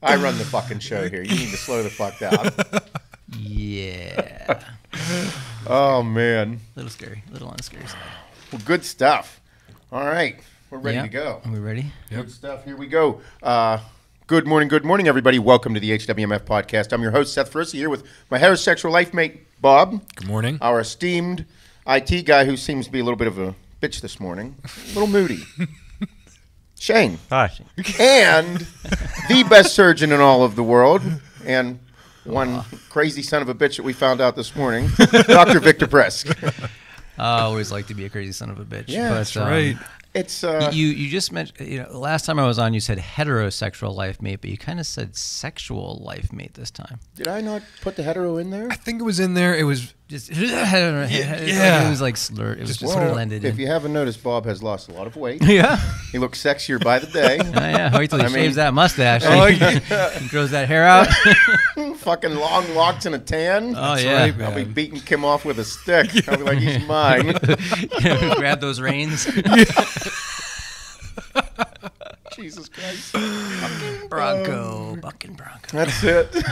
I run the fucking show here. You need to slow the fuck down. Yeah. Oh, man. A little scary. A little on the scary side. Well, good stuff. All right. We're ready to go. Are we ready? Good stuff. Here we go. Good morning, everybody. Welcome to the HWMF Podcast. I'm your host, Seth Feroce, here with my heterosexual life mate, Bob. Good morning. Our esteemed IT guy who seems to be a little bit of a bitch this morning. A little moody. Shane. Hi. And the best surgeon in all of the world. And one crazy son of a bitch that we found out this morning, Dr. Victor Prisk. I always like to be a crazy son of a bitch. Yeah, but, That's right. It's you just mentioned, last time I was on, you said heterosexual life mate, but you kind of said sexual life mate this time. Did I not put the hetero in there? I think it was in there. It was Just it was like slurred. It was just blended in. If you haven't noticed, Bob has lost a lot of weight. Yeah. He looks sexier by the day. Yeah. Wait till he shaves that mustache. Oh, He grows that hair out. Fucking long locks and a tan. Oh, That's yeah. right, I'll be man. beating Kim off with a stick. I'll be like, he's mine. Grab those reins. Jesus Christ. Bronco. Bucking Bronco. That's it.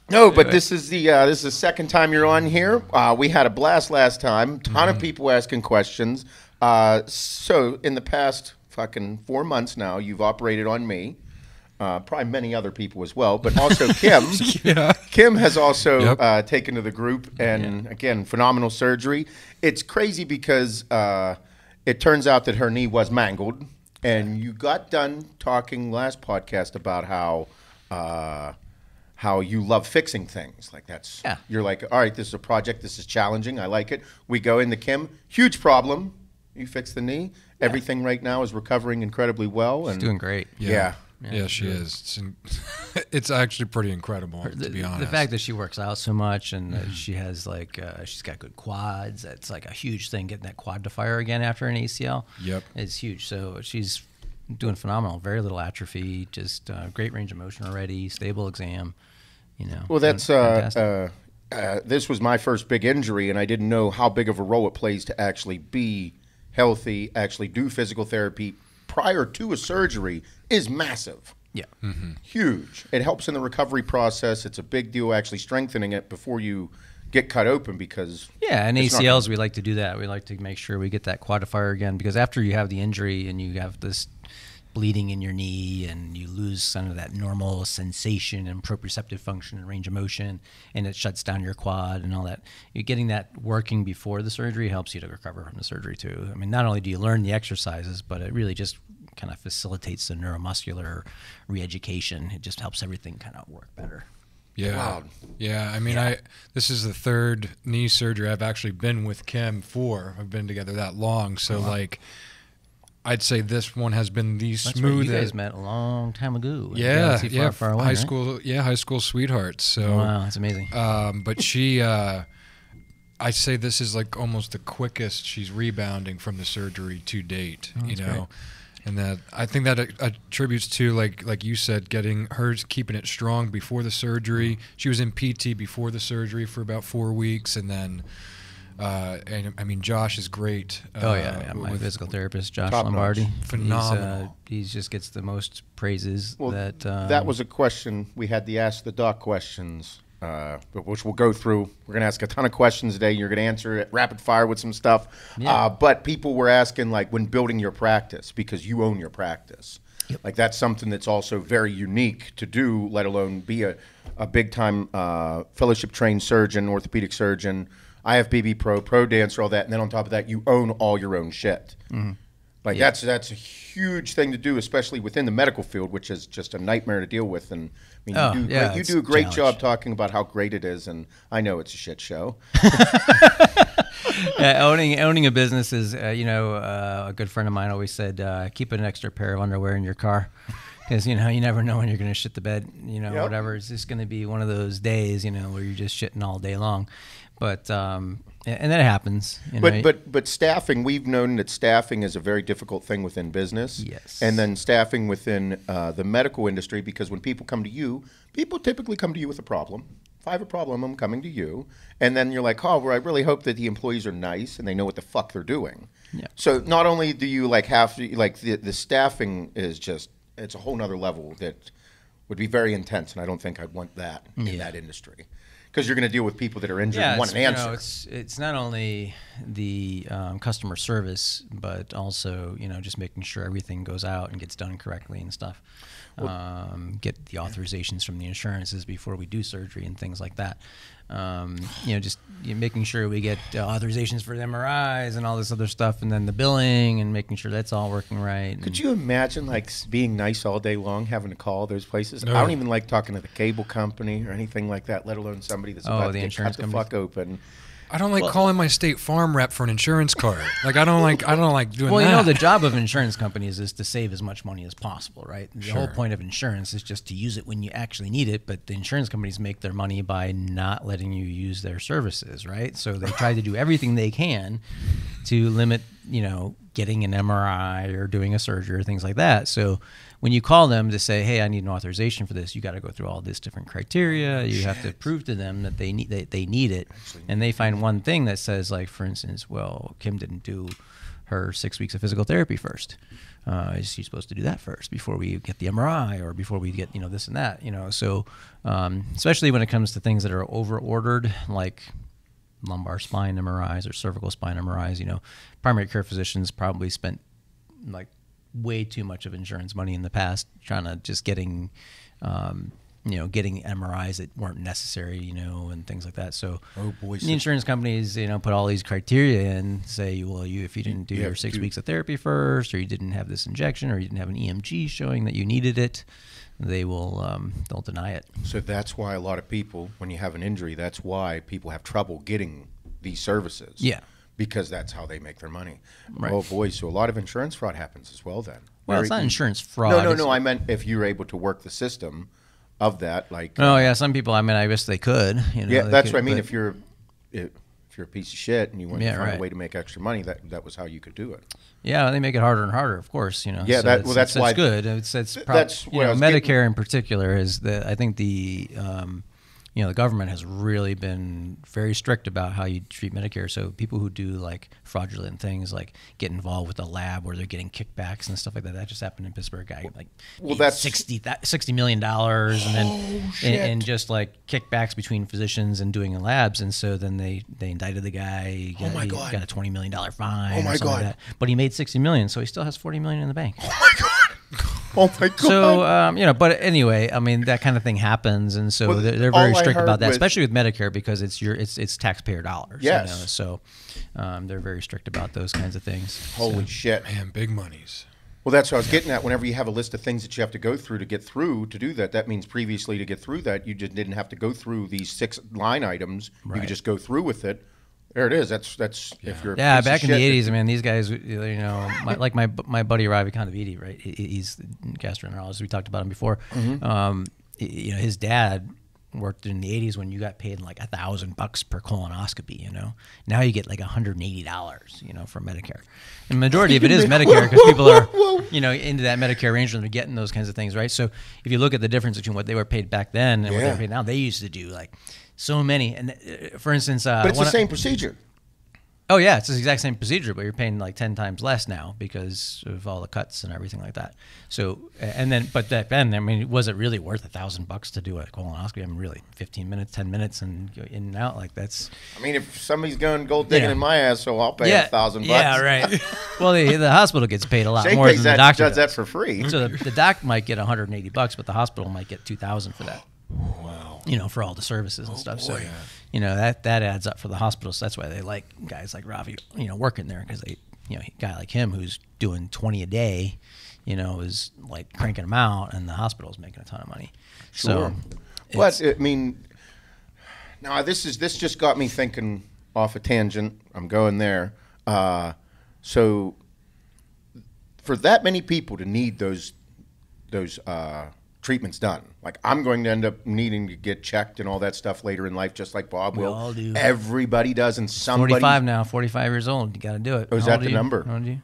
No, but this is the second time you're on here. We had a blast last time. Ton of people asking questions. So in the past fucking 4 months now, you've operated on me. Probably many other people as well, but also Kim. Yeah. Kim has also taken to the group, and again, phenomenal surgery. It's crazy because it turns out that her knee was mangled, and you got done talking last podcast about how you love fixing things. Like you're like, all right, this is a project, this is challenging, I like it. We go into Kim, huge problem. You fix the knee. Yeah. Everything right now is recovering incredibly well. She's doing great. Yeah. Yeah, she is. It's actually pretty incredible, to be honest. The fact that she works out so much and she has she's got good quads. It's like a huge thing getting that quad to fire again after an ACL. Yep. It's huge. So she's doing phenomenal. Very little atrophy. Just great range of motion already. Stable exam. Well, that's this was my first big injury, and I didn't know how big of a role it plays to actually be healthy, actually do physical therapy prior to a surgery is massive. Yeah. Mm-hmm. Huge. It helps in the recovery process. It's a big deal actually strengthening it before you get cut open because... Yeah, and ACLs, we like to do that. We like to make sure we get that quad to fire again because after you have the injury and you have this bleeding in your knee and you lose some of that normal sensation and proprioceptive function and range of motion and it shuts down your quad and all that, you're getting that working before the surgery helps you to recover from the surgery too. I mean, not only do you learn the exercises, but it really just kind of facilitates the neuromuscular re-education. It just helps everything kind of work better. Yeah. Wow. Yeah. I mean, this is the third knee surgery I've actually been with Kim for. I've been together that long. So I'd say this one has been the smoothest. That's right. You guys met a long time ago. Yeah, far away, high right? school. Yeah, high school sweethearts. So wow, that's amazing. but she, I say this is like almost the quickest she's rebounding from the surgery to date. Oh, great. And that I think that attributes to like you said, getting hers, keeping it strong before the surgery. She was in PT before the surgery for about 4 weeks, and then. And I mean, Josh is great. My physical therapist, Josh Top Lombardi, notch. Phenomenal. He just gets the most praises. Well, that that was a question. We had the Ask the Doc questions, which we'll go through. We're going to ask a ton of questions today. You're going to answer it rapid fire with some stuff. Yeah. But people were asking, like, when building your practice, because you own your practice. Yep. Like, that's something that's also very unique to do, let alone be a big-time fellowship-trained surgeon, orthopedic surgeon, IFBB pro dancer, all that, and then on top of that, you own all your own shit. Mm-hmm. Like that's a huge thing to do, especially within the medical field, which is just a nightmare to deal with. And I mean, you do a great job talking about how great it is, and I know it's a shit show. Owning a business is, a good friend of mine always said, keep an extra pair of underwear in your car. Because, you never know when you're going to shit the bed, whatever. It's just going to be one of those days, where you're just shitting all day long. But and then it happens. But staffing, we've known that staffing is a very difficult thing within business. Yes. And then staffing within the medical industry, because when people come to you, people typically come to you with a problem. If I have a problem, I'm coming to you. And then you're like, oh, well, I really hope that the employees are nice and they know what the fuck they're doing. Yeah. So not only do you have to, the staffing is just it's a whole nother level that would be very intense, and I don't think I'd want that in that industry. Because you're going to deal with people that are injured and want an answer. It's not only the customer service, but also just making sure everything goes out and gets done correctly and stuff. Get the authorizations from the insurances before we do surgery and things like that. Just making sure we get authorizations for the MRIs and all this other stuff, and then the billing and making sure that's all working right. Could you imagine being nice all day long, having to call those places? No. I don't even like talking to the cable company or anything like that, let alone somebody that's about to get cut the fuck open. I don't like calling my State Farm rep for an insurance card. Like I don't like doing that. Well, the job of insurance companies is to save as much money as possible, right? The whole point of insurance is just to use it when you actually need it, but the insurance companies make their money by not letting you use their services, right? So they try to do everything they can to limit, getting an MRI or doing a surgery or things like that. So when you call them to say, hey, I need an authorization for this, you got to go through all this different criteria. You have to prove to them that they need it. And they find one thing that says, like, for instance, well, Kim didn't do her 6 weeks of physical therapy first. Is she supposed to do that first before we get the MRI or before we get, this and that? So especially when it comes to things that are over-ordered, like lumbar spine MRIs or cervical spine MRIs, primary care physicians probably spent like way too much of insurance money in the past trying to just getting MRIs that weren't necessary, and things like that. So the insurance companies, put all these criteria in, say, well, if you didn't do your 6 weeks of therapy first, or you didn't have this injection, or you didn't have an EMG showing that you needed it, they will they'll deny it. So that's why a lot of people, when you have an injury, that's why people have trouble getting these services. Yeah. Because that's how they make their money. Right. Oh boy, so a lot of insurance fraud happens as well then. Well, it's not insurance fraud. No, I meant if you're able to work the system of that, like. Oh yeah, some people. I guess they could. Yeah, that's what I mean. If you're a piece of shit and you want to find a way to make extra money, that was how you could do it. Yeah, they make it harder and harder, of course. Yeah, so that's why it's good. It's Medicare in particular is the. I think the. The government has really been very strict about how you treat Medicare. So people who do like fraudulent things, like get involved with a lab where they're getting kickbacks and stuff like that. That just happened in Pittsburgh. Guy that's $60 million, and then and just like kickbacks between physicians and doing labs. And so then they indicted the guy. He got a $20 million fine. Oh my God! Like that. But he made $60 million, so he still has $40 million in the bank. Oh my God! Oh my God! So but anyway, that kind of thing happens, and so they're very strict about that, especially with Medicare because it's taxpayer dollars. Yes. So they're very strict about those kinds of things. Holy shit, man! Big monies. Well, that's what I was getting at. Whenever you have a list of things that you have to go through to get through to do that, that means previously to get through that, you just didn't have to go through these 6 line items. Right. You could just go through with it. There it is. That's if you're back in the 80s. These guys, like my buddy Ravi Kandavidi, right? He's the gastroenterologist. We talked about him before. Mm-hmm. His dad worked in the 80s when you got paid like $1,000 per colonoscopy. Now you get like $180. For Medicare. And the majority of it is Medicare because people are into that Medicare range and they're getting those kinds of things, right? So if you look at the difference between what they were paid back then and what they're paid now, they used to do like. So many, and for instance, but it's the same procedure. Oh yeah, it's the exact same procedure, but you're paying like 10 times less now because of all the cuts and everything like that. So, but back then, was it really worth $1,000 to do a colonoscopy? Really, 15 minutes, 10 minutes, and go in and out like that's. If somebody's going gold digging in my ass, so I'll pay $1,000. Yeah, right. Well, the hospital gets paid a lot more than the doctor does that for free. So the doc might get $180, but the hospital might get $2,000 for that. Wow. For all the services and stuff. Boy. So, that adds up for the hospitals. So that's why they like guys like Ravi, working there because they, a guy like him who's doing 20 a day, is like cranking them out, and the hospital's making a ton of money. Sure. So, now this just got me thinking off a tangent. I'm going there. So, for that many people to need those treatments done. Like I'm going to end up needing to get checked and all that stuff later in life, just like Bob will. We all do. Everybody does, and somebody. 45 now, 45 years old. You got to do it. Oh, is that the number? How old are you?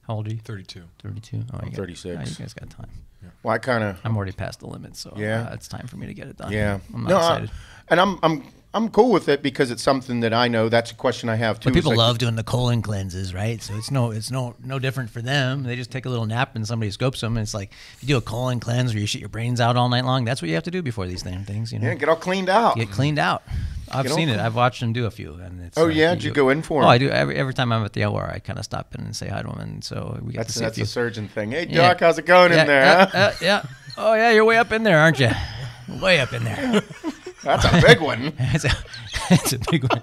How old are you? 32. 32. Oh, I'm 36. You guys got time. Yeah. Well, I'm already past the limit, so it's time for me to get it done. Yeah, I'm not excited. And I'm cool with it because it's something that I know. That's a question I have too. But people love doing the colon cleanses, right? So it's no different for them. They just take a little nap and somebody scopes them, and it's like if you do a colon cleanse where you shit your brains out all night long. That's what you have to do before these damn things. You know, Yeah, get all cleaned out. get cleaned out. I've seen it. I've watched them do a few, and it's. Did you go in for them? Oh, I do. Every time I'm at the OR, I kind of stop in and say hi to them, and so we get to see That's a few. a surgeon thing. Hey, Doc, how's it going in there? Huh? Yeah. Oh yeah, you're way up in there, aren't you? Way up in there. That's a big one. It's a big one.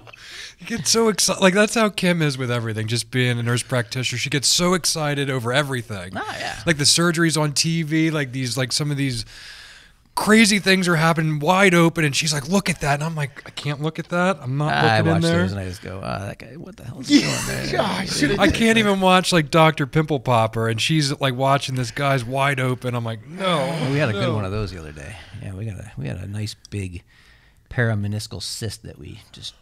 You get so excited. Like, that's how Kim is with everything. Just being a nurse practitioner, she gets so excited over everything. Oh, yeah. Like the surgeries on TV, like some of these crazy things are happening wide open, and she's like, "Look at that!" And I'm like, "I can't look at that. I'm not I looking in watch there." those and I just go, that guy, what the hell is he doing there? I can't even watch like Dr. Pimple Popper, and she's like watching this guy's wide open. I'm like, no. Well, we had a good one of those the other day. Yeah, we had a nice big parameniscal cyst that we just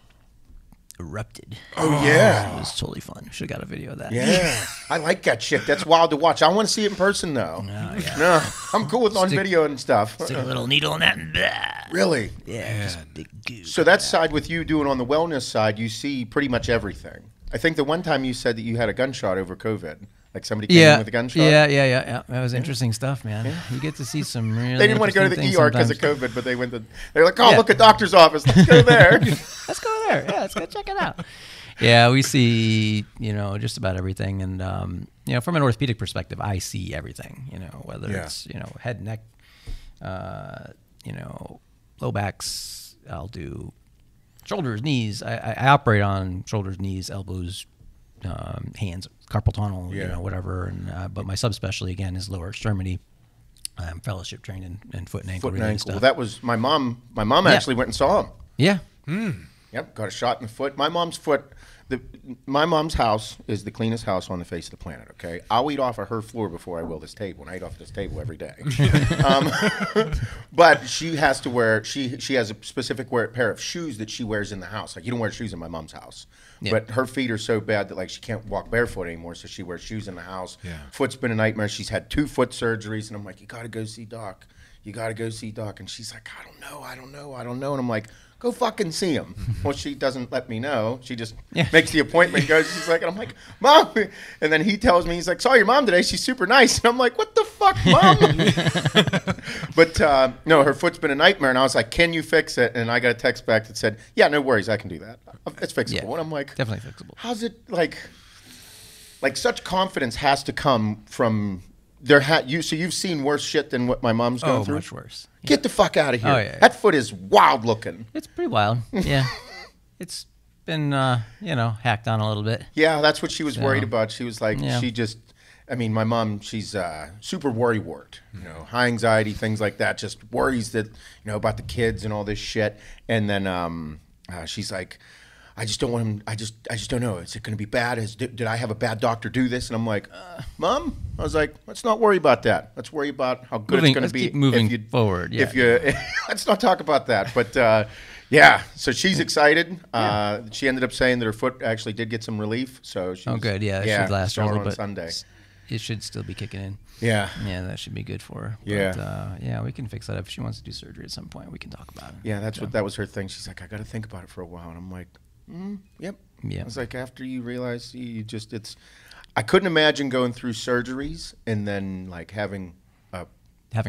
erupted. Oh, yeah. It was totally fun. Should have got a video of that. Yeah. I like that shit. That's wild to watch. I want to see it in person, though. No, I'm cool with on video and stuff. Stick a little needle in that. And blah. Really? Yeah, just big goo. So that side with you doing on the wellness side, you see pretty much everything. I think the one time you said that you had a gunshot over COVID. Like somebody came in with a gunshot? Yeah. That was interesting stuff, man. Yeah. You get to see some really They didn't want to go to the interesting ER things because of sometimes. COVID, but they're like, look at doctor's office. Let's go there. Let's go there. Yeah, let's go check it out. Yeah, we see, just about everything. And, from an orthopedic perspective, I see everything, whether it's, head, neck, low backs. I'll do shoulders, knees. I operate on shoulders, knees, elbows, hands, carpal tunnel, whatever. And but my subspecialty again is lower extremity. I'm fellowship trained in foot and ankle. Foot and ankle. Well, that was my mom. My mom actually went and saw him. Yeah. Yep, got a shot in the foot. My mom's foot. My mom's house is the cleanest house on the face of the planet. Okay, I'll eat off of her floor before I will this table, and I eat off of this table every day. But she has to wear. She has a specific pair of shoes that she wears in the house. Like you don't wear shoes in my mom's house. Yeah. But her feet are so bad that like she can't walk barefoot anymore, so she wears shoes in the house. Yeah. Foot's been a nightmare. She's had 2 foot surgeries, and I'm like, you got to go see Doc. You got to go see Doc. And she's like, I don't know. And I'm like, go fucking see him. Well, she doesn't let me know. She just makes the appointment, goes, she's like, and I'm like, Mom. And then he tells me, he's like, saw your mom today. She's super nice. And I'm like, what the fuck, Mom? But no, her foot's been a nightmare. And I was like, can you fix it? And I got a text back that said, yeah, no worries. I can do that. It's fixable. Yeah, and I'm like, definitely fixable. How's it like such confidence has to come from so you've seen worse shit than what my mom's going through? Oh, much worse. Yeah. Get the fuck out of here. Oh, yeah. That foot is wild looking. It's pretty wild. Yeah. It's been, hacked on a little bit. Yeah, that's what she was worried about. She was like, my mom, she's super worrywart, high anxiety, things like that, just worries that, about the kids and all this shit. And then she's like, I just don't want him. I just don't know. Is it going to be bad? Did I have a bad doctor do this? And I'm like, Mom, I was like, let's not worry about that. Let's worry about how good it's going to be. Keep moving forward. Yeah. Let's not talk about that. But so she's excited. She ended up saying that her foot actually did get some relief. So she's, good. Yeah, it should last a little bit. Sunday. It should still be kicking in. Yeah. Yeah, that should be good for her. Yeah. But, we can fix that. If she wants to do surgery at some point, we can talk about it. Yeah, that was her thing. She's like, I got to think about it for a while. And I'm like, yep. Yeah. I was like, after you realize I couldn't imagine going through surgeries and then like having a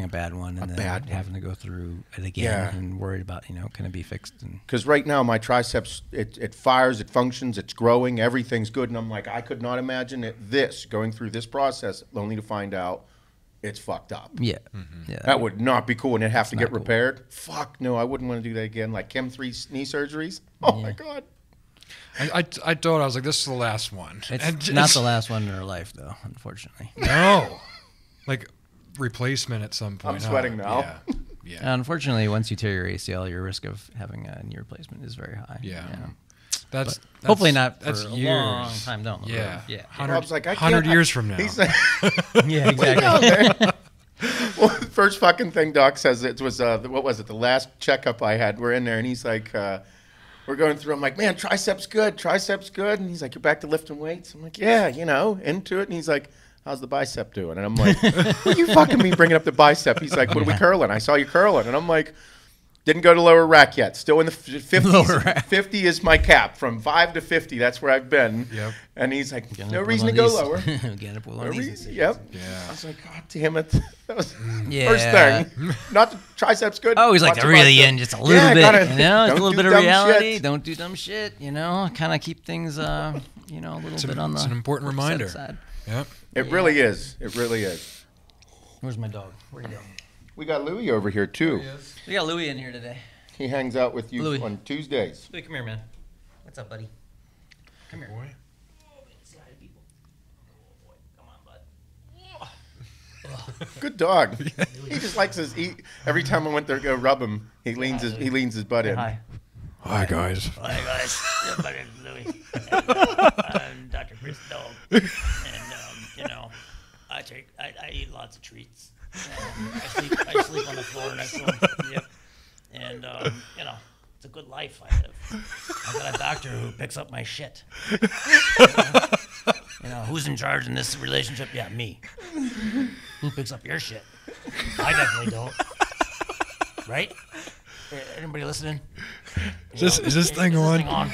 bad one and having to go through it again and worried about, can it be fixed? Because right now my triceps, it fires, it functions, it's growing, everything's good. And I'm like, I could not imagine going through this process only to find out it's fucked up. Yeah. Mm-hmm. Yeah. That would not be cool. And it'd have to get repaired. Cool. Fuck no, I wouldn't want to do that again. Like Chem 3 knee surgeries. Oh my God. I thought, I was like, this is the last one. It's not the last one in her life, though, unfortunately. No. Like, replacement at some point. I'm sweating now. Yeah. Unfortunately, once you tear your ACL, your risk of having a knee replacement is very high. Yeah. That's hopefully not for that's a years. long time down the road. Yeah. 100 years from now. He's like, yeah, exactly. Well, the first fucking thing Doc says, it was, what was it, the last checkup I had, we're in there, and he's like, we're going through, I'm like, man, triceps good. And he's like, you're back to lifting weights? I'm like, yeah, into it. And he's like, how's the bicep doing? And I'm like, what you fucking mean bringing up the bicep? He's like, what are we curling? I saw you curling. And I'm like, Didn't go to lower rack yet. Still in the 50s. Lower rack. 50 is my cap. From 5 to 50, that's where I've been. Yep. And he's like, no reason to go lower. Getting up with one of these decisions. Yep. Yeah. I was like, God damn it. That was Yeah. first thing. Not the triceps good. Oh, he's like Watch to the reel you bicep. in just a little bit, gotta- you know, just a don't little do bit of dumb reality. shit. Don't do dumb shit, you know, kind of keep things, a little bit on the. It's an important reminder. Side. Yep. It really is. It really is. Where's my dog? Where'd he go? We got Louie over here, too. We got Louie in here today. He hangs out with you Louie. on Tuesdays. Louie, come here, man. What's up, buddy? Come here. Boy. Say hi to people. Oh, boy. Come on, bud. Good dog. He just likes his. Every time I went there to go rub him, he leans his butt in. Hi. Hi, guys. Hi, guys. My name's Louie. I'm Dr. Prisk Dog. And, I eat lots of treats. I sleep on the floor next to him. Yep. And, it's a good life I live. I got a doctor who picks up my shit. Who's in charge in this relationship? Yeah, me. Who picks up your shit? I definitely don't. Right? Anybody listening? Is this thing on? Come on.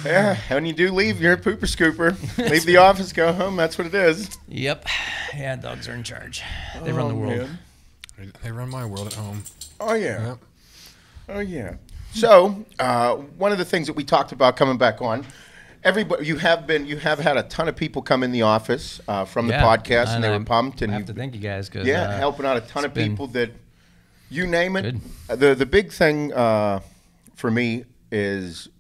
Yeah, when you do leave, you're a pooper scooper. Leave the office, go home. That's what it is. Yep. Yeah, dogs are in charge. They run the world. Man. They run my world at home. Oh yeah. Yep. Oh yeah. So one of the things that we talked about coming back on, everybody, you have had a ton of people come in the office from the podcast, and they were pumped. And I have to thank you guys because helping out a ton of people that you name it. Good. The big thing for me is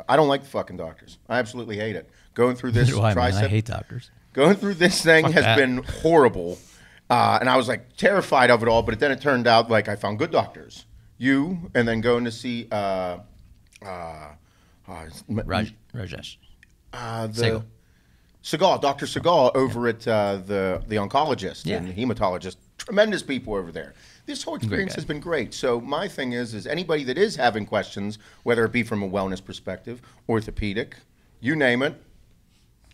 I don't like the fucking doctors. I absolutely hate it. Going through this I hate doctors. Going through this thing has been horrible. And I was like terrified of it all, but then it turned out like I found good doctors. You, and then going to see Rajesh. Segal, Dr. Segal over at the oncologist and hematologist. Tremendous people over there. This whole experience has been great. So my thing is anybody that is having questions, whether it be from a wellness perspective, orthopedic, you name it,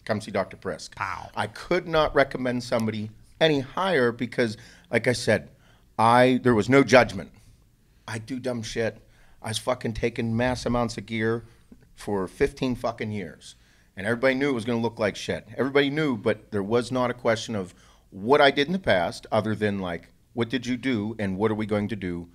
come see Dr. Prisk. Ow. I could not recommend somebody any higher because, like I said, there was no judgment. I do dumb shit. I was fucking taking mass amounts of gear for 15 fucking years. And everybody knew it was going to look like shit. Everybody knew, but there was not a question of what I did in the past other than like, what did you do and what are we going to do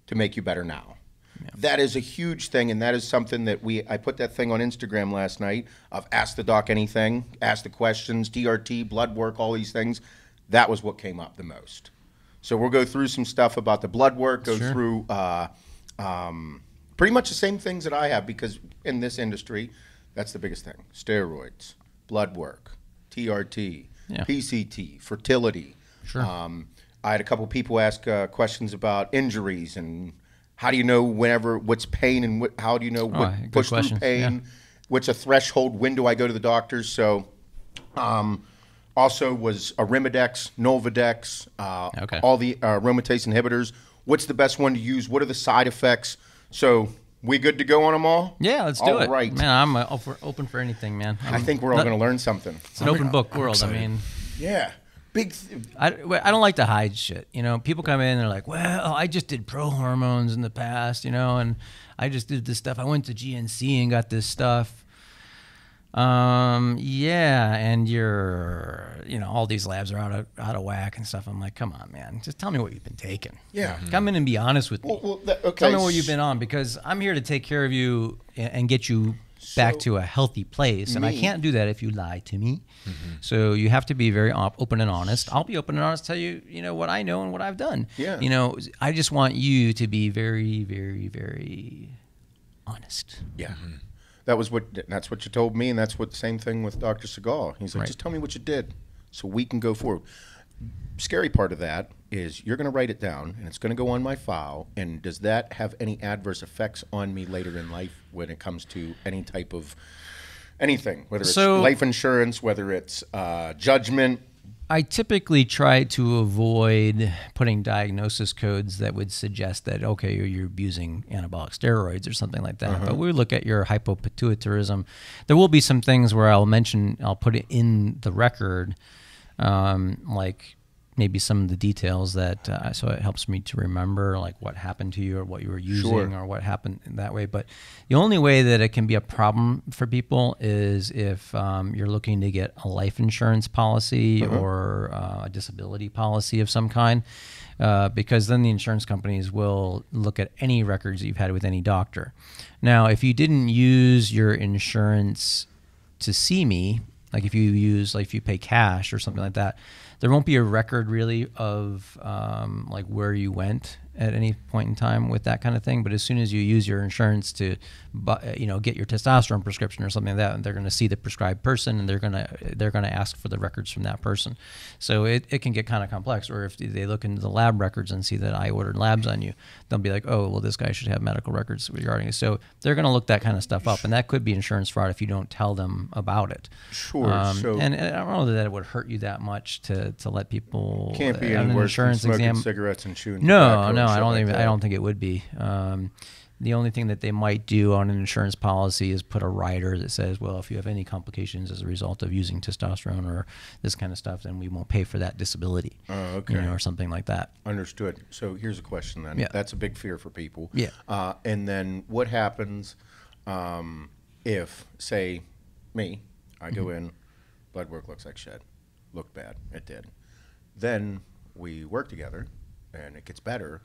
to make you better now? Yeah. That is a huge thing, and that is something that I put that thing on Instagram last night of ask the doc anything, ask the questions, TRT, blood work, all these things. That was what came up the most. So we'll go through some stuff about the blood work, go through pretty much the same things that I have because in this industry, that's the biggest thing. Steroids, blood work, TRT, PCT, fertility. Sure. I had a couple people ask questions about injuries and how do you know what's pain and how do you know what push through pain, what's a threshold, when do I go to the doctors? So also was Arimidex, Nolvadex, all the aromatase inhibitors. What's the best one to use? What are the side effects? So we good to go on them all? Yeah, let's do it. All right. Man, I'm open for anything, man. I think we're all going to learn something. It's an open book world. I mean, yeah. I don't like to hide shit. People come in and they're like, well, I just did pro hormones in the past, and I just did this stuff. I went to GNC and got this stuff. And you're, all these labs are out of whack and stuff. I'm like, come on, man, just tell me what you've been taking. Yeah. Come in and be honest with me. Tell me what you've been on because I'm here to take care of you and get you back to a healthy place. And I can't do that if you lie to me. Mm-hmm. So you have to be very open and honest. I'll be open and honest, tell you, what I know and what I've done. Yeah. I just want you to be very, very, very honest. Yeah. Mm-hmm. That's what you told me, and that's what the same thing with Dr. Segal. He's like, just tell me what you did so we can go forward. Scary part of that is you're going to write it down, and it's going to go on my file, and does that have any adverse effects on me later in life when it comes to any type of anything, whether it's life insurance, whether it's judgment? I typically try to avoid putting diagnosis codes that would suggest that, okay, you're abusing anabolic steroids or something like that. But we look at your hypopituitarism. There will be some things where I'll put it in the record, like maybe some of the details that so it helps me to remember like what happened to you or what you were using or what happened in that way. But the only way that it can be a problem for people is if you're looking to get a life insurance policy or a disability policy of some kind, because then the insurance companies will look at any records that you've had with any doctor. Now, if you didn't use your insurance to see me, like if you pay cash or something like that, there won't be a record really of like where you went at any point in time with that kind of thing. But as soon as you use your insurance to, get your testosterone prescription or something like that, they're going to see the prescribed person, and they're going to ask for the records from that person. So it can get kind of complex. Or if they look into the lab records and see that I ordered labs on you, they'll be like, oh, well, this guy should have medical records regarding it. So they're going to look that kind of stuff up, and that could be insurance fraud if you don't tell them about it. Sure. And I don't know that it would hurt you that much to let people can't be any worse than smoking cigarettes and chewing No, tobacco. I don't think it would be. The only thing that they might do on an insurance policy is put a rider that says, well, if you have any complications as a result of using testosterone or this kind of stuff, then we won't pay for that disability. Oh, okay. Or something like that. Understood. So here's a question then. Yeah. That's a big fear for people. Yeah. And then what happens if, say, me, I go in, blood work looks like shit, looked bad, it did. Then we work together, and it gets better,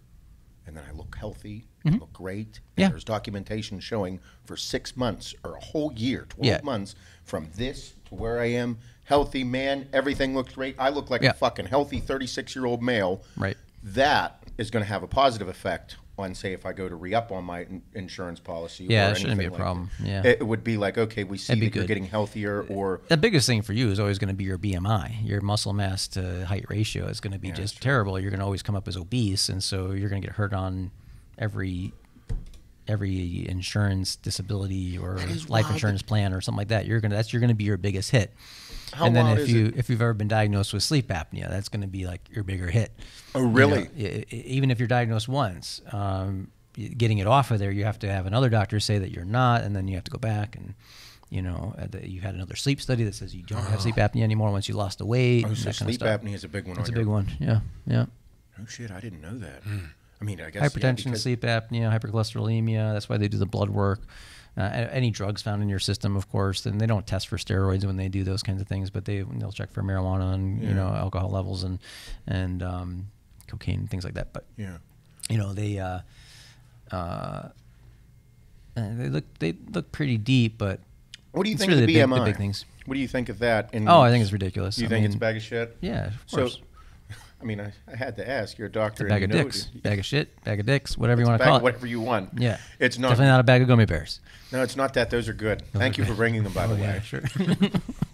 and then I look healthy, and look great. And there's documentation showing for 6 months or a whole year, 12 months, from this to where I am, healthy man, everything looks great. I look like a fucking healthy 36-year-old male. Right. That is going to have a positive effect on, say, if I go to re-up on my insurance policy. Yeah, or that shouldn't be a anything problem. That. Yeah. It would be like, okay, we see that you're getting healthier, or... The biggest thing for you is always going to be your BMI. Your muscle mass to height ratio is going to be just terrible. You're going to always come up as obese, and so you're going to get hurt on every insurance, disability, or life insurance plan or something like that. You're going to be your biggest hit. And then if you've ever been diagnosed with sleep apnea, that's going to be like your bigger hit. Oh, really? Even if you're diagnosed once, getting it off of there, you have to have another doctor say that you're not, and then you have to go back and, you had another sleep study that says you don't have sleep apnea anymore once you lost the weight. Oh, so sleep apnea is a big one. It's a big one. Yeah. Oh shit, I didn't know that. I mean, I guess hypertension, sleep apnea, hypercholesterolemia. That's why they do the blood work. Any drugs found in your system, of course, and they don't test for steroids when they do those kinds of things, but they'll check for marijuana and alcohol levels and cocaine and things like that. But they look pretty deep. But what do you think really of the BMI? The big things. What do you think of that? I think it's ridiculous. You think it's a bag of shit? Yeah, of course. I mean, I had to ask. You're a doctor. It's a bag of dicks, bag of shit, bag of dicks, whatever you want to call it. Whatever you want. Yeah. It's not definitely not a bag of gummy bears. No, it's not that. Those are good. Thank you for bringing them, by the way. Yeah, sure.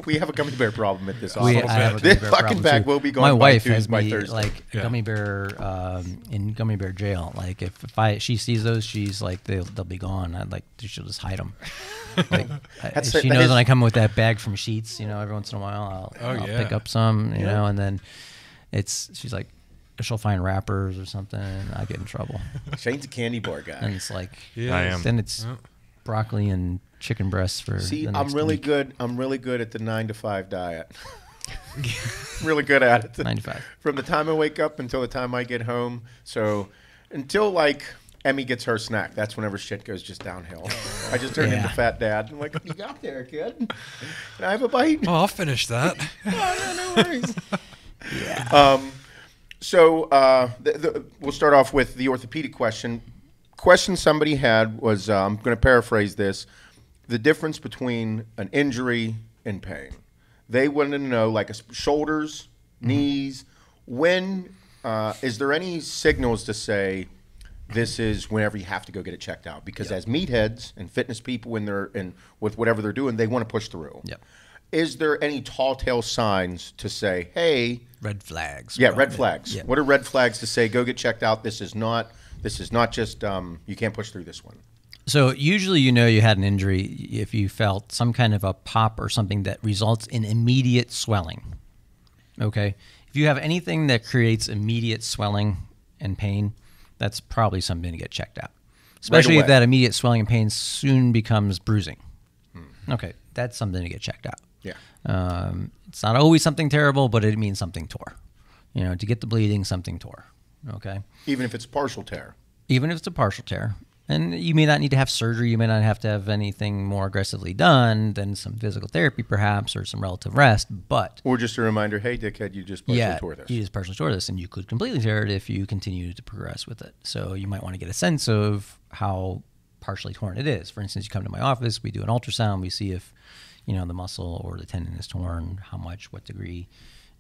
We have a gummy bear problem at this office. I have a this gummy bear fucking problem bag too. will be gone My wife by has by me Thursday. like a gummy bear in gummy bear jail. Like if she sees those, she's like they'll be gone. She'll just hide them. Like, she knows when I come with that bag from Sheets, every once in a while I'll pick up some, and then she's like, she'll find wrappers or something, and I get in trouble. Shane's a candy bar guy. And it's like, I am. Then it's broccoli and chicken breasts for. See, the next I'm really week. good. I'm really good at the 9 to 5 diet. Really good at it. 9 to 5. From the time I wake up until the time I get home. So until like Emmy gets her snack, that's whenever shit goes just downhill. I just turn into fat dad. I'm like, what do you got there, kid? Can I have a bite? Oh, I'll finish that. No worries. Yeah. So we'll start off with the orthopedic question. Question somebody had was, I'm going to paraphrase this, the difference between an injury and pain. They wanted to know, like shoulders, knees, when is there any signals to say this is whenever you have to go get it checked out? Because as meatheads and fitness people, when they're with whatever they're doing, they want to push through. Yep. Is there any tall tale signs to say, hey... Red flags. Yeah, red flags. Yeah. What are red flags to say, go get checked out, this is not just, you can't push through this one? So usually you had an injury if you felt some kind of a pop or something that results in immediate swelling. Okay? If you have anything that creates immediate swelling and pain, that's probably something to get checked out. Especially if that immediate swelling and pain soon becomes bruising. Okay, that's something to get checked out. Yeah. It's not always something terrible, but it means something tore. To get the bleeding, something tore. Okay. Even if it's partial tear. Even if it's a partial tear. And you may not need to have surgery. You may not have to have anything more aggressively done than some physical therapy, perhaps, or some relative rest. But or just a reminder, hey, dickhead, you just partially tore this. You just partially tore this, and you could completely tear it if you continue to progress with it. So you might want to get a sense of how partially torn it is. For instance, you come to my office, we do an ultrasound, we see if the muscle or the tendon is torn, how much, what degree,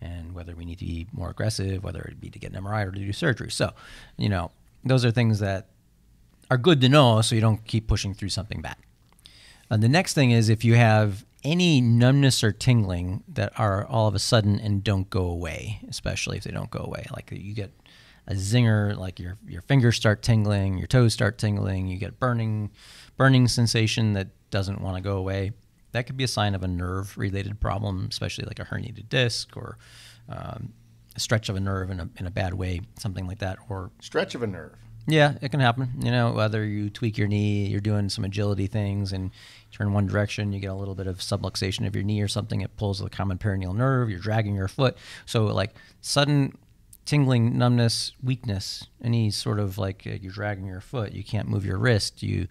and whether we need to be more aggressive, whether it be to get an MRI or to do surgery. So, those are things that are good to know so you don't keep pushing through something bad. The next thing is if you have any numbness or tingling that are all of a sudden and don't go away, especially if they don't go away. Like you get a zinger, like your fingers start tingling, your toes start tingling, you get burning sensation that doesn't want to go away. That could be a sign of a nerve-related problem, especially like a herniated disc or a stretch of a nerve in a bad way, something like that. Or stretch of a nerve. Yeah, it can happen. Whether you tweak your knee, you're doing some agility things and you turn one direction, you get a little bit of subluxation of your knee or something. It pulls the common peroneal nerve. You're dragging your foot. So like sudden tingling, numbness, weakness, any sort of like you're dragging your foot, you can't move your wrist, you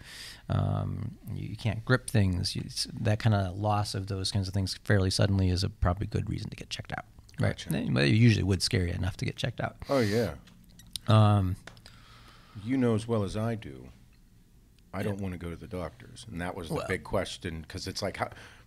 can't grip things. That kind of loss of those kinds of things fairly suddenly is a probably good reason to get checked out. Gotcha. Right. It usually would scare you enough to get checked out. Oh, yeah. You know as well as I do, I don't want to go to the doctors. And that was the big question, because it's like,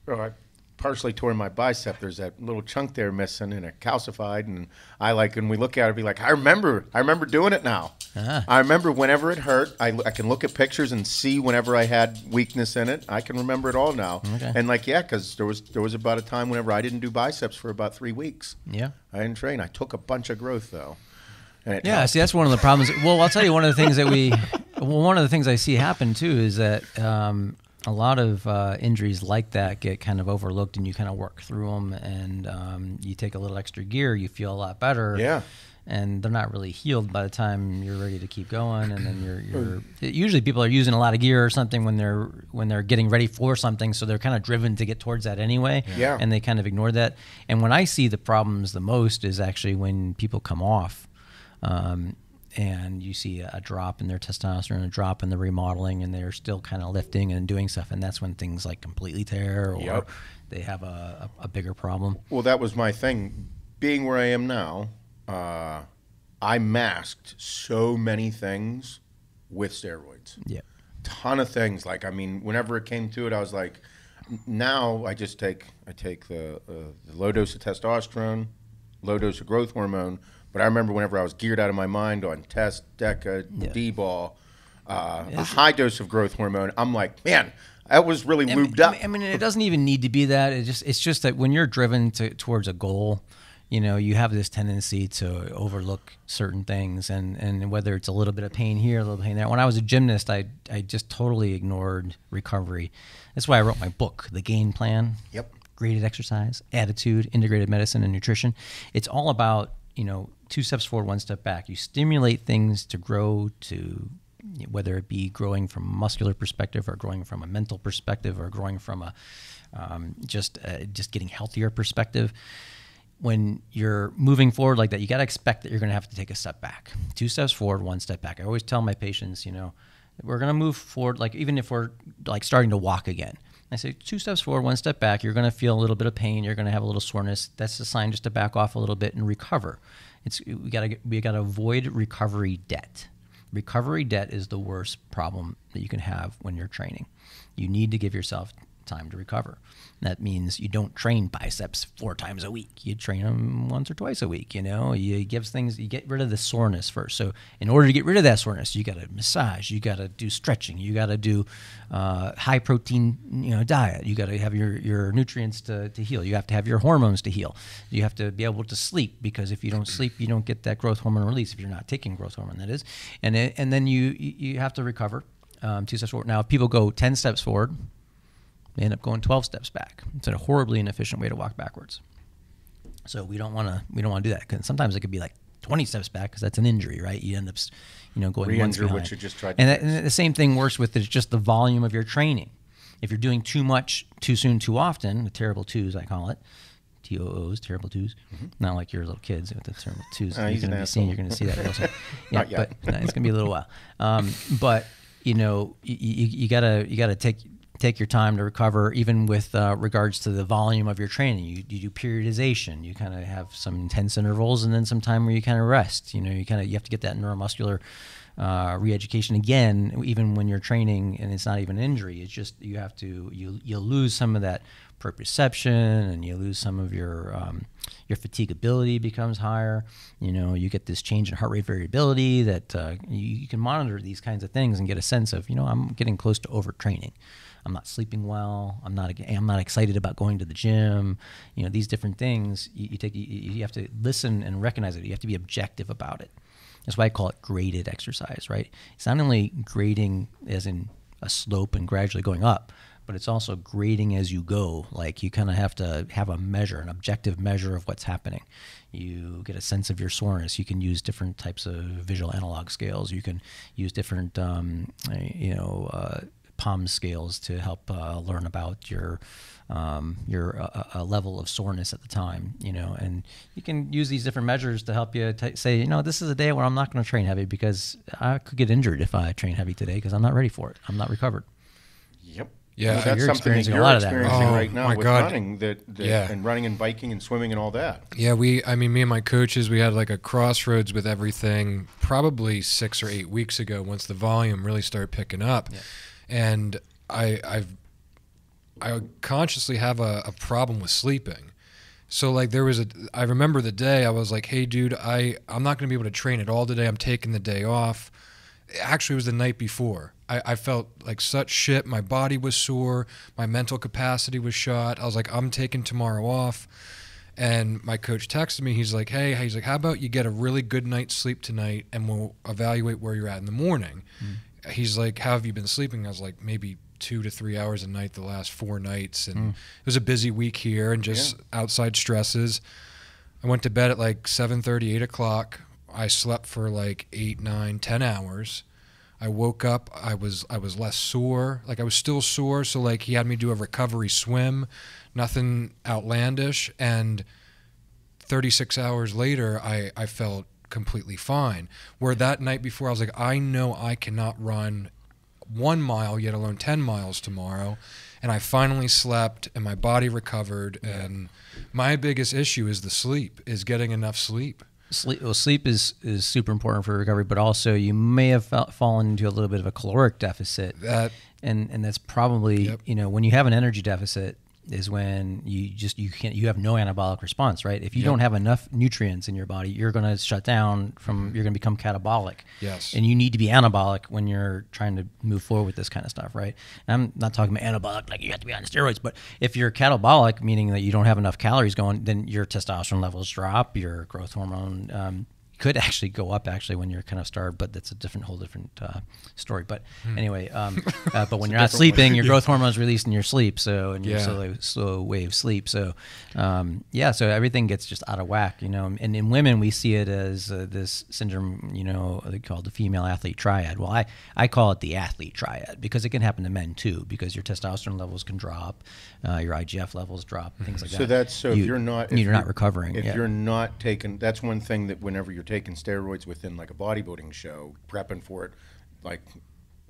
I partially tore my bicep. There's that little chunk there missing and it calcified. And and we look at it, be like, I remember doing it now. I remember whenever it hurt, I can look at pictures and see whenever I had weakness in it. I can remember it all now. Okay. And because there was about a time whenever I didn't do biceps for about 3 weeks. Yeah. I didn't train. I took a bunch of growth though. Yeah, see, that's one of the problems. Well, I'll tell you, one of the things I see happen too is that a lot of injuries like that get kind of overlooked, and you kind of work through them, and you take a little extra gear, you feel a lot better. Yeah. And they're not really healed by the time you're ready to keep going, and then usually people are using a lot of gear or something when they're getting ready for something, so they're kind of driven to get towards that anyway. Yeah. And they kind of ignore that. And when I see the problems the most is actually when people come off. And you see a drop in their testosterone, a drop in the remodeling, and they're still kind of lifting and doing stuff. And that's when things like completely tear or they have a bigger problem. Well, that was my thing. Being where I am now, I masked so many things with steroids. Yeah. Ton of things. Whenever it came to it, I was like, now I take the low dose of testosterone, low dose of growth hormone. But I remember whenever I was geared out of my mind on test, DECA, D-ball, a high dose of growth hormone, I'm like, man, that was really lubed up. It doesn't even need to be that. It's just that when you're driven towards a goal, you have this tendency to overlook certain things, and whether it's a little bit of pain here, a little bit of pain there. When I was a gymnast, I just totally ignored recovery. That's why I wrote my book, The Game Plan. Yep. Graded exercise, attitude, integrated medicine, and nutrition. It's all about 2 steps forward, 1 step back. You stimulate things to grow, to whether it be growing from a muscular perspective or growing from a mental perspective or growing from a just getting healthier perspective. When you're moving forward like that, you got to expect that you're going to have to take a step back. 2 steps forward, 1 step back. I always tell my patients, we're going to move forward, like even if we're like starting to walk again. I say 2 steps forward, 1 step back. You're going to feel a little bit of pain. You're going to have a little soreness. That's a sign just to back off a little bit and recover. We got to avoid recovery debt. Recovery debt is the worst problem that you can have when you're training. You need to give yourself time to recover. That means you don't train biceps 4 times a week. You train them once or twice a week. You get rid of the soreness first. So in order to get rid of that soreness, you got to massage, you got to do stretching, you got to do high protein diet. You got to have your nutrients to heal. You have to have your hormones to heal. You have to be able to sleep, because if you don't sleep, you don't get that growth hormone release. If you're not taking growth hormone, that is, and then you have to recover. 2 steps forward. Now, if people go 10 steps forward, they end up going 12 steps back. It's a horribly inefficient way to walk backwards. So we don't want to do that, because sometimes it could be like 20 steps back, because that's an injury, right? You end up, going re-injure once what you just tried to and the same thing works with just the volume of your training. If you're doing too much, too soon, too often, the terrible twos, I call it, TOOs, terrible twos. Not like your little kids with the terrible twos. You're He's going an to be seeing. You're going to see that real soon. Yeah, Not yet. but it's going to be a little while. But you know, you gotta take your time to recover, even with regards to the volume of your training. You do periodization. You kind of have some intense intervals and then some time where you kind of rest. You know, you have to get that neuromuscular re-education again, even when you're training and it's not even an injury. It's just you lose some of that proprioception, and you lose some of your fatigability becomes higher. You know, you get this change in heart rate variability that you can monitor these kinds of things and get a sense of, you know, I'm getting close to overtraining. I'm not sleeping well. I'm not excited about going to the gym. You know, these different things. You have to listen and recognize it. You have to be objective about it. That's why I call it graded exercise, right? It's not only grading as in a slope and gradually going up, but it's also grading as you go. Like, you kind of have to have a measure, an objective measure of what's happening. You get a sense of your soreness. You can use different types of visual analog scales. You can use different, POM scales to help learn about your level of soreness at the time, you know, and you can use these different measures to help you say, you know, this is a day where I'm not going to train heavy because I could get injured if I train heavy today because I'm not ready for it. I'm not recovered. Yep. Yeah, well, that's you're something that experiencing you're a lot of that, experiencing right? right now my with God. running, and running and biking and swimming and all that. Yeah, me and my coaches, we had like a crossroads with everything probably 6 or 8 weeks ago once the volume really started picking up. Yeah. And I consciously have a problem with sleeping. So like I remember the day I was like, hey dude, I'm not going to be able to train at all today. I'm taking the day off. Actually, it was the night before. I felt like such shit. My body was sore. My mental capacity was shot. I was like, I'm taking tomorrow off. And my coach texted me. He's like, how about you get a really good night's sleep tonight and we'll evaluate where you're at in the morning. He's like, how have you been sleeping? I was like, maybe 2 to 3 hours a night the last 4 nights. And it was a busy week here and just outside stresses. I went to bed at like 7:30, 8 o'clock. I slept for like 8, 9, 10 hours. I woke up, I was less sore. Like, I was still sore, so like he had me do a recovery swim, nothing outlandish. And 36 hours later, I felt completely fine. Where that night before, I was like, I know I cannot run 1 mile, yet alone 10 miles tomorrow. And I finally slept, and my body recovered. And my biggest issue is the sleep, is getting enough sleep. Sleep is super important for recovery, but also you may have fallen into a little bit of a caloric deficit. And that's probably, you know, when you have an energy deficit is when you have no anabolic response, right? If you don't have enough nutrients in your body, you're going to shut down you're going to become catabolic. Yes. And you need to be anabolic when you're trying to move forward with this kind of stuff, right? And I'm not talking about anabolic like you have to be on steroids, but if you're catabolic, meaning that you don't have enough calories going, then your testosterone levels drop, your growth hormone could actually go up when you're kind of starved, but that's a whole different story. But anyway, but when you're not sleeping, your growth hormones released in your sleep, and your slow wave sleep. So so everything gets just out of whack, you know. And in women, we see it as this syndrome, you know, they call it the female athlete triad. Well, I call it the athlete triad because it can happen to men too, because your testosterone levels can drop, your IGF levels drop, things like that. So if you're not recovering, if you're not taking, that's one thing that whenever you're taking steroids within like a bodybuilding show, prepping for it, like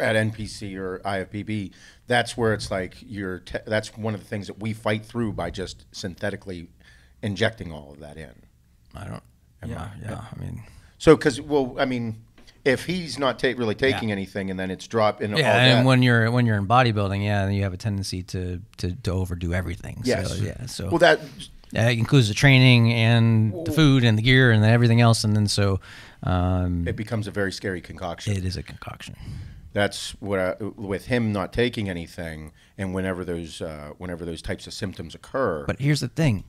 at NPC or IFBB, that's where it's like that's one of the things that we fight through by just synthetically injecting all of that in. I mean, so if he's not really taking anything and then it's dropped in all that. And when you're in bodybuilding, then you have a tendency to overdo everything. Yes. So well, that it includes the training and the food and the gear and everything else, and then it becomes a very scary concoction. It is a concoction. That's what with him not taking anything, and whenever those types of symptoms occur. But here's the thing: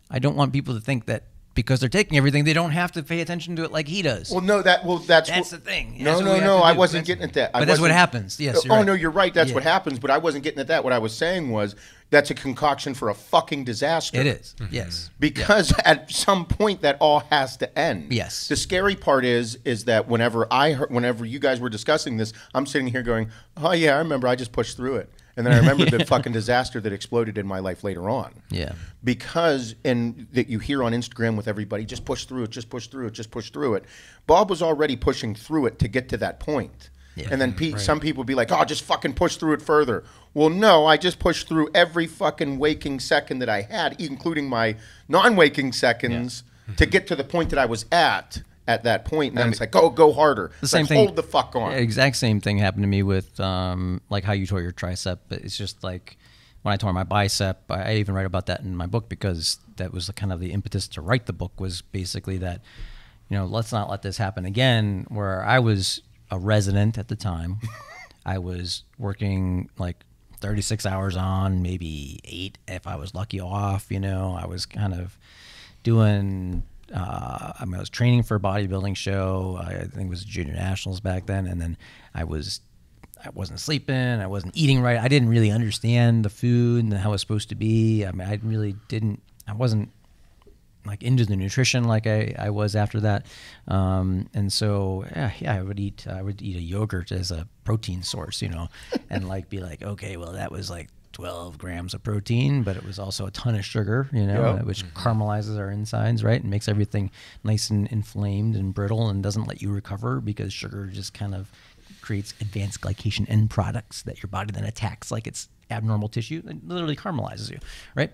I don't want people to think that because they're taking everything, they don't have to pay attention to it like he does. That's the thing. No, I wasn't getting at that. But that's what happens. Yes. You're right. No, you're right. That's what happens. But I wasn't getting at that. What I was saying was that's a concoction for a fucking disaster. It is. Yes. Because at some point that all has to end. Yes. The scary part is that whenever you guys were discussing this, I'm sitting here going, "Oh yeah, I remember. I just pushed through it." And then I remember the fucking disaster that exploded in my life later on. Yeah. Because, and that you hear on Instagram with everybody, just push through it, just push through it, just push through it. Bob was already pushing through it to get to that point. Yeah. And then some people be like, oh, just fucking push through it further. Well, no, I just pushed through every fucking waking second that I had, including my non-waking seconds, to get to the point that I was at that point. And then it's like, go harder. The same like, thing. Hold the fuck on. Exact same thing happened to me with like how you tore your tricep. But it's just like when I tore my bicep, I even write about that in my book because that was kind of the impetus to write the book, was basically that, you know, let's not let this happen again, where I was a resident at the time. I was working like 36 hours on, maybe 8 if I was lucky off, you know. I was kind of doing, I was training for a bodybuilding show. I think it was Junior Nationals back then. And then I wasn't sleeping. I wasn't eating right. I didn't really understand the food and how it was supposed to be. I mean, I wasn't like into the nutrition like I was after that. And so, I would eat a yogurt as a protein source, you know, and like be like, okay, well, that was like 12 grams of protein, but it was also a ton of sugar, you know, which caramelizes our insides, right? And makes everything nice and inflamed and brittle and doesn't let you recover because sugar just kind of creates advanced glycation end products that your body then attacks like it's abnormal tissue and literally caramelizes you, right?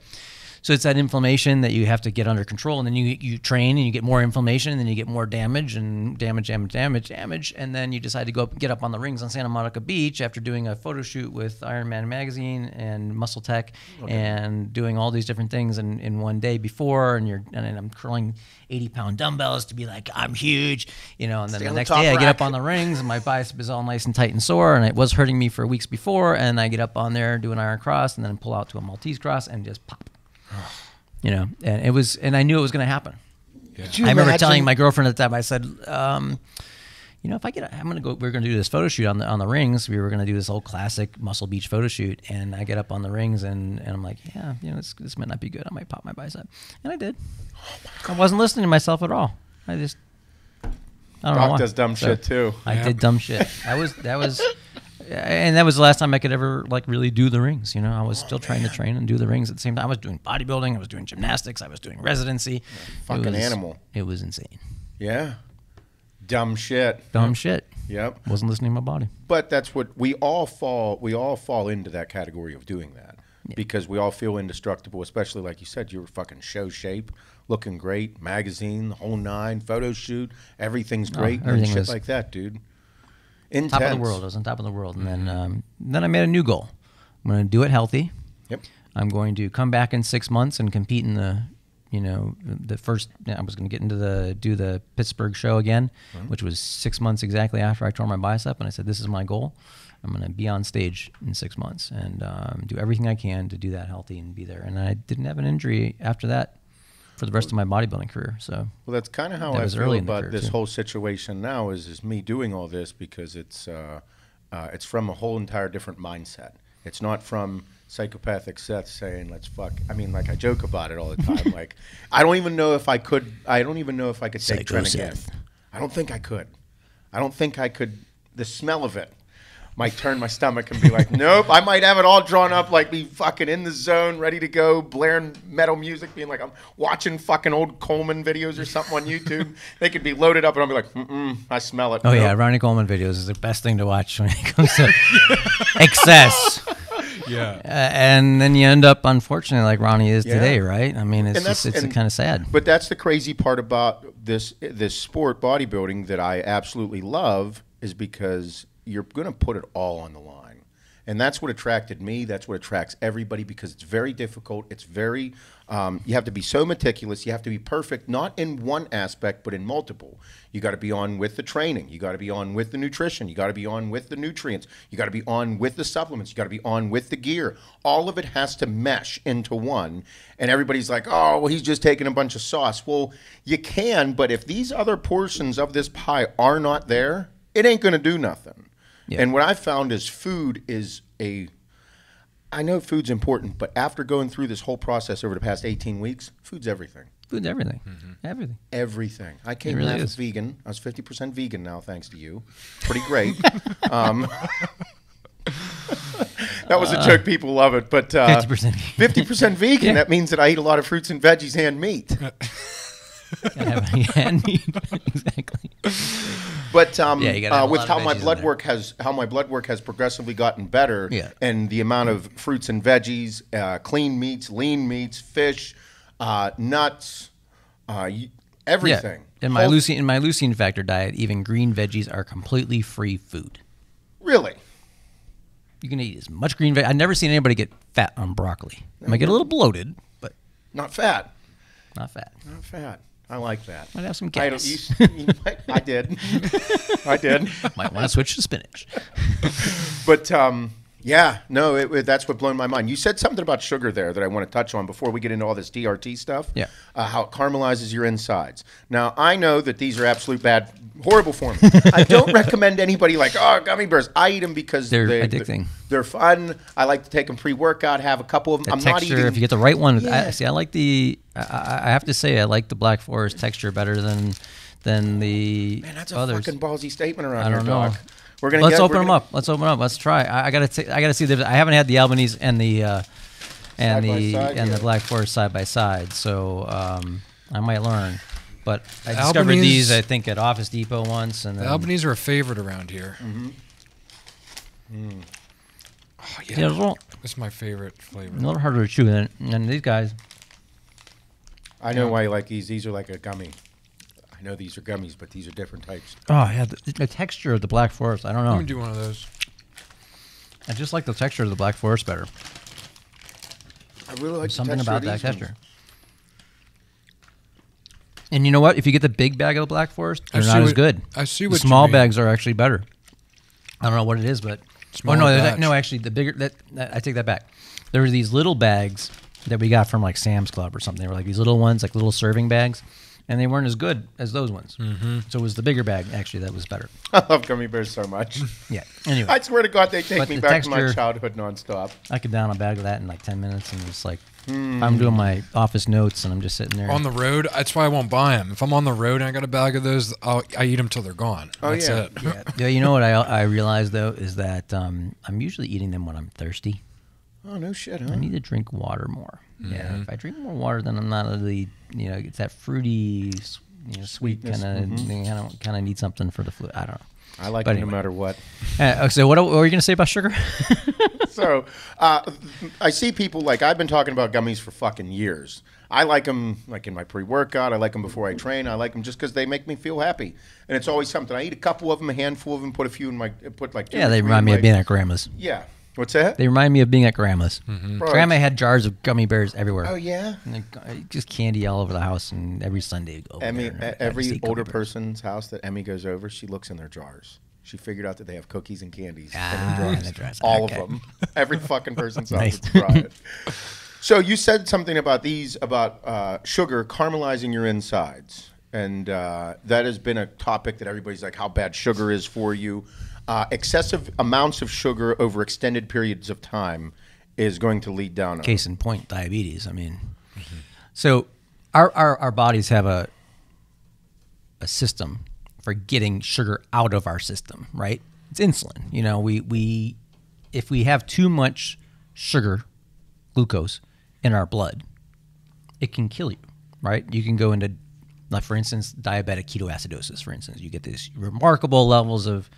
So it's that inflammation that you have to get under control, and then you train and you get more inflammation, and then you get more damage, and damage, and then you decide to get up on the rings on Santa Monica Beach after doing a photo shoot with Iron Man magazine and Muscle Tech, and doing all these different things in one day before, and I'm curling 80-pound dumbbells to be like, I'm huge, you know, and then the next day I get up on the rings and my bicep is all nice and tight and sore, and it was hurting me for weeks before, and I get up on there, do an iron cross, and then pull out to a Maltese cross and just pop. You know, and I knew it was going to happen. Yeah. I remember telling my girlfriend at the time, I said, you know, if we're going to do this photo shoot on the rings. We were going to do this old classic Muscle Beach photo shoot, and I get up on the rings and I'm like, yeah, you know, this might not be good. I might pop my bicep, and I did. I wasn't listening to myself at all. I don't know why. Doc does dumb shit too. I did dumb shit. And that was the last time I could ever like really do the rings. You know, I was still trying to train and do the rings at the same time. I was doing bodybuilding. I was doing gymnastics. I was doing residency. Fucking animal. It was insane. Yeah. Dumb shit. Dumb shit. Yep. Wasn't listening to my body. But that's what we all fall into that category of doing that. Yeah. Because we all feel indestructible, especially like you said, you were fucking show shape, looking great, magazine, the whole 9, photo shoot, everything's great, and shit like that, dude. Intense. Top of the world. I was on top of the world. And then I made a new goal. I'm going to do it healthy. Yep. I'm going to come back in 6 months and compete in the first, I was going to get into do the Pittsburgh show again, which was 6 months exactly after I tore my bicep. And I said, this is my goal. I'm going to be on stage in 6 months and do everything I can to do that healthy and be there. And I didn't have an injury after that for the rest of my bodybuilding career. So well, that's kind of how I feel about this whole situation now is me doing all this because it's from a whole entire different mindset. It's not from psychopathic Seth saying let's fuck. I mean, like I joke about it all the time. Like I don't even know if I could take Trent again. I don't think I could. The smell of it might turn my stomach and be like, nope. I might have it all drawn up, like be fucking in the zone, ready to go, blaring metal music, being like I'm watching fucking old Coleman videos or something on YouTube. They could be loaded up, and I'll be like, I smell it. Oh yeah, Ronnie Coleman videos is the best thing to watch when it comes to excess. Yeah. And then you end up, unfortunately, like Ronnie is today, right? I mean, it's kind of sad. But that's the crazy part about this sport, bodybuilding, that I absolutely love, is because you're going to put it all on the line. And that's what attracted me. That's what attracts everybody, because it's very difficult. It's very, you have to be so meticulous. You have to be perfect, not in one aspect, but in multiple. You got to be on with the training. You got to be on with the nutrition. You got to be on with the nutrients. You got to be on with the supplements. You got to be on with the gear. All of it has to mesh into one. And everybody's like, oh, well, he's just taking a bunch of sauce. Well, you can, but if these other portions of this pie are not there, it ain't going to do nothing. Yeah. And what I found is food is I know food's important, but after going through this whole process over the past 18 weeks, food's everything. Food's everything. Mm-hmm. Everything. I came half vegan. I was 50% vegan now, thanks to you. Pretty great. That was a joke. People love it, but 50%. 50% vegan. Yeah. That means that I eat a lot of fruits and veggies and meat. Exactly. But Yeah, you gotta have a with lot of how my veggies in blood there. work has progressively gotten better, Yeah. and the amount of fruits and veggies, clean meats, lean meats, fish, nuts, everything. Yeah. In my leucine factor diet, even green veggies are completely free food. Really? You can eat as much green veg. I've never seen anybody get fat on broccoli. I might get a little bloated, but Not fat. not fat. Not fat. I like that. Might have some I, gas. I did. I did. Might want to switch to spinach. But yeah, no, that's what blew my mind. You said something about sugar there that I want to touch on before we get into all this TRT stuff. Yeah. How it caramelizes your insides. Now, I know that these are absolute bad, horrible for me. I don't recommend anybody like, oh, gummy bears. I eat them because They're addicting. They're fun. I like to take them pre-workout, have a couple of them. The I'm texture, not eating. if you get the right one, Yeah. I like the. I have to say, I like the Black Forest texture better than the Man, that's a others. fucking ballsy statement around I don't here, know. dog. We're gonna Let's get, open we're them gonna- up. Let's open them up. Let's try. I gotta see the. I haven't had the Albanese and the Side by side, the yeah. Black Forest side by side. So I might learn. But I discovered Albanese- these, I think, at Office Depot once, and The then, Albanese are a favorite around here. Oh, yeah, it's It's my favorite flavor. a little harder to chew than and these guys. I know why you like these. These are like a gummy. I know these are gummies, but these are different types. Oh yeah, the texture of the Black Forest. I don't Let know. me do one of those. I just like the texture of the Black Forest better. I really like Something the texture about of that these ones. texture. And you know what? If you get the big bag of the Black Forest, I they're see not as what- good. I see The what you small mean. bags are actually better. I don't know what it is, but Smaller batch. no, actually, the bigger that I take that back. There were these little bags that we got from like Sam's Club or something. They were like these little ones, like little serving bags, and they weren't as good as those ones. Mm-hmm. So it was the bigger bag actually that was better. I love gummy bears so much. Yeah. Anyway, I swear to God, they take But me the back to my texture- childhood nonstop. I could down a bag of that in like 10 minutes, and it's like I'm doing my office notes and I'm just sitting there. On the road, that's why I won't buy them. If I'm on the road and I got a bag of those, I eat them till they're gone. Oh, That's yeah. it. Yeah, you know what I realized though is that I'm usually eating them when I'm thirsty. Oh, no shit, I huh? need to drink water more. Mm-hmm. Yeah, if I drink more water, then I'm not really, it's that fruity, sweet Sweetness, kind of thing. I kind of need something for the flu. I don't know. I like But it no anyway. matter what. So what were you going to say about sugar? So, I see people like I've been talking about gummies for fucking years. I like them like in my pre-workout. I like them before I train. I like them just because they make me feel happy. And it's always something. I eat a couple of them, a handful of them, put a few in my, put like two Yeah, or they three remind in me my- of being at grandma's. Yeah. What's that? They remind me of being at grandma's. Bro, Grandma had jars of gummy bears everywhere. Oh, yeah? And just candy all over the house, and every Sunday go over Emmy, there, and I just every eat gummy older bears. person's house that Emmy goes over, she looks in their jars. She figured out that they have cookies and candies in Ah, their jars. the jars. All Okay. of them. Every fucking person's house Nice. that's tried it. So you said something about sugar caramelizing your insides. And that has been a topic that everybody's like, how bad sugar is for you. Excessive amounts of sugar over extended periods of time is going to lead down. Case in point, diabetes. I mean, so our bodies have a system for getting sugar out of our system, right? It's insulin. We if we have too much sugar, glucose in our blood, it can kill you, right? You can go into, like for instance, diabetic ketoacidosis. For instance, you get these remarkable levels of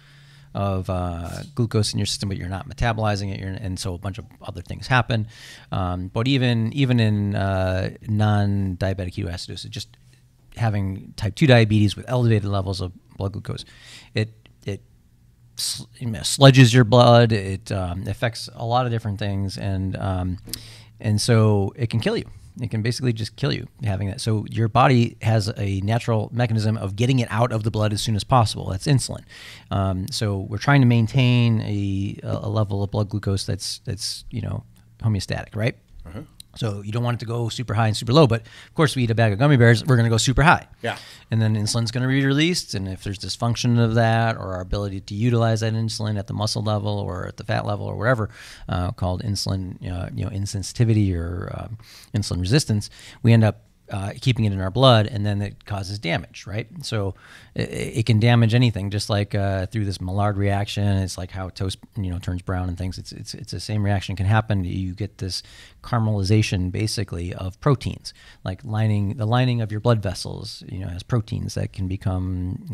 glucose in your system, but you're not metabolizing it, and so a bunch of other things happen. But even in non-diabetic ketoacidosis, just having type 2 diabetes with elevated levels of blood glucose, it sludges your blood. It affects a lot of different things, and so it can kill you. It can basically just kill you having that. So your body has a natural mechanism of getting it out of the blood as soon as possible. That's insulin. So we're trying to maintain a level of blood glucose that's homeostatic, right? Uh-huh. So you don't want it to go super high and super low, but of course we eat a bag of gummy bears, we're going to go super high. Yeah. And then insulin's going to be released, and if there's dysfunction of that, or our ability to utilize that insulin at the muscle level or at the fat level or whatever, called insulin, insensitivity or insulin resistance, we end up keeping it in our blood, and then it causes damage, right? So it can damage anything, just like through this Maillard reaction. It's like how toast, turns brown and things. It's the same reaction can happen. You get this caramelization, basically, of proteins, like the lining of your blood vessels. Has proteins that can become.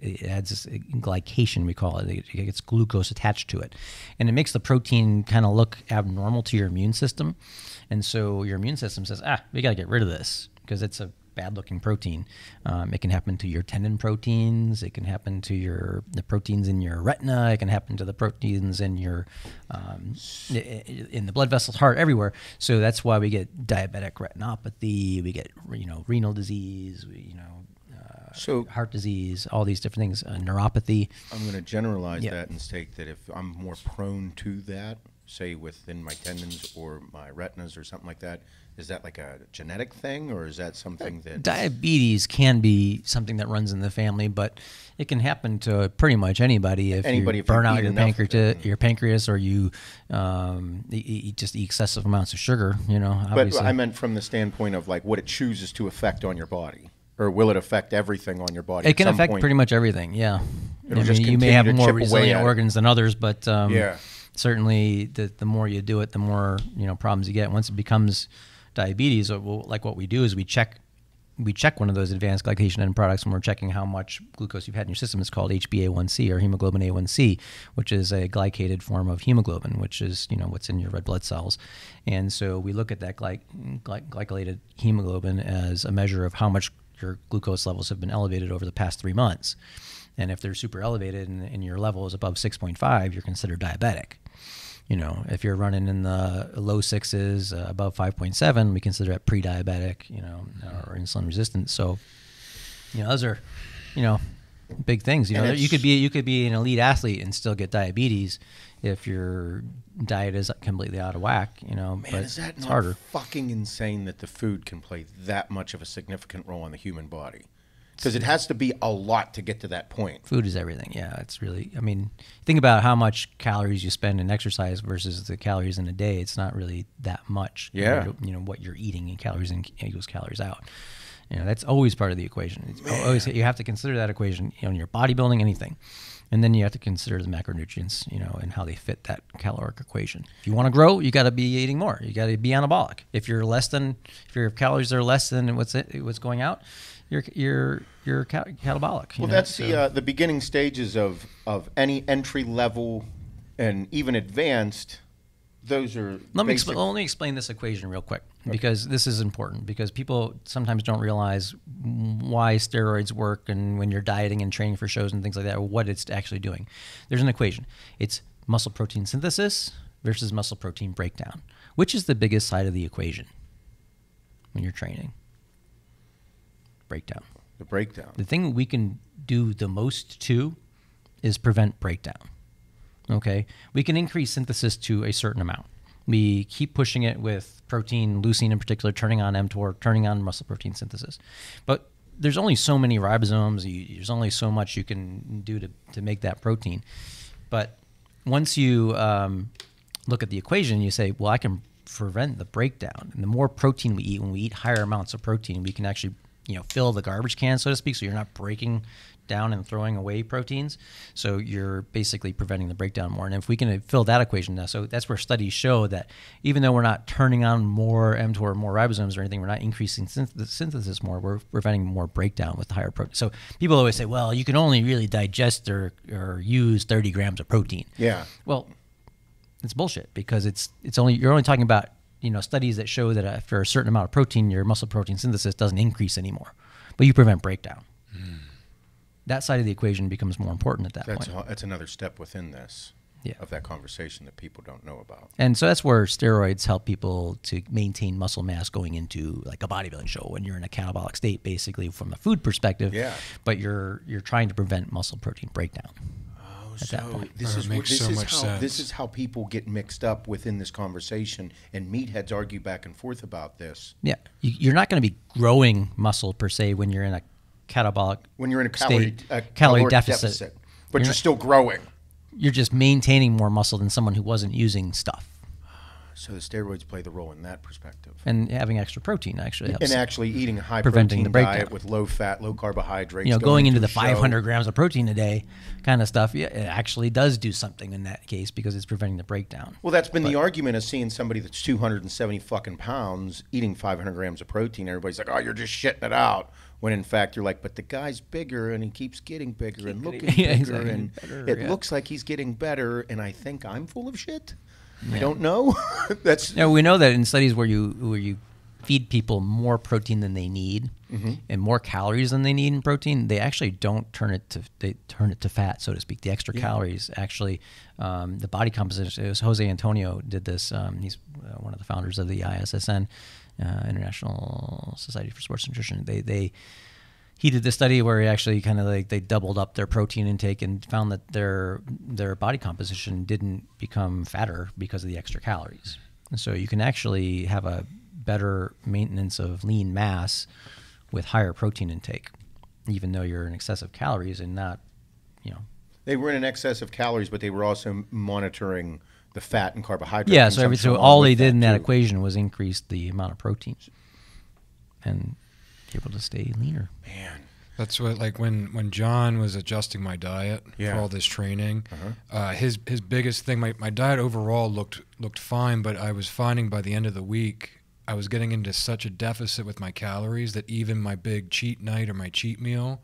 It adds this glycation, we call it. It gets glucose attached to it, and it makes the protein kind of look abnormal to your immune system. And so your immune system says, we got to get rid of this because it's a bad-looking protein. It can happen to your tendon proteins. It can happen to the proteins in your retina. It can happen to the proteins in your in the blood vessels, heart, everywhere. So that's why we get diabetic retinopathy. We get renal disease. So heart disease, all these different things, neuropathy. I'm going to generalize that and state that if I'm more prone to that, say within my tendons or my retinas or something like that, is that like a genetic thing, or is that something that... Diabetes can be something that runs in the family, but it can happen to pretty much anybody if you burn out your pancreas, or you just eat excessive amounts of sugar, obviously. But I meant from the standpoint of like what it chooses to affect on your body. Or will it affect everything on your body? It can affect pretty much everything, yeah. You may have more resilient organs than others, but certainly the more you do it, the more problems you get. Once it becomes diabetes, like what we do is we check one of those advanced glycation end products when we're checking how much glucose you've had in your system. It's called HbA1c, or hemoglobin A1c, which is a glycated form of hemoglobin, which is what's in your red blood cells. And so we look at that glycated hemoglobin as a measure of how much your glucose levels have been elevated over the past 3 months. And if they're super elevated and your level is above 6.5, you're considered diabetic. If you're running in the low 6s, above 5.7, we consider it pre-diabetic, or insulin resistant. So, those are, big things. You could be an elite athlete and still get diabetes if your diet is completely out of whack. Man, but is that it's not harder. Fucking insane that the food can play that much of a significant role in the human body? Because it has to be a lot to get to that point. Food is everything. Yeah, it's really. Think about how much calories you spend in exercise versus the calories in a day. It's not really that much. Yeah. What you're eating in calories in equals calories out. That's always part of the equation. Always, you have to consider that equation. In your bodybuilding, anything, and then you have to consider the macronutrients. And how they fit that caloric equation. If you want to grow, you got to be eating more. You got to be anabolic. If your calories are less than what's going out, you're catabolic. Well, that's the beginning stages of any entry level and even advanced. Those are. Let me explain this equation real quick, because this is important, because people sometimes don't realize why steroids work, and when you're dieting and training for shows and things like that, or what it's actually doing. There's an equation. It's muscle protein synthesis versus muscle protein breakdown. Which is the biggest side of the equation when you're training? Breakdown. The breakdown. The thing we can do the most to is prevent breakdown. Okay? We can increase synthesis to a certain amount. We keep pushing it with protein, leucine in particular, turning on mTOR, turning on muscle protein synthesis. But there's only so many ribosomes. There's only so much you can do to make that protein. But once you look at the equation, you say, well, I can prevent the breakdown. And the more protein we eat, when we eat higher amounts of protein, we can actually fill the garbage can, so to speak, so you're not breaking down and throwing away proteins. So you're basically preventing the breakdown more. And if we can fill that equation now, so that's where studies show that even though we're not turning on more mTOR, more ribosomes or anything, we're not increasing the synthesis more, we're preventing more breakdown with higher protein. So people always say, well, you can only really digest or use 30 grams of protein. Yeah. Well, it's bullshit, because you're only talking about studies that show that after a certain amount of protein, your muscle protein synthesis doesn't increase anymore, but you prevent breakdown. That side of the equation becomes more important at that point. That's another step within this, yeah, of that conversation that people don't know about. And so that's where steroids help people to maintain muscle mass going into like a bodybuilding show when you're in a catabolic state, basically from a food perspective. Yeah. But you're trying to prevent muscle protein breakdown. At that point. This is how people get mixed up within this conversation, and meatheads argue back and forth about this. Yeah, you're not going to be growing muscle per se when you're in a catabolic calorie deficit, but you're still growing. You're just maintaining more muscle than someone who wasn't using stuff. So the steroids play the role in that perspective. And having extra protein actually helps. And actually eating a high preventing protein the diet breakdown. with low fat, low carbohydrates. You know, going into the a show. 500 grams of protein a day kind of stuff, yeah, it actually does do something in that case because it's preventing the breakdown. Well, that's been the argument of seeing somebody that's 270 fucking pounds eating 500 grams of protein. Everybody's like, oh, you're just shitting it out. When in fact, you're like, but the guy's bigger and he keeps getting bigger and looking bigger. Exactly. And Better, it yeah. looks like he's getting better. And I think I'm full of shit. I don't know. That's Now, we know that in studies where you feed people more protein than they need and more calories than they need in protein, they actually don't turn it to fat, so to speak. The extra calories actually, the body composition. It was Jose Antonio did this. He's one of the founders of the ISSN, International Society for Sports Nutrition. He did this study where he actually kind of like they doubled up their protein intake and found that their body composition didn't become fatter because of the extra calories. And so you can actually have a better maintenance of lean mass with higher protein intake, even though you're in excess of calories and not, They were in excess of calories, but they were also monitoring the fat and carbohydrate. Yeah, consumption so along all with they did in that too. equation was increase the amount of protein and able to stay leaner. Man. That's what, like when John was adjusting my diet for all this training, his biggest thing, my diet overall looked fine, but I was finding by the end of the week I was getting into such a deficit with my calories that even my big cheat night or my cheat meal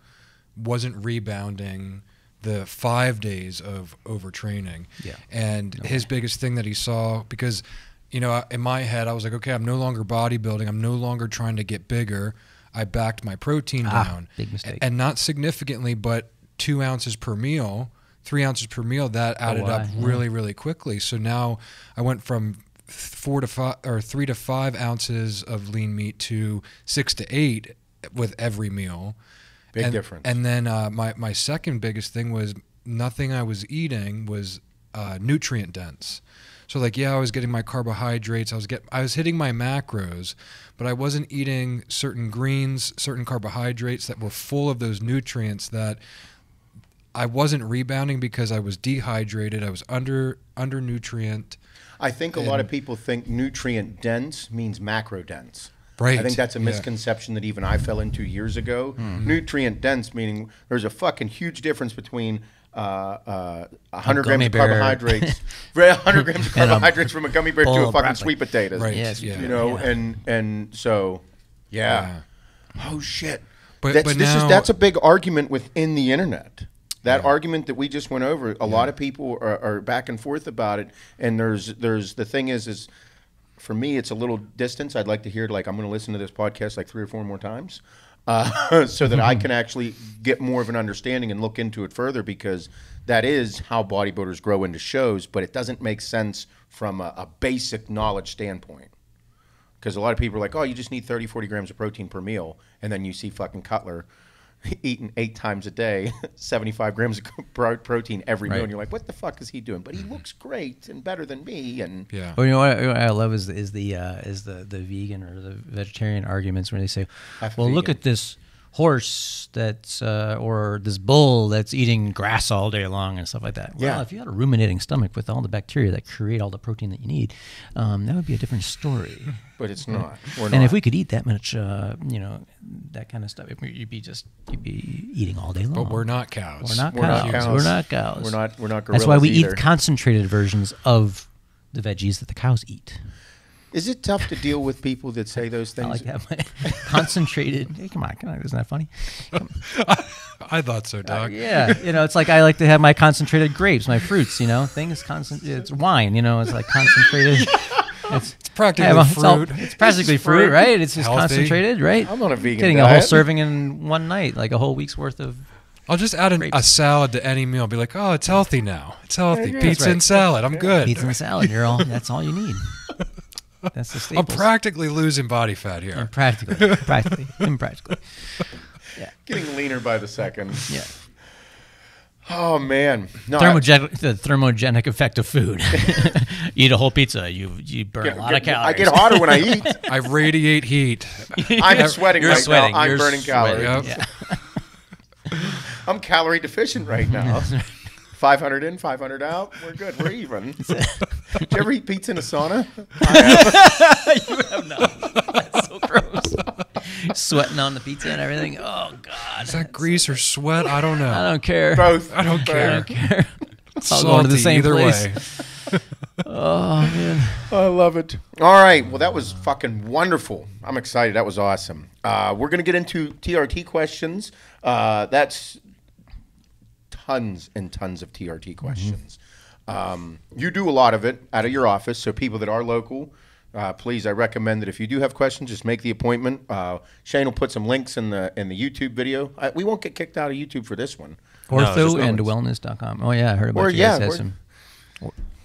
wasn't rebounding the 5 days of overtraining. Yeah. And his biggest thing that he saw, because in my head I was like, okay, I'm no longer bodybuilding, I'm no longer trying to get bigger. I backed my protein down. Big mistake. And not significantly, but 2 ounces per meal, 3 ounces per meal, that added up really, really quickly. So now I went from 3 to 5 ounces of lean meat to 6 to 8 with every meal. Big difference. And then my second biggest thing was nothing I was eating was nutrient dense. So I was getting my carbohydrates, I was hitting my macros, but I wasn't eating certain greens, certain carbohydrates that were full of those nutrients that I wasn't rebounding because I was dehydrated, I was under nutrient. I think a lot of people think nutrient dense means macro dense. Right. I think that's a misconception that even I fell into years ago. Nutrient dense meaning there's a fucking huge difference between 100 grams of carbohydrates, 100 grams of carbohydrates from a gummy bear to a fucking sweet potatoes. Right. Yes, And so, oh shit. But That's a big argument within the internet. That argument that we just went over, a lot of people are back and forth about it. And there's the thing is for me, it's a little distance. I'd like to hear, I'm going to listen to this podcast 3 or 4 more times so that I can actually get more of an understanding and look into it further, because that is how bodybuilders grow into shows, but it doesn't make sense from a basic knowledge standpoint. Because a lot of people are like, oh, you just need 30, 40 grams of protein per meal. And then you see fucking Cutler eating 8 times a day, 75 grams of protein every meal. And you're like, what the fuck is he doing? But he looks great and better than me. And Well, you know what I love is the vegan or the vegetarian arguments where they say, well, look at this horse that's or this bull that's eating grass all day long and stuff like that. Well, if you had a ruminating stomach with all the bacteria that create all the protein that you need, that would be a different story. But it's not. And if we could eat that much, that kind of stuff, you'd be eating all day long. But we're not cows. We're not cows. We're not cows. We're not gorillas. That's why we either. eat concentrated versions of the veggies that the cows eat. Is it tough to deal with people that say those things? I like to have my concentrated. Hey, come on, isn't that funny? I thought so, Doc. Yeah, it's like I like to have my concentrated grapes, my fruits. Things it's wine. It's like concentrated. It's practically fruit. It's practically fruit, right? It's just healthy. Concentrated, right? I'm on a vegan Getting diet. a whole serving in one night, like a whole week's worth of. I'll just add a salad to any meal. Be like, oh, it's healthy now. It's healthy. Pizza and salad. I'm good. Pizza and salad. That's all you need. That's the I'm staples. practically losing body fat here. Impractically. Yeah. Getting leaner by the second. Yeah. Oh, man. No, The thermogenic effect of food. Eat a whole pizza, you burn a lot of calories. I get hotter when I eat. I radiate heat. I'm sweating You're right sweating. now. I'm You're burning sweating. calories. Yeah. I'm calorie deficient right now. 500 in, 500 out. We're good. We're even. Did you ever eat pizza in a sauna? You have not. That's so gross. Sweating on the pizza and everything. Oh God. Is that grease or sweat? I don't know. I don't care. Both. I don't care. I don't care. It's all Salty going to the same either place. way. Oh man. I love it. All right. Well, that was fucking wonderful. I'm excited. That was awesome. We're going to get into TRT questions. That's tons and tons of TRT questions. You do a lot of it out of your office. So people that are local, please, I recommend that if you do have questions, just make the appointment. Shane will put some links in the YouTube video. We won't get kicked out of YouTube for this one. Orthoandwellness.com. Oh yeah, I heard about you guys had some.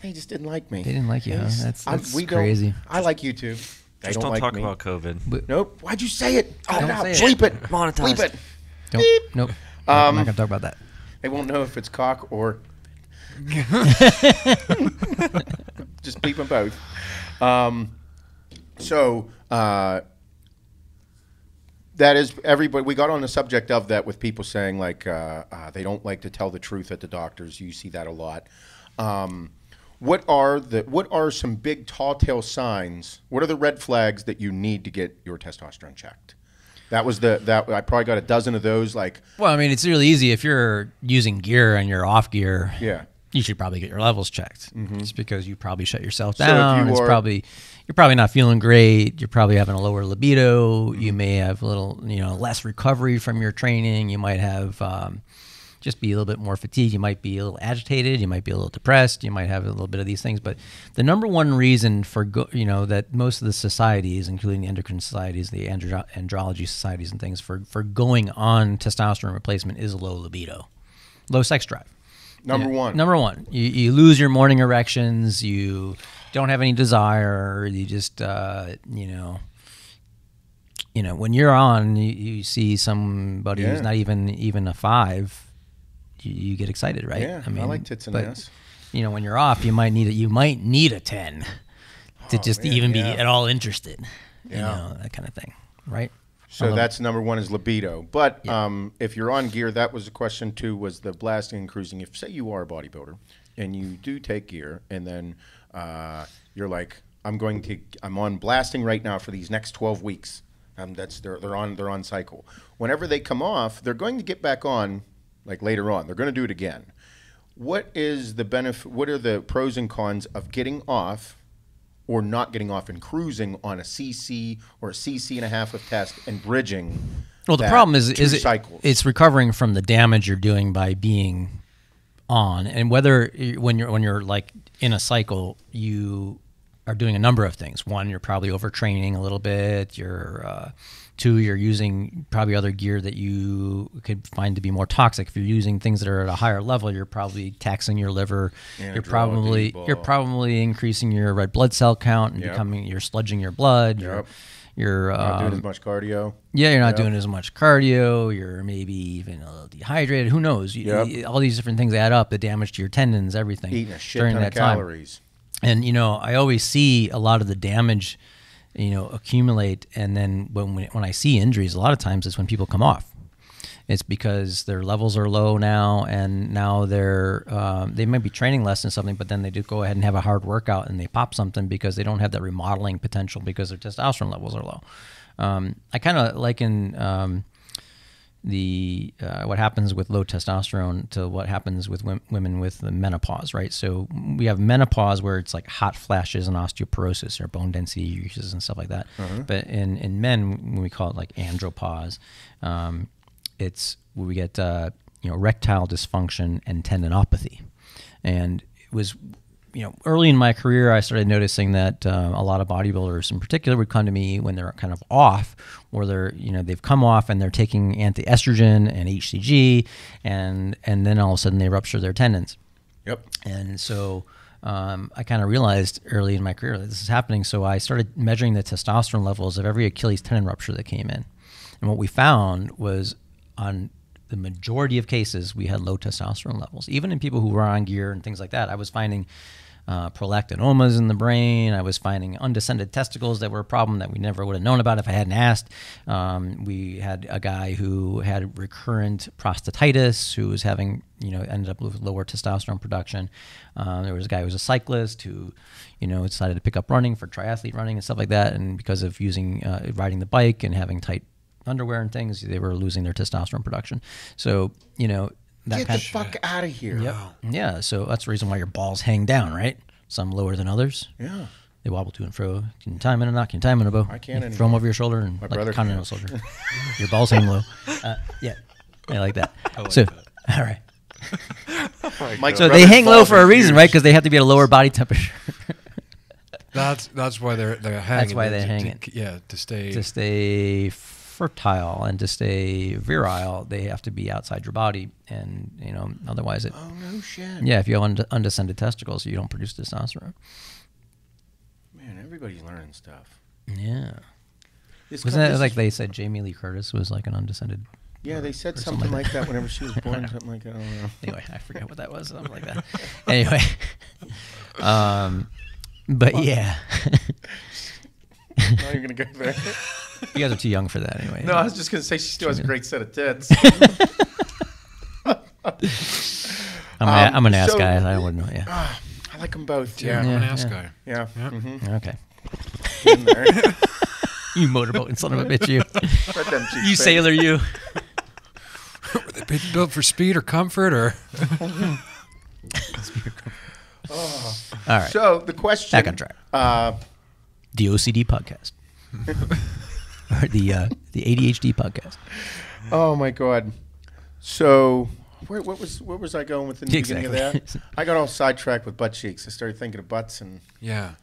They just didn't like me. They didn't like you, huh? That's we crazy. Don't, I like you too. They Just don't like talk me. about COVID. Nope. Why'd you say it? Oh, Don't no. say it. Bleep it. Monetized. Bleep it. Nope. I'm not gonna talk about that. They won't know if it's cock or. Just bleep them both. That is everybody. We got on the subject of that with people saying like they don't like to tell the truth at the doctors. You see that a lot. What are some big tall tale signs? What are the red flags that you need to get your testosterone checked? That was I probably got a dozen of those. Like, Well, I mean, it's really easy if you're using gear and you're off gear. yeah, You should probably get your levels checked. Just because you probably shut yourself So if down. you are- You're probably not feeling great. You're probably having a lower libido. You may have a little, less recovery from your training. You might have just be a little bit more fatigued. You might be a little agitated. You might be a little depressed. You might have a little bit of these things. But the number one reason for that most of the societies, including the endocrine societies, the andrology societies, and things for going on testosterone replacement is low libido, low sex drive. number one. Number one, you lose your morning erections. You don't have any desire. You just, when you're on, you see somebody who's not even a 5, you get excited, right? Yeah, I like tits and ass. When you're off, you might need a 10 to be at all interested. That kind of thing, right? So that's number one is libido. But if you're on gear, that was a question too, was the blasting and cruising. If, say, you are a bodybuilder and you do take gear and then you're like, I'm on blasting right now for these next 12 weeks. They're on cycle. Whenever they come off, they're going to get back on like later on. They're going to do it again. What is the benefit? What are the pros and cons of getting off or not getting off and cruising on a CC or a CC and a half of test and bridging? Well, the problem is cycles? It's recovering from the damage you're doing by being on, and whether when you're like in a cycle, you are doing a number of things. One, you're probably overtraining a little bit. Two, you're using probably other gear that you could find to be more toxic. If you're using things that are at a higher level, you're probably taxing your liver. You're probably increasing your red blood cell count and you're sludging your blood. You're not doing as much cardio. Yeah, you're not doing as much cardio. You're maybe even a little dehydrated. Who knows? All these different things add up. The damage to your tendons, everything. Eating a shit during ton that of calories. And I always see a lot of the damage, accumulate, and then when I see injuries, a lot of times it's when people come off. It's because their levels are low now, and now they might be training less than something, but then they do go ahead and have a hard workout and they pop something because they don't have that remodeling potential because their testosterone levels are low. I kind of liken what happens with low testosterone to what happens with women with the menopause, right? So we have menopause where it's like hot flashes and osteoporosis or bone density decreases and stuff like that. But in men, we call it like andropause. It's where we get erectile dysfunction and tendinopathy. And it was early in my career, I started noticing that a lot of bodybuilders in particular would come to me when they're kind of off, or they've come off and they're taking anti-estrogen and HCG, and then all of a sudden they rupture their tendons. Yep. And so I kind of realized early in my career that this is happening. So I started measuring the testosterone levels of every Achilles tendon rupture that came in. And what we found was on the majority of cases, we had low testosterone levels. Even in people who were on gear and things like that, I was finding prolactinomas in the brain. I was finding undescended testicles that were a problem that we never would have known about if I hadn't asked. We had a guy who had recurrent prostatitis who was having, ended up with lower testosterone production. There was a guy who was a cyclist who, decided to pick up running for triathlete running and stuff like that. And because of riding the bike and having tight underwear and things, they were losing their testosterone production. So, Get the fuck out of here. Yep. Yeah, so that's the reason why your balls hang down, right? Some lower than others. Yeah. They wobble to and fro. Can you tie them in a knot? Can you tie them in a bow? I can't anymore. Throw them over your shoulder and My like brother a continental soldier. Your balls hang low. Yeah, I like that. I like so, that. all right. Mike's So brother's they hang low balls for are a reason, huge. right? Because they have to be at a lower body temperature. That's why they're hanging. That's why they're hanging. To stay. To stay fertile and to stay virile, they have to be outside your body, and otherwise it. Oh no shit. Yeah, if you have undescended testicles, you don't produce testosterone. Man, everybody's learning stuff. Yeah. This Wasn't that like they said Jamie Lee Curtis was like an undescended? Yeah, they said something like that whenever she was born. Something like that. I don't know. Anyway, I forget what that was. Something like that. Anyway, but yeah, Not even gonna go there. you guys are too young for that anyway. No, I was just gonna say she still has a great set of tits. I'm an ass so- guy. I wouldn't know. Yeah. I like them both. Yeah, I'm Yeah. an ass guy. Yeah. Yeah. Mhm. Okay. In there. You motorboating son of a bitch, you. Spread them cheeks, You baby. sailor, you. Were they built for speed or comfort or? All right. So the question. Back on track. The OCD podcast. Or the ADHD podcast. Oh my God. So what was I going with in the beginning of Exactly. that? I got all sidetracked with butt cheeks. I started thinking of butts and. Yeah.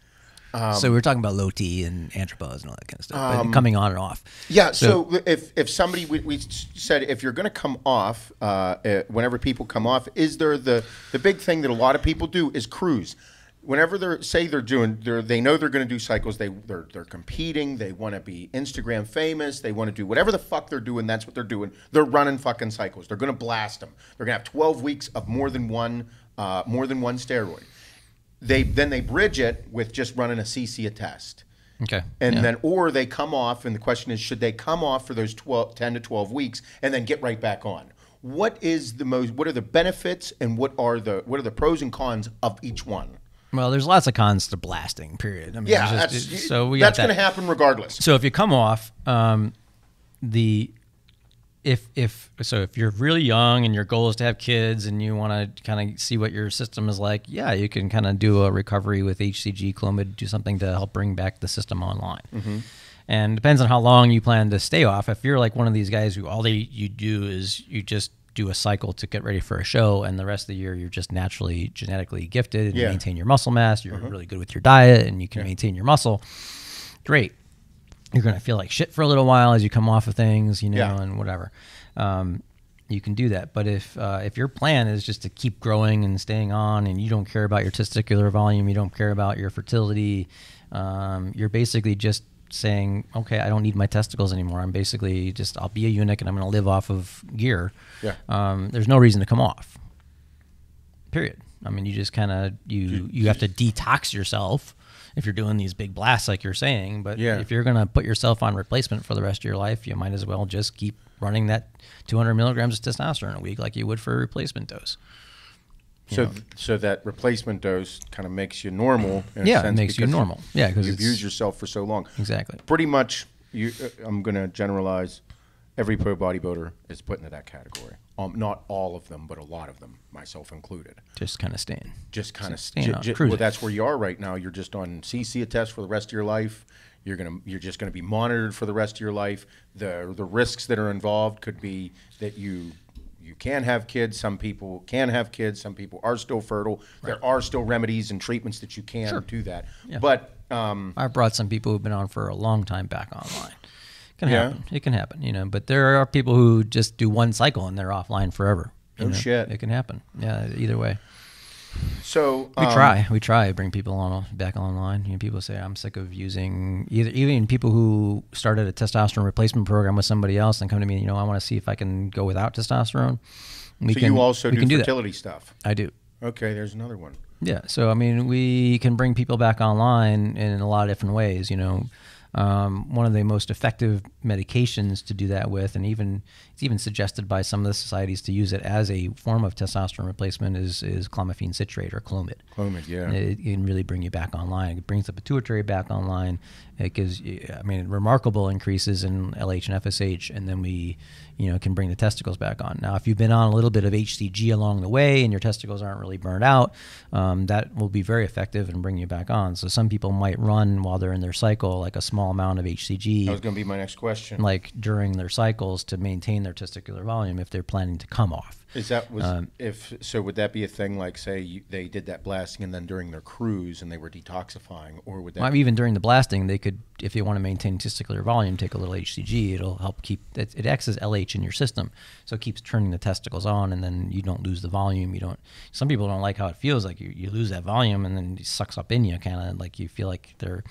So we were talking about low T and andropause and all that kind of stuff, but coming on and off. Yeah, so if somebody, we said if you're going to come off, whenever people come off, is there the big thing that a lot of people do is cruise. Whenever they know they're going to do cycles, they're competing, they want to be Instagram famous, they want to do whatever the fuck they're doing, that's what they're doing. They're running fucking cycles. They're going to blast them. They're going to have 12 weeks of more than one steroid. They bridge it with just running a CC test. Okay. And yeah. then, or they come off, and the question is, should they come off for those 10 to 12 weeks and then get right back on? What are the benefits and what are the pros and cons of each one? Well, there's lots of cons to blasting, period. I mean, Yeah, that's that's going to happen regardless. So if you come off, if you're really young and your goal is to have kids and you want to kind of see what your system is like, yeah, you can kind of do a recovery with HCG, Clomid, do something to help bring back the system online. Mm-hmm. And it depends on how long you plan to stay off. If you're like one of these guys who you do is you just do a cycle to get ready for a show, and the rest of the year you're just naturally genetically gifted and you maintain your muscle mass, you're really good with your diet and you can maintain your muscle, great. You're going to feel like shit for a little while as you come off of things, and whatever. You can do that. But if your plan is just to keep growing and staying on, and you don't care about your testicular volume, you don't care about your fertility, you're basically just saying, okay, I don't need my testicles anymore. I'm basically I'll be a eunuch and I'm going to live off of gear. Yeah. There's no reason to come off. Period. I mean, you just kind of, you have to detox yourself if you're doing these big blasts like you're saying. But if you're going to put yourself on replacement for the rest of your life, you might as well just keep running that 200 milligrams of testosterone a week like you would for a replacement dose. So that replacement dose kind of makes you normal. In a Yeah, it sense makes you because normal. Yeah, because you've used yourself for so long. Exactly. Pretty much, I'm going to generalize. Every pro bodybuilder is put into that category. Not all of them, but a lot of them, myself included. Just kind of staying. Just kind of staying on, well, cruising. that's where you are right now. You're just on CC test for the rest of your life. You're just gonna be monitored for the rest of your life. The risks that are involved could be that you can have kids. Some people can have kids. Some people are still fertile. Right. There are still remedies and treatments that you can do that. Yeah. But I've brought some people who've been on for a long time back online. Can happen. It can happen, but there are people who just do one cycle and they're offline forever. Shit. It can happen. Yeah, either way. So we try to bring people back online. People say I'm sick of using even people who started a testosterone replacement program with somebody else and come to me. I want to see if I can go without testosterone. You also do fertility stuff. I do. Okay, there's another one. Yeah. So, I mean, we can bring people back online in a lot of different ways, one of the most effective medications to do that with, and it's even suggested by some of the societies to use it as a form of testosterone replacement, is clomiphene citrate, or Clomid. Clomid, yeah. It can really bring you back online. It brings the pituitary back online. It gives, remarkable increases in LH and FSH, and then we, can bring the testicles back on. Now, if you've been on a little bit of HCG along the way and your testicles aren't really burned out, that will be very effective and bring you back on. So some people might run while they're in their cycle, like a small amount of HCG. That was going to be my next question. Like during their cycles to maintain their testicular volume if they're planning to come off. Is that would that be a thing, like say they did that blasting and then during their cruise and they were detoxifying, or would that even during the blasting they could, if you want to maintain testicular volume, take a little HCG. It'll help keep it acts as LH in your system, so it keeps turning the testicles on, and then you don't lose the volume. Some people don't like how it feels, like you lose that volume and then it sucks up in you, kind of like you feel like they're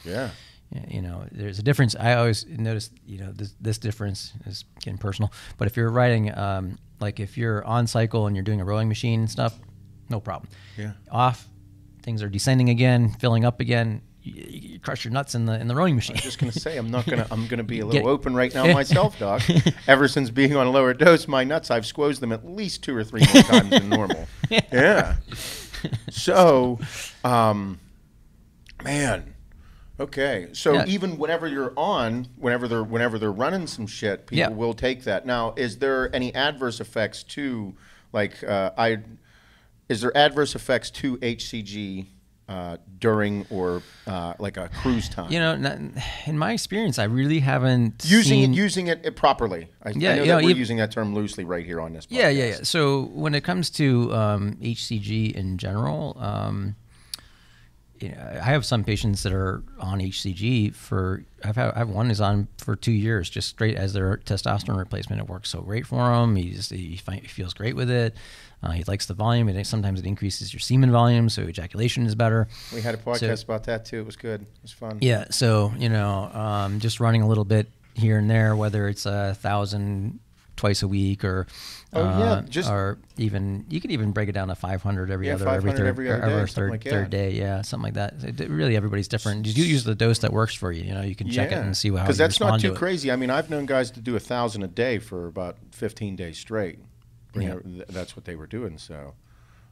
there's a difference. I always notice, this difference is getting personal, but if you're riding, like if you're on cycle and you're doing a rowing machine and stuff, no problem. Yeah. Off, things are descending again, filling up again. You crush your nuts in the rowing machine. I was just going to say, I'm gonna be a little open right now myself, Doc. Ever since being on a lower dose, my nuts, I've squoezed them at least 2 or 3 more times than normal. Yeah. So, man. Okay, so even whenever you're on, whenever they're running some shit, people will take that. Now, is there any adverse effects to, is there adverse effects to HCG during or like a cruise time? In my experience, I really haven't using it properly. I know that we're using that term loosely right here on this podcast. Yeah. So when it comes to HCG in general, I have some patients that are on HCG I have one who's on for 2 years, just straight as their testosterone replacement. It works so great for him. He feels great with it. He likes the volume. Sometimes it increases your semen volume, so ejaculation is better. We had a podcast about that too. It was good. It was fun. Yeah. So just running a little bit here and there, whether it's 1,000 twice a week, or or even you could even break it down to 500 every third day, something like that. Really, everybody's different. You do use the dose that works for you. You can check it and see how you respond to it. Because that's not too crazy. I mean, I've known guys to do 1,000 a day for about 15 days straight. That's what they were doing. So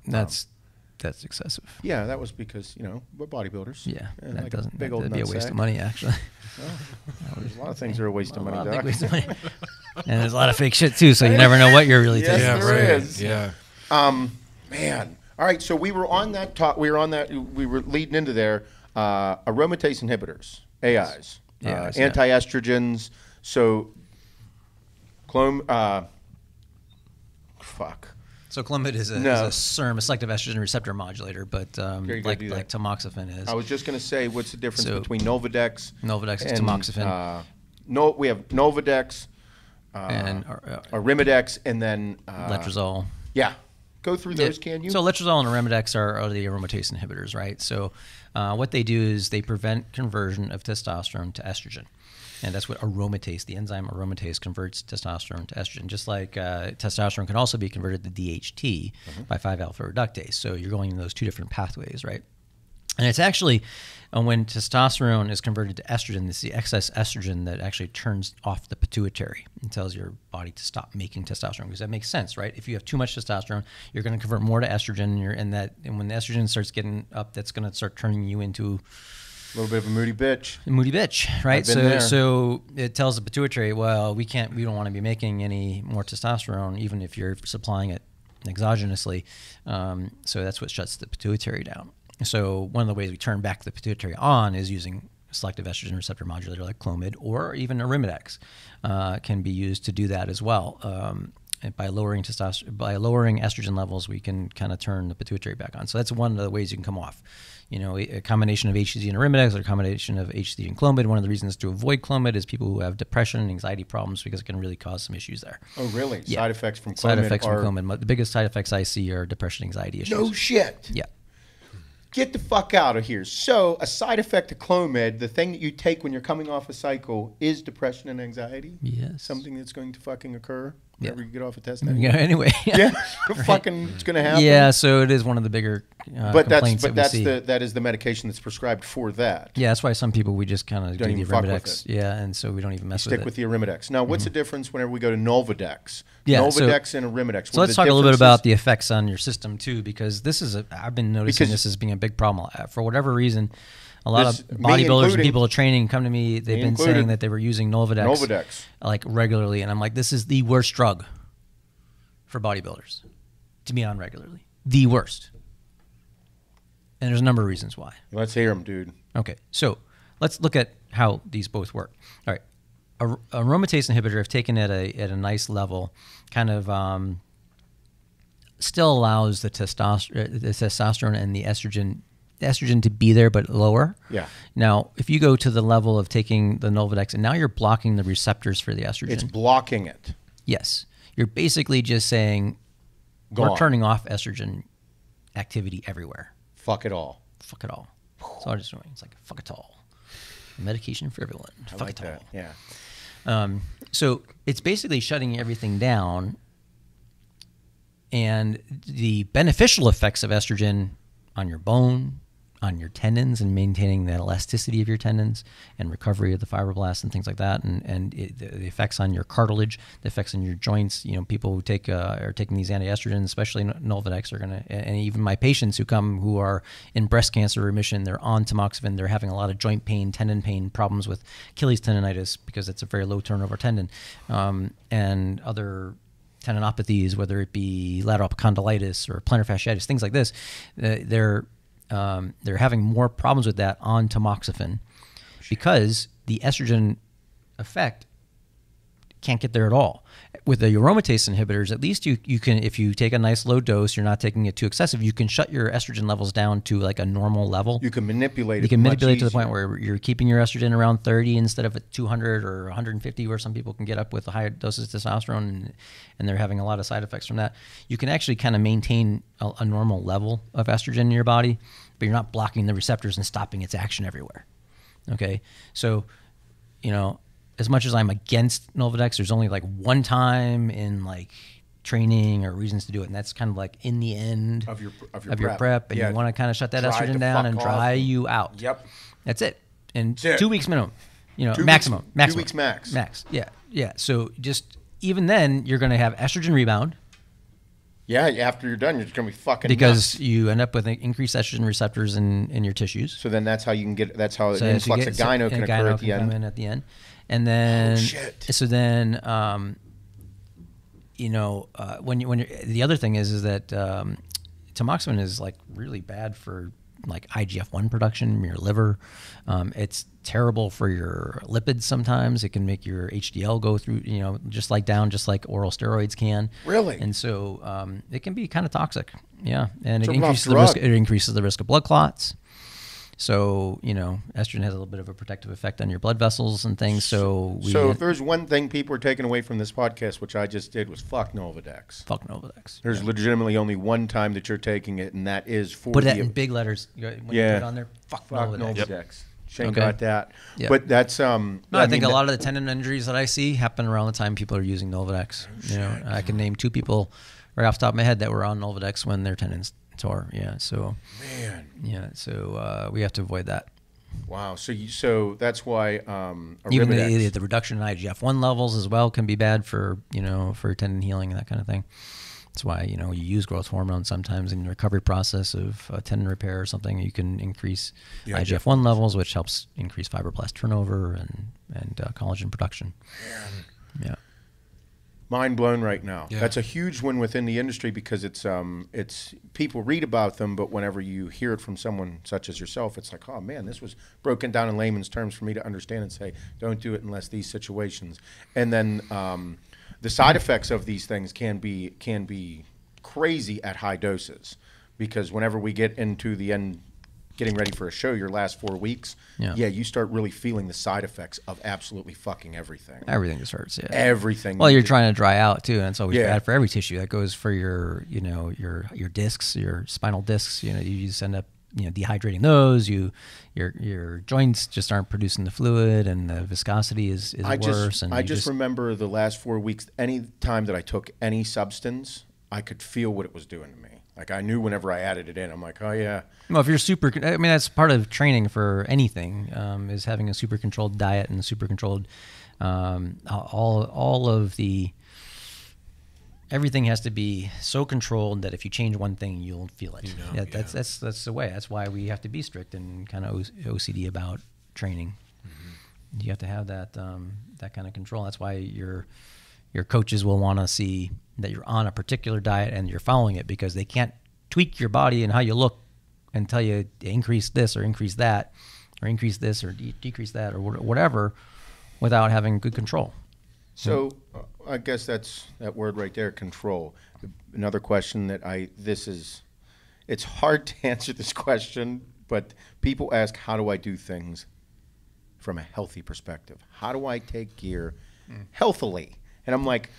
that's excessive. Yeah, that was because we're bodybuilders. Yeah, that like doesn't. That'd be a waste of money, actually. There's a lot of things that are a waste of money, Doc. And there's a lot of fake shit too, so you never know what you're really taking. Yes, there is. Yeah. Man. All right. So we were on that talk. We were leading into there. Aromatase inhibitors, AIs, anti-estrogens. So, So Clomid is a SERM, a selective estrogen receptor modulator, but like tamoxifen is. I was just going to say, what's the difference between Nolvadex? Nolvadex is tamoxifen. We have Nolvadex, and Arimidex, and then letrozole. Yeah. Go through those, can you? So letrozole and Arimidex are the aromatase inhibitors, right? So what they do is they prevent conversion of testosterone to estrogen. And that's what aromatase, the enzyme aromatase, converts testosterone to estrogen. Just like testosterone can also be converted to DHT by 5-alpha reductase. So you're going in those two different pathways, right? And it's actually when testosterone is converted to estrogen, it's the excess estrogen that actually turns off the pituitary and tells your body to stop making testosterone, because that makes sense, right? If you have too much testosterone, you're going to convert more to estrogen, and when the estrogen starts getting up, that's going to start turning you into a little bit of a moody bitch. Right? So it tells the pituitary, well, we don't want to be making any more testosterone, even if you're supplying it exogenously. So that's what shuts the pituitary down. So one of the ways we turn back the pituitary on is using a selective estrogen receptor modulator like Clomid, or even Arimidex can be used to do that as well. And by lowering estrogen levels, we can kind of turn the pituitary back on. So that's one of the ways you can come off. A combination of HCG and Arimidex, or a combination of HCG and Clomid. One of the reasons to avoid Clomid is people who have depression and anxiety problems, because it can really cause some issues there. Oh, really? Yeah. Side effects from Clomid Side effects from Clomid. The biggest side effects I see are depression and anxiety issues. No shit. Yeah. Get the fuck out of here. So a side effect of Clomid, the thing that you take when you're coming off a cycle, is depression and anxiety? Yes. Something that's going to fucking occur whenever you get off a test? Yeah, anyway. Yeah. Right. Fucking it's going to happen. Yeah, so it is one of the bigger But complaints that's we see. that is the medication that's prescribed for that. Yeah, that's why some people we just kind of do the even fuck with Arimidex. Yeah, and so we don't even mess with it. Stick with the Arimidex. Now, what's the difference whenever we go to Nolvadex? Yeah, Nolvadex and Arimidex. So let's talk a little bit about the effects on your system too, because this is I've been noticing this as being a big problem. For whatever reason, a lot of bodybuilders and people training come to me. They've been saying that they were using Nolvadex like regularly, and I'm like, this is the worst drug for bodybuilders to be on regularly. The worst. And there's a number of reasons why. Let's hear them, dude. Okay, so let's look at how these both work. All right, aromatase inhibitor, if taken at a nice level, kind of still allows the testosterone and the estrogen to be there, but lower. Yeah. Now, if you go to the level of taking the Nolvadex, and now you're blocking the receptors for the estrogen. It's blocking it. Yes. You're basically just saying, we're turning off estrogen activity everywhere. Fuck it all. Fuck it all. So I just doing. It's like fuck it all. Medication for everyone. Fuck it all. Yeah. So it's basically shutting everything down, and the beneficial effects of estrogen on your bone, on your tendons, and maintaining the elasticity of your tendons and recovery of the fibroblasts and things like that, and the effects on your cartilage, the effects on your joints. You know, people who are taking these anti-estrogens, especially Nolvadex, are gonna, and even my patients who are in breast cancer remission, they're on tamoxifen, they're having a lot of joint pain, tendon pain, problems with Achilles tendonitis because it's a very low turnover tendon, and other tendinopathies, whether it be lateral epicondylitis or plantar fasciitis, things like this. They're having more problems with that on tamoxifen because the estrogen effect can't get there at all. With the aromatase inhibitors, at least you can, if you take a nice low dose, you're not taking it too excessive, you can shut your estrogen levels down to like a normal level. You can manipulate it. You can manipulate to the point where you're keeping your estrogen around 30 instead of at 200 or 150, where some people can get up with higher doses of testosterone and they're having a lot of side effects from that. You can actually kind of maintain a normal level of estrogen in your body, but you're not blocking the receptors and stopping its action everywhere. Okay? So, you know, as much as I'm against Nolvadex, there's only like one time in like training or reasons to do it, and that's kind of like in the end of your prep, and you want to kind of shut that estrogen down and dry you out. Yep. That's it. And 2 weeks minimum, you know, maximum. 2 weeks max. Max. Yeah. So just even then, you're going to have estrogen rebound. Yeah, after you're done, you're just going to be fucking because nuts. You end up with increased estrogen receptors in your tissues. So then that's how you can get. That's how an influx of gyno can occur at the end. Come in at the end. And then, so then, you know, when you're, the other thing is that tamoxifen is like really bad for like IGF-1 production in your liver. It's terrible for your lipids sometimes. It can make your HDL go through, you know, just like oral steroids can. Really? And so it can be kind of toxic. Yeah. And it increases the risk of blood clots. So, you know, estrogen has a little bit of a protective effect on your blood vessels and things. So if there's one thing people are taking away from this podcast, which I just did, was fuck Nolvadex. Fuck Nolvadex. There's legitimately only one time that you're taking it, and that is for put that in big letters. When you put it on there, fuck Nolvadex. Yep. Shane got that. Yep. But that's I think a lot of the tendon injuries that I see happen around the time people are using Nolvadex. You know, I can name 2 people right off the top of my head that were on Nolvadex when their tendons tore. Yeah. So we have to avoid that. Wow. So that's why even the reduction in IGF-1 levels as well can be bad for tendon healing and that kind of thing. That's why you use growth hormone sometimes in the recovery process of tendon repair or something. You can increase IGF-1 levels, which helps increase fibroblast turnover and collagen production. Yeah. Mind blown right now. Yeah. That's a huge one within the industry because it's people read about them, but whenever you hear it from someone such as yourself, it's like, oh man, this was broken down in layman's terms for me to understand and say, don't do it unless these situations. And then the side effects of these things can be crazy at high doses, because whenever we get into the end, getting ready for a show, your last 4 weeks, you start really feeling the side effects of absolutely fucking everything. Everything just hurts, yeah. Everything. Well, you're trying to dry out too, and it's always bad for every tissue. That goes for your discs, your spinal discs. You just end up dehydrating those. Your joints just aren't producing the fluid, and the viscosity is worse. I just remember the last 4 weeks. Any time that I took any substance, I could feel what it was doing to me. Like I knew whenever I added it in, I'm like, oh yeah. Well, if you're super, I mean, that's part of training for anything, is having a super controlled diet and super controlled, all of the, everything has to be so controlled that if you change one thing, you'll feel it. That's the way. That's why we have to be strict and kind of OCD about training. Mm-hmm. You have to have that that kind of control. That's why your coaches will want to see that you're on a particular diet and you're following it, because they can't tweak your body and how you look and tell you increase this or increase that or increase this or decrease that or whatever without having good control. So I guess that's that word right there, control. Another question that it's hard to answer this question, but people ask, how do I do things from a healthy perspective? How do I take gear healthily? And I'm like,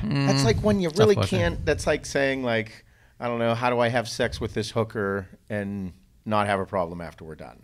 that's like when you really can't, that's like saying like, I don't know, how do I have sex with this hooker and not have a problem after we're done?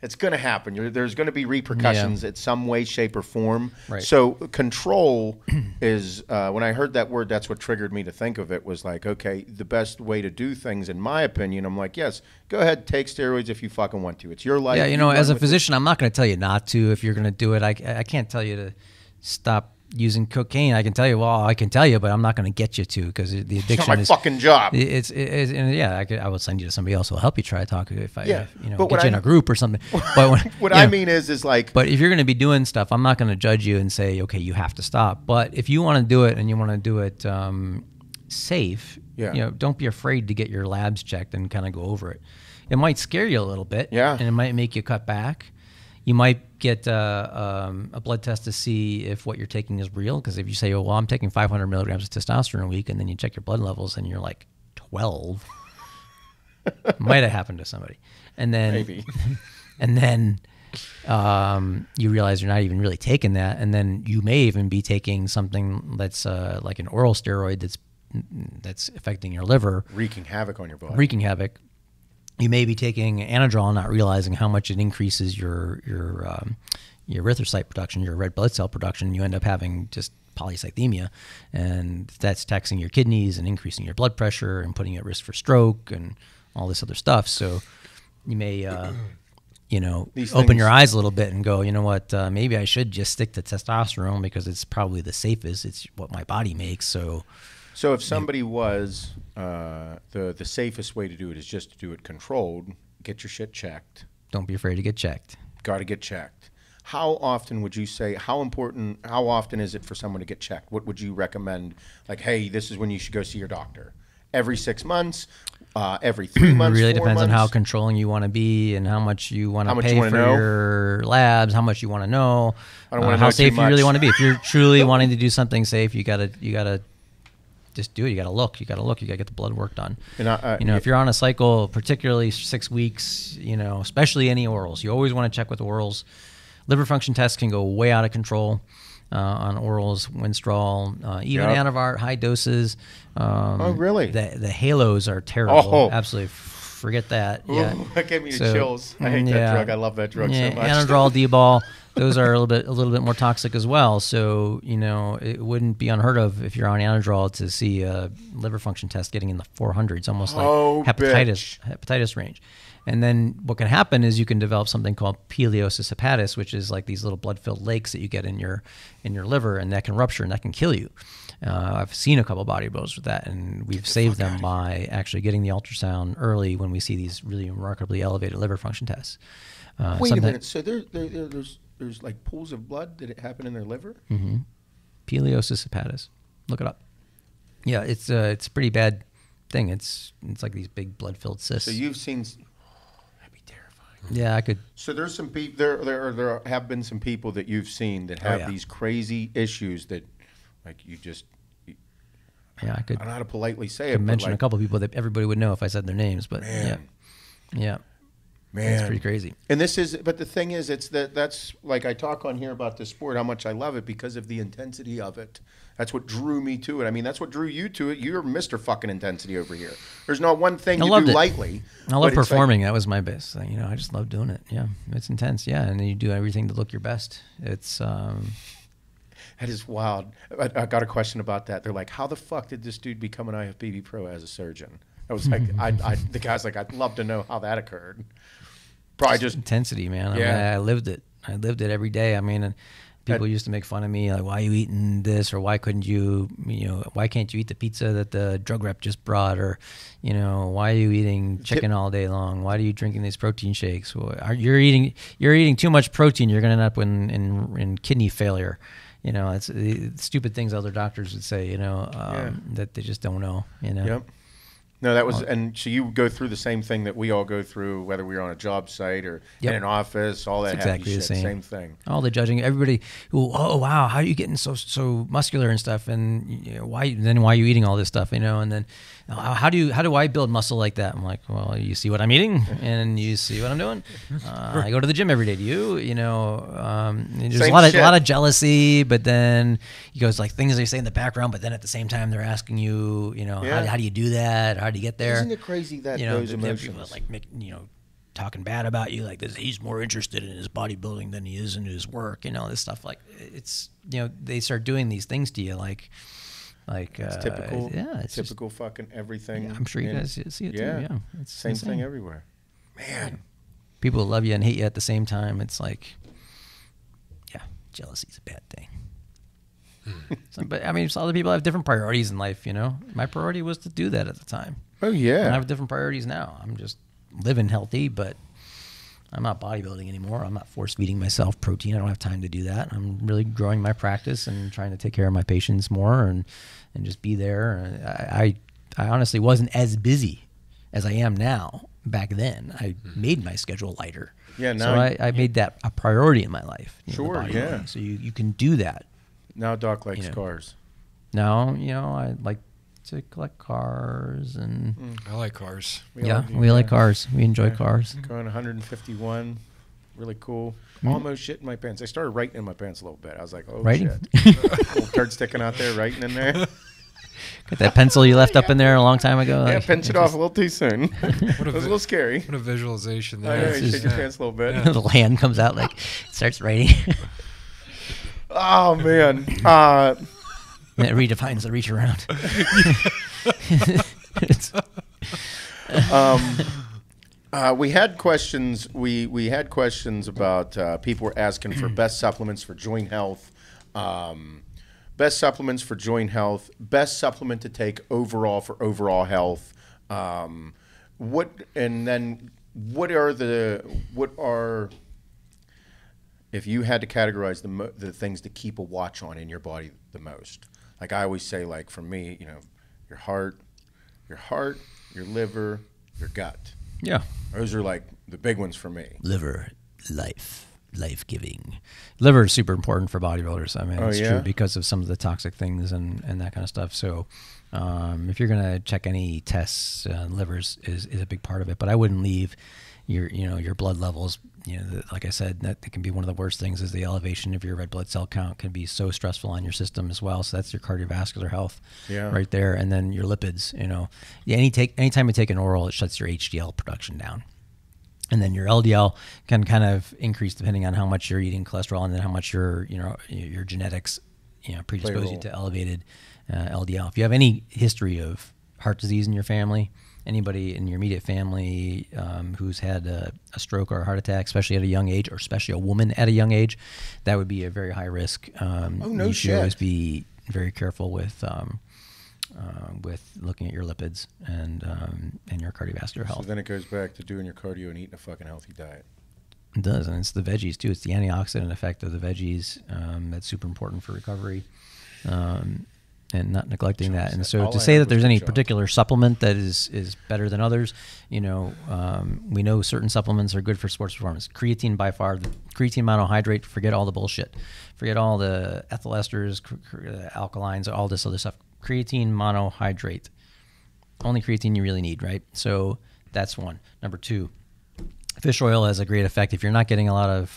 It's going to happen. There's going to be repercussions in some way, shape, or form. Right. So control is, when I heard that word, that's what triggered me to think of it, was like, okay, the best way to do things, in my opinion, I'm like, yes, go ahead, take steroids if you fucking want to. It's your life. Yeah, you know, as a physician, I'm not going to tell you not to if you're going to do it. I can't tell you to stop using cocaine. I can tell you, but I'm not going to get you to, because the addiction it's not my fucking job. I will send you to somebody else who will help you try to talk if I get you in a group or something. But what I mean is like. But if you're going to be doing stuff, I'm not going to judge you and say, okay, you have to stop. But if you want to do it and you want to do it safe, don't be afraid to get your labs checked and kind of go over it. It might scare you a little bit, and it might make you cut back. You might get a blood test to see if what you're taking is real, because if you say, well, I'm taking 500 milligrams of testosterone a week, and then you check your blood levels and you're like 12, might have happened to somebody. And then maybe. And then you realize you're not even really taking that, and then you may even be taking something that's like an oral steroid that's affecting your liver. Wreaking havoc on your body. Wreaking havoc. You may be taking Anadrol, not realizing how much it increases your erythrocyte production, your red blood cell production. You end up having just polycythemia, and that's taxing your kidneys and increasing your blood pressure and putting you at risk for stroke and all this other stuff. So you may, open your eyes a little bit and go, you know what, maybe I should just stick to testosterone because it's probably the safest. It's what my body makes. So if somebody was, the safest way to do it is just to do it controlled, get your shit checked. Don't be afraid to get checked. Got to get checked. How often would you say, how often is it for someone to get checked? What would you recommend? Like, hey, this is when you should go see your doctor. Every 6 months, every 3 months, It really 4 depends on months? how controlling you want to be and how much you want to pay for your labs, how much you want to know, I don't want to how know safe too you really much. want to be. If you're truly wanting to do something safe, you gotta just do it. You gotta look. You gotta get the blood work done. And if you're on a cycle, particularly 6 weeks, especially any orals, you always want to check with orals. Liver function tests can go way out of control on orals, Winstrol, even Anavart, high doses. Oh, really? The halos are terrible. Oh. Absolutely. Forget that. Ooh, Yeah. that gave me the chills. I hate that drug. I love that drug so much. Anadrol, D-ball, those are a little bit more toxic as well. So, it wouldn't be unheard of if you're on Anadrol to see a liver function test getting in the 400s, almost like hepatitis range. And then what can happen is you can develop something called pileosis hepatis, which is like these little blood-filled lakes that you get in your liver, and that can rupture and that can kill you. I've seen a couple bodybuilders with that, and we've saved them by actually getting the ultrasound early when we see these really remarkably elevated liver function tests. Wait a minute. So there's like pools of blood that happen in their liver? Mm-hmm. Pileosis hepatis. Look it up. Yeah, it's a pretty bad thing. It's like these big blood-filled cysts. So you've seen. That'd be terrifying. Yeah, I could. So there's some people. There have been some people that you've seen that have these crazy issues that, like, you just. Yeah, I could. I don't know how to politely say it. I could mention a couple of people that everybody would know if I said their names, but yeah. Man, it's pretty crazy. And but the thing is, that's like I talk on here about this sport, how much I love it because of the intensity of it. That's what drew me to it. I mean, that's what drew you to it. You're Mr. fucking intensity over here. There's not one thing you do lightly. I love performing. That was my best thing. I just love doing it. Yeah, it's intense. Yeah, and you do everything to look your best. It's That is wild. I got a question about that. They're like, how the fuck did this dude become an IFBB pro as a surgeon? I was like, the guy's like, I'd love to know how that occurred. Probably just intensity, man. Yeah. I mean, I lived it. I lived it every day. I mean, people used to make fun of me, like, why are you eating this? Or why couldn't you, why can't you eat the pizza that the drug rep just brought? Or, why are you eating chicken all day long? Why are you drinking these protein shakes? Well, you're eating too much protein. You're going to end up in kidney failure. It's stupid things other doctors would say, that they just don't know, Yep. No, that was, and so you go through the same thing that we all go through, whether we're on a job site or in an office, all that exactly happy the shit, same. same thing. All the judging, everybody, oh wow, how are you getting so muscular and stuff, and why are you eating all this stuff, and then how do I build muscle like that? I'm like, well, you see what I'm eating and you see what I'm doing. I go to the gym every day. Do you? There's a lot of jealousy, but then he goes like things they say in the background, but then at the same time they're asking you, how do you do that? How do you get there? Isn't it crazy that those emotions? People like talking bad about you, like this, he's more interested in his bodybuilding than he is in his work. This stuff, like it's they start doing these things to you, like it's typical. Yeah, it's typical just, fucking everything. Yeah, I'm sure you guys see it too. Yeah, it's same thing everywhere. Man, people love you and hate you at the same time. It's like, yeah, jealousy is a bad thing. But I mean, so other people have different priorities in life. My priority was to do that at the time. Oh yeah, and I have different priorities now. I'm just living healthy, but I'm not bodybuilding anymore. I'm not force feeding myself protein. I don't have time to do that. I'm really growing my practice and trying to take care of my patients more and just be there. I honestly wasn't as busy as I am now back then. I made my schedule lighter. Yeah, now so I made that a priority in my life. Sure, yeah. So you can do that. Now Doc likes cars. Now, I like to collect cars and I like cars. We like cars. We enjoy cars. Going 151, really cool. Almost shit in my pants. I started writing in my pants a little bit. I was like, oh writing? Shit. Little turd sticking out there, writing in there. Got that pencil you left up in there a long time ago. Yeah, pinched it off a little too soon. It was a little scary. What a visualization there. I know, you shake your pants a little bit. The hand comes out, like starts writing. Oh man. And it redefines the reach around. We had questions. We had questions about people were asking for best supplements for joint health, best supplements for joint health, best supplement to take overall for overall health. What are if you had to categorize the things to keep a watch on in your body the most? Like I always say, like for me, your heart, your liver, your gut. Yeah. Those are like the big ones for me. Liver, life-giving. Liver is super important for bodybuilders. I mean, it's true because of some of the toxic things and that kind of stuff. So if you're going to check any tests, liver is a big part of it. But I wouldn't leave your blood levels. Like I said, that can be one of the worst things is the elevation of your red blood cell count can be so stressful on your system as well. So that's your cardiovascular health right there. And then your lipids, anytime you take an oral, it shuts your HDL production down. And then your LDL can kind of increase depending on how much you're eating cholesterol and then how much your genetics, predispose you to elevated LDL. If you have any history of heart disease in your family, anybody in your immediate family who's had a stroke or a heart attack, especially at a young age, or especially a woman at a young age, that would be a very high risk. You should always be very careful with looking at your lipids and your cardiovascular health. So then it goes back to doing your cardio and eating a fucking healthy diet. It does, and it's the veggies too. It's the antioxidant effect of the veggies that's super important for recovery. And not neglecting that. And so to say that there's any particular supplement that is better than others, we know certain supplements are good for sports performance. Creatine by far, the creatine monohydrate, forget all the bullshit. Forget all the ethyl esters, alkalines, all this other stuff. Creatine monohydrate. Only creatine you really need, right? So that's one. Number two, fish oil has a great effect. If you're not getting a lot of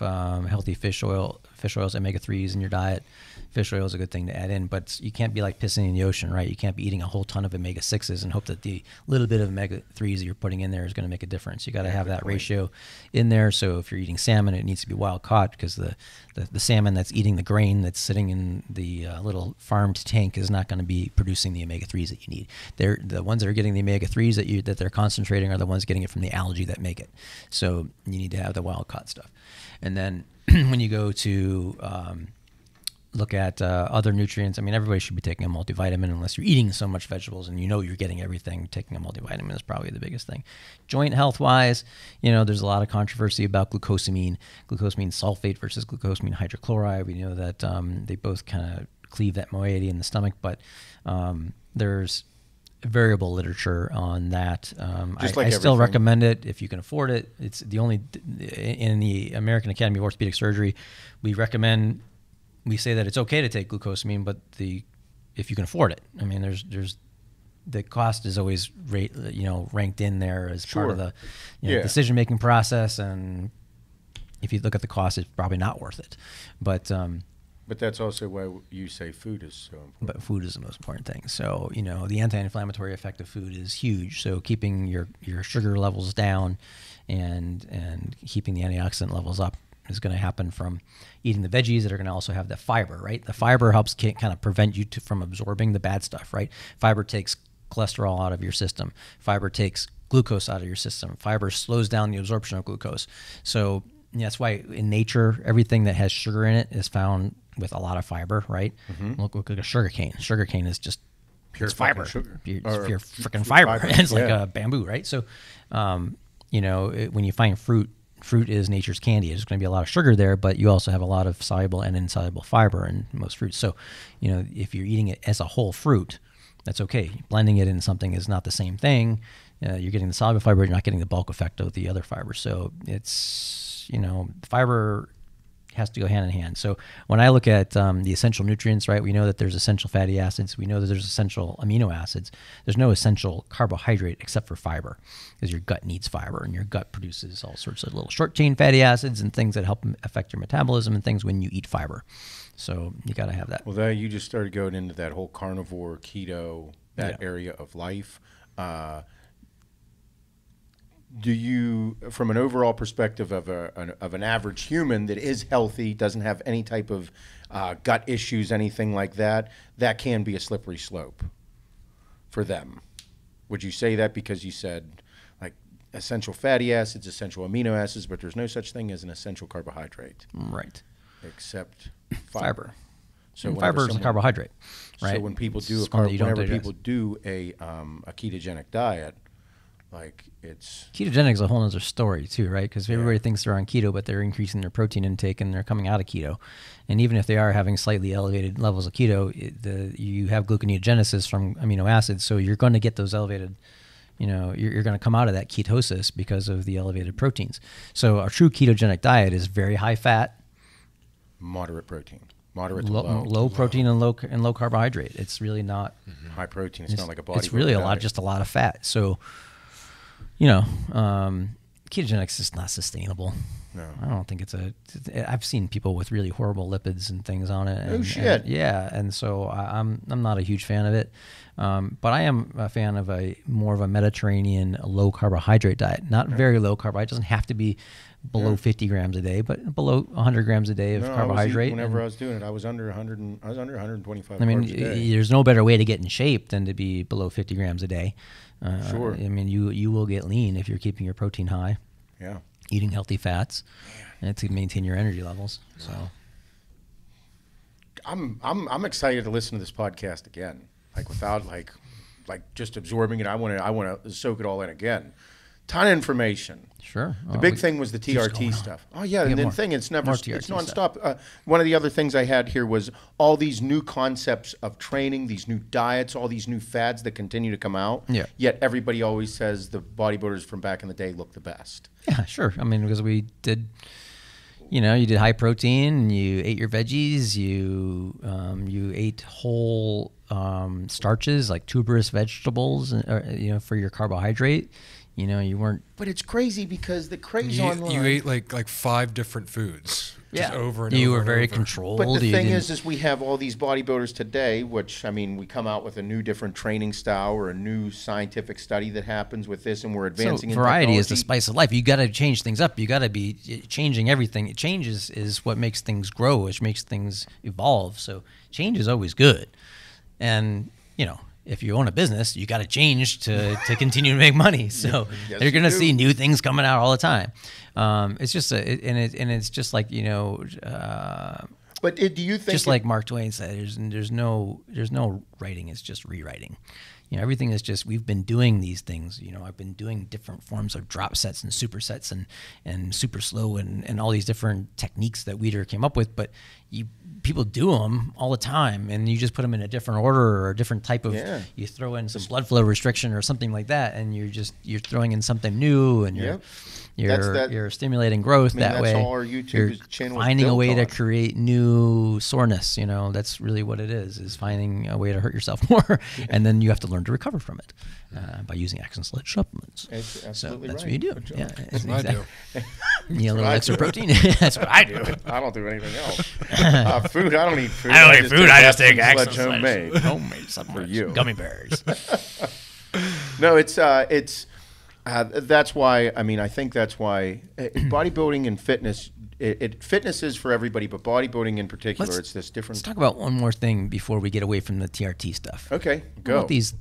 healthy fish oil fish oils, omega-3s in your diet. Fish oil is a good thing to add in, but you can't be like pissing in the ocean, right? You can't be eating a whole ton of omega-6s and hope that the little bit of omega-3s that you're putting in there is going to make a difference. You got to have that ratio in there. So if you're eating salmon, it needs to be wild caught, because the salmon that's eating the grain that's sitting in the little farmed tank is not going to be producing the omega-3s that you need. They're the ones that are getting the omega-3s that they're concentrating are the ones getting it from the algae that make it. So you need to have the wild caught stuff. And then when you go to look at other nutrients, I mean, everybody should be taking a multivitamin unless you're eating so much vegetables and you know you're getting everything. Taking a multivitamin is probably the biggest thing. Joint health-wise, you know, there's a lot of controversy about glucosamine sulfate versus glucosamine hydrochloride. We know that they both kind of cleave that moiety in the stomach, but there's variable literature on that. I still recommend it if you can afford it. It's the only, in the American Academy of Orthopedic Surgery, we say that it's okay to take glucosamine, but if you can afford it. I mean, there's the cost is always ranked in there as part of the decision-making process, and if you look at the cost, it's probably not worth it. But that's also why you say food is so important. But food is the most important thing. So, you know, the anti-inflammatory effect of food is huge. So keeping your sugar levels down and keeping the antioxidant levels up is going to happen from eating the veggies that are going to also have the fiber, right? The fiber helps kind of prevent you from absorbing the bad stuff, right? Fiber takes cholesterol out of your system. Fiber takes glucose out of your system. Fiber slows down the absorption of glucose. So that's why in nature, everything that has sugar in it is found with a lot of fiber, right? Mm-hmm. Look at a sugar cane. Sugar cane is just pure fiber. Sugar. Pure freaking fiber. It's like a bamboo, right? So, you know, when you find fruit is nature's candy. There's going to be a lot of sugar there, but you also have a lot of soluble and insoluble fiber in most fruits. So, you know, if you're eating it as a whole fruit, that's okay. Blending it in something is not the same thing. You're getting the soluble fiber, you're not getting the bulk effect of the other fiber. So it's, you know, fiber has to go hand in hand. So when I look at the essential nutrients, right, we know that there's essential fatty acids. We know that there's essential amino acids. There's no essential carbohydrate except for fiber, because your gut needs fiber, and your gut produces all sorts of little short chain fatty acids and things that help affect your metabolism and things when you eat fiber. So you got to have that. Well, you just started going into that whole carnivore, keto, that area of life. Do you, from an overall perspective of an average human that is healthy, doesn't have any type of gut issues, anything like that, that can be a slippery slope for them? Would you say that because you said like essential fatty acids, essential amino acids, but there's no such thing as an essential carbohydrate? Right. Except fiber. So fiber is a carbohydrate, right? So when people do a ketogenic diet, like it's ketogenic is a whole other story too, right? Because everybody thinks they're on keto, but they're increasing their protein intake and they're coming out of keto. And even if they are having slightly elevated levels of keto, you have gluconeogenesis from amino acids, so you're going to get those elevated. You know, you're going to come out of that ketosis because of the elevated proteins. So a true ketogenic diet is very high fat, moderate protein, moderate to low protein and low carbohydrate. It's really not high protein. It's not like a body. It's really just a lot of fat. So, you know, ketogenic is just not sustainable. No, I don't think I've seen people with really horrible lipids and things on it. Oh shit! And so I'm not a huge fan of it. But I am a fan of more of a Mediterranean low carbohydrate diet. Not very low carbohydrate. It doesn't have to be below 50 grams a day, but below 100 grams a day of carbohydrate. Whenever I was doing it, I was under 100. I was under 125. I mean, there's no better way to get in shape than to be below 50 grams a day. Sure. I mean, you will get lean if you're keeping your protein high. Yeah. Eating healthy fats, and to maintain your energy levels. So, I'm excited to listen to this podcast again. Like without like just absorbing it. I want to soak it all in again. Ton of information. Sure. The big thing was the TRT stuff. Oh yeah, and the thing it's nonstop. One of the other things I had here was all these new concepts of training, these new diets, all these new fads that continue to come out. Yeah. Yet everybody always says the bodybuilders from back in the day look the best. Yeah, sure. I mean, because we did. You know, you did high protein, you ate your veggies, you ate whole starches like tuberous vegetables, for your carbohydrate. You know, you weren't. But it's crazy because the craze online. You ate like 5 different foods. just over and you over were and very over. controlled. But the You thing didn't- is we have all these bodybuilders today, which, I mean, we come out with a new different training style or a new scientific study that happens with this, and we're advancing in variety is the technology. spice of life. You got to change things up. You got to be changing everything. Change is what makes things grow, which makes things evolve. So change is always good. And, you know, if you own a business, you got to change to continue to make money. So Yes, you're going to you do. see new things coming out all the time. It's just it's just like, you know, But do you think just like Mark Twain said, there's no writing, it's just rewriting. You know, everything is just, we've been doing these things. You know, I've been doing different forms of drop sets and supersets and super slow and all these different techniques that Weider came up with. But people do them all the time, and you just put them in a different order or a different type of. Yeah. You throw in some blood flow restriction or something like that, and you're throwing in something new, and Yep. you're stimulating growth I mean, that that's way. all our YouTube You're channel is finding a built way to on. create new soreness. You know, that's really what it is finding a way to hurt yourself more, and then you have to learn to recover from it by using Action-Sledge supplements. That's So absolutely that's right. what you do. Good job. Yeah, That's what I do. You need a little what I extra do. protein. That's what I do. I don't do anything else. Food, I don't eat food. I don't eat food. I just take Action-Sledge Action-Sledge homemade. homemade supplements. you. Gummy bears. No, it's that's why. I mean, I think that's why bodybuilding and fitness. Fitness is for everybody, but bodybuilding in particular, Let's- it's this different. Let's talk about one more thing before we get away from the TRT stuff. Okay, What go. about these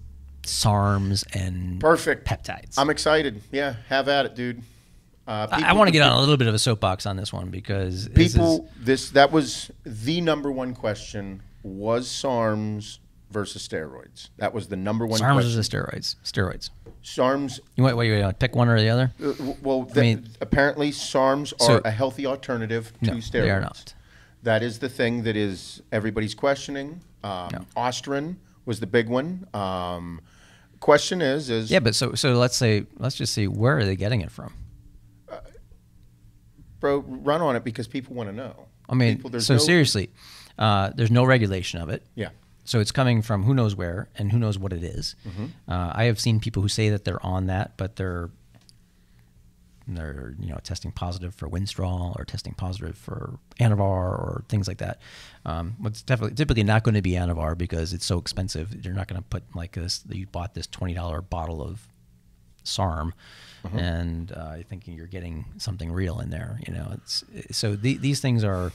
SARMs and Perfect. peptides? I'm excited. Yeah, have at it, dude. I want to get on a little bit of a soapbox on this one because that was the number one question: was SARMs versus steroids? That was the number one SARMs question. is steroids. Steroids. SARMs. You want pick one or the other? Apparently SARMs are a healthy alternative to No, steroids. they are not. That is the thing that is everybody's questioning. Ostrin was the big one. Question is Yeah, but so let's just say where are they getting it from? bro, run on it because people want to know. I mean, seriously, there's no regulation of it. Yeah. So it's coming from who knows where and who knows what it is. Mm-hmm. I have seen people who say that they're on that, but they're testing positive for Winstrol or testing positive for Anavar or things like that. It's typically not going to be Anavar because it's so expensive. You're not going to put like this. You bought this $20 bottle of SARM, and thinking you're getting something real in there. You know, these things are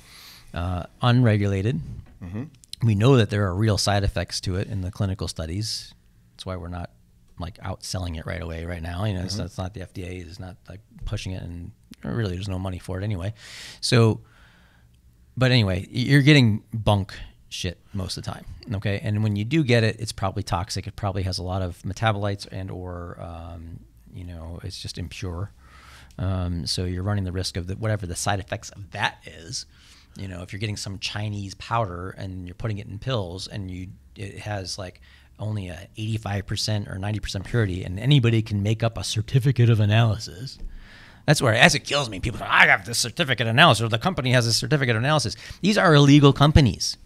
unregulated. Mm-hmm. We know that there are real side effects to it in the clinical studies. That's why we're not like out selling it right away right now. You know, it's not the FDA is not like pushing it, and really there's no money for it anyway. So, but anyway, you're getting bunk shit most of the time. Okay. And when you do get it, it's probably toxic. It probably has a lot of metabolites and, or, it's just impure. So you're running the risk of whatever the side effects of that is. You know, if you're getting some Chinese powder and you're putting it in pills and it has like only a 85% or 90% purity, and anybody can make up a certificate of analysis. That's it kills me. People say, I have this certificate analysis, or the company has a certificate of analysis. These are illegal companies.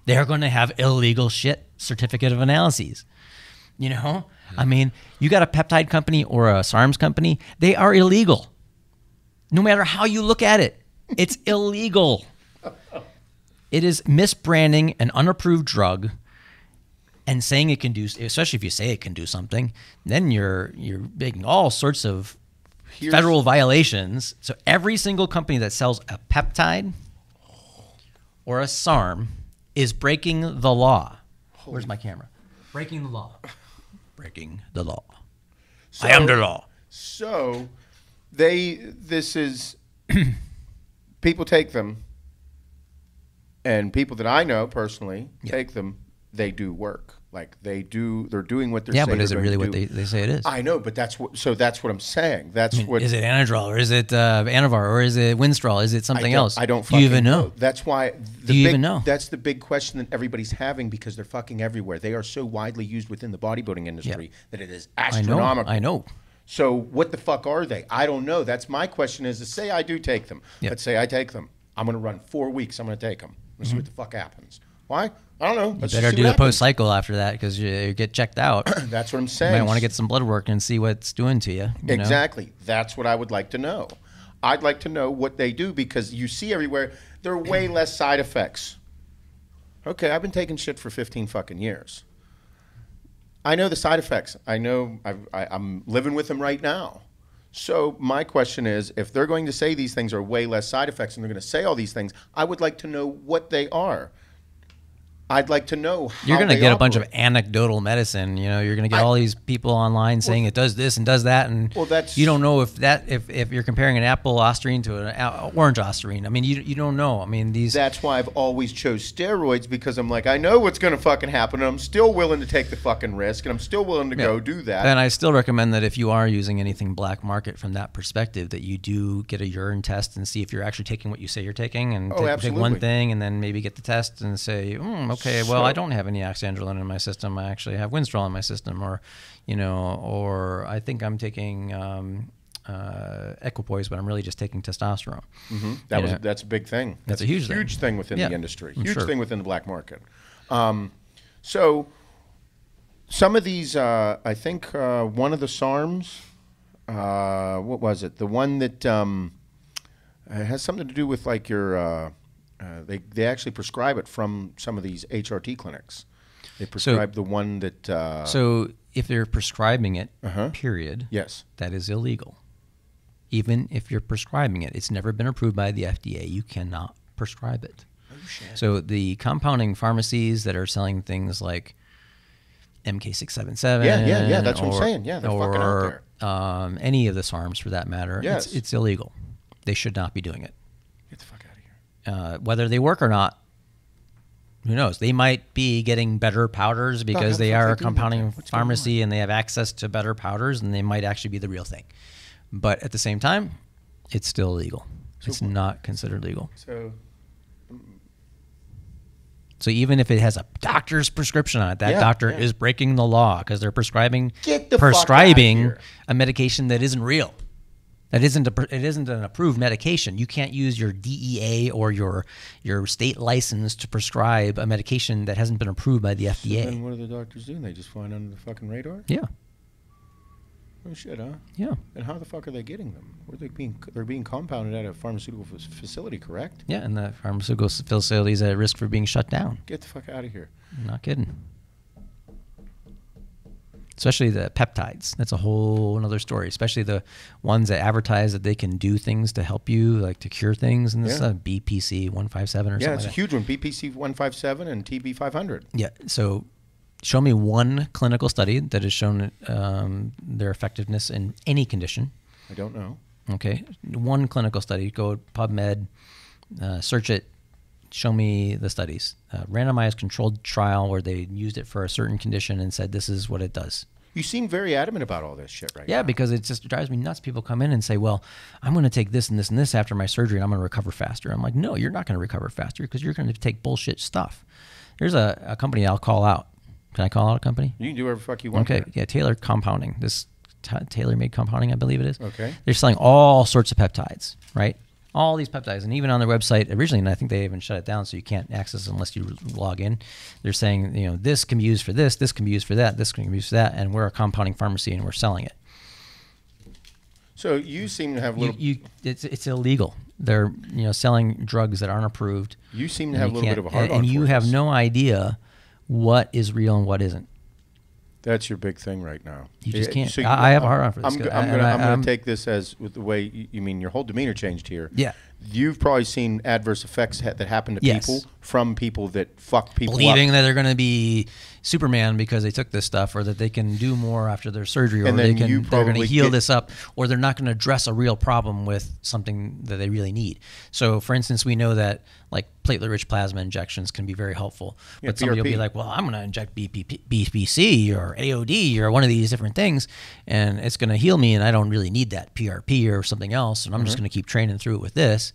They're going to have illegal shit certificate of analyses. You know, I mean, you got a peptide company or a SARMS company, they are illegal. No matter how you look at it, it's illegal. It is misbranding an unapproved drug and saying it can do, especially if you say it can do something, then you're making all sorts of federal violations. So every single company that sells a peptide or a SARM is breaking the law. Where's my camera? Breaking the law. Breaking the law. I am the law. So people take them, and people that I know personally take them, they do work. Like they're doing what they're saying. Yeah, but is it they're really going what to do. they say it is? I know, but that's what I'm saying. Is it Anadrol, or is it Anavar, or is it Winstrol? Is it something else? I don't Do you fucking even know? That's why. Do you even know? That's the big question that everybody's having because they're fucking everywhere. They are so widely used within the bodybuilding industry that it is astronomical. I know. So what the fuck are they? I don't know. That's my question is to say I do take them. Let's say I take them. I'm going to run 4 weeks. I'm going to take them. Let's see what the fuck happens. Why? I don't know. You Let's better see do what a happens. post-cycle after that because you get checked out. That's what I'm You saying. might want to get some blood work and see what it's doing to you. Exactly. That's what I would like to know. I'd like to know what they do, because you see everywhere, there are way less side effects. Okay, I've been taking shit for 15 fucking years. I know the side effects. I know I'm living with them right now. So my question is, if they're going to say these things are way less side effects and they're going to say all these things, I would like to know what they are. I'd like to know how you're going to get operate. a bunch of anecdotal medicine. You know, you're going to get all these people online saying it does this and does that, and you don't know if you're comparing an apple ostarine to an orange ostarine. I mean, you don't know. I mean, these. That's why I've always chose steroids, because I'm like, I know what's going to fucking happen, and I'm still willing to take the fucking risk, and I'm still willing to go do that. And I still recommend that if you are using anything black market from that perspective, that you do get a urine test and see if you're actually taking what you say you're taking, and take one thing, and then maybe get the test and say, okay, well, I don't have any oxandrolone in my system. I actually have Winstrol in my system, or I think I'm taking equipoise, but I'm really just taking testosterone. Mm-hmm. That's a big thing. That's a huge thing within the industry. Huge thing within the black market. So some of these, I think one of the SARMs, what was it? The one that has something to do with like your. They actually prescribe it from some of these HRT clinics. They prescribe the one that. So if they're prescribing it, period. Yes. That is illegal. Even if you're prescribing it, it's never been approved by the FDA. You cannot prescribe it. Oh shit. So the compounding pharmacies that are selling things like MK677. Yeah. That's what I'm saying. Yeah, they're fucking out there. Any of the SARMs for that matter. Yes. It's illegal. They should not be doing it. Get the fuck out of here. Whether they work or not, who knows? They might be getting better powders because they are a compounding pharmacy and they have access to better powders, and they might actually be the real thing. But at the same time, it's still illegal. It's not considered legal. So even if it has a doctor's prescription on it, that doctor is breaking the law because they're prescribing a medication that isn't real. It isn't an approved medication. You can't use your DEA or your state license to prescribe a medication that hasn't been approved by the FDA. So then what do the doctors do? They just fly under the fucking radar? Yeah. Oh shit, huh? Yeah. And how the fuck are they getting them? Where are they they're being compounded at a pharmaceutical facility, correct? Yeah, and the pharmaceutical facility is at risk for being shut down. Get the fuck out of here. I'm not kidding. Especially the peptides. That's a whole another story. Especially the ones that advertise that they can do things to help you, like to cure things. And this is a BPC 157 or something. Yeah, it's a huge one. BPC 157 and TB 500. Yeah. So show me one clinical study that has shown their effectiveness in any condition. I don't know. Okay. One clinical study. Go PubMed, search it. Show me the studies. Randomized controlled trial where they used it for a certain condition and said this is what it does. You seem very adamant about all this shit right now. Yeah, because it just drives me nuts. People come in and say, well, I'm going to take this and this and this after my surgery and I'm going to recover faster. I'm like, no, you're not going to recover faster because you're going to take bullshit stuff. There's a company I'll call out. Can I call out a company? You can do whatever the fuck you want. Okay, yeah, Taylor Compounding. This tailor-made compounding, I believe it is. Okay. They're selling all sorts of peptides, right? All these peptides, and even on their website originally, and I think they even shut it down, so you can't access it unless you log in. They're saying, this can be used for this can be used for that, this can be used for that, and we're a compounding pharmacy and we're selling it. So you seem to have little. It's illegal. They're selling drugs that aren't approved. You seem to have a little bit of a hard on. And you have no idea what is real and what isn't. That's your big thing right now. You just can't. So I have a hard on for this. I'm going to take this as with the way you mean your whole demeanor changed here. Yeah. You've probably seen adverse effects that happen to people from people that fuck people believing up. that they're going to be Superman because they took this stuff, or that they can do more after their surgery, or they're going to heal this up, or they're not going to address a real problem with something that they really need. So, for instance, we know that like platelet-rich plasma injections can be very helpful. But somebody will be like, well, I'm going to inject BPC or AOD or one of these different things, and it's going to heal me, and I don't really need that PRP or something else, and I'm just going to keep training through it with this.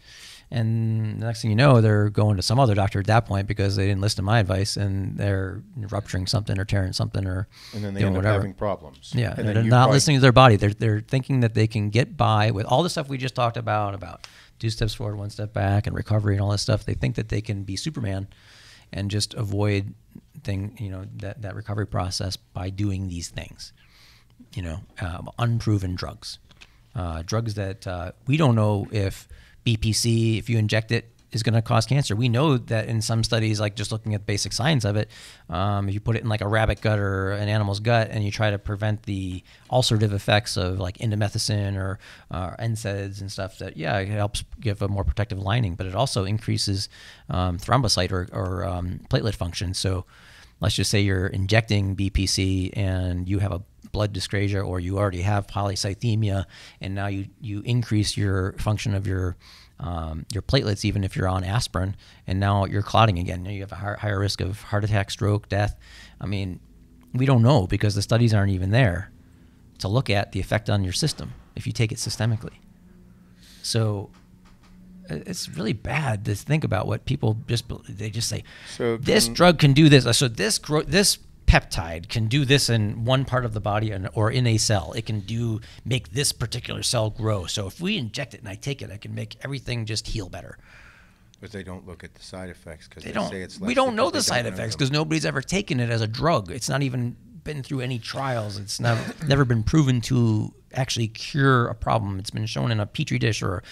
And the next thing you know, they're going to some other doctor at that point because they didn't listen to my advice, and they're rupturing something or tearing something, or and then they end up having problems. Yeah, and they're not listening to their body. They're thinking that they can get by with all the stuff we just talked about 2 steps forward, 1 step back, and recovery and all this stuff. They think that they can be Superman and just avoid that recovery process by doing these things, unproven drugs. drugs that we don't know if BPC, if you inject it, is going to cause cancer. We know that in some studies, like just looking at basic science of it, if you put it in like a rabbit gut or an animal's gut and you try to prevent the ulcerative effects of like indomethacin or NSAIDs and stuff, that, yeah, it helps give a more protective lining, but it also increases thrombocyte or platelet function. So let's just say you're injecting BPC and you have a blood dyscrasia, or you already have polycythemia, and now you increase your function of your platelets, even if you're on aspirin, and now you're clotting again. You have a higher risk of heart attack, stroke, death. I mean, we don't know because the studies aren't even there to look at the effect on your system if you take it systemically. So it's really bad to think about what people they just say. So this drug can do this. So this peptide can do this in one part of the body or in a cell. It can make this particular cell grow. So if we inject it and I take it, I can make everything just heal better. But they don't look at the side effects because they say it's less. We don't know the side effects because nobody's ever taken it as a drug. It's not even been through any trials. It's never been proven to actually cure a problem. It's been shown in a petri dish or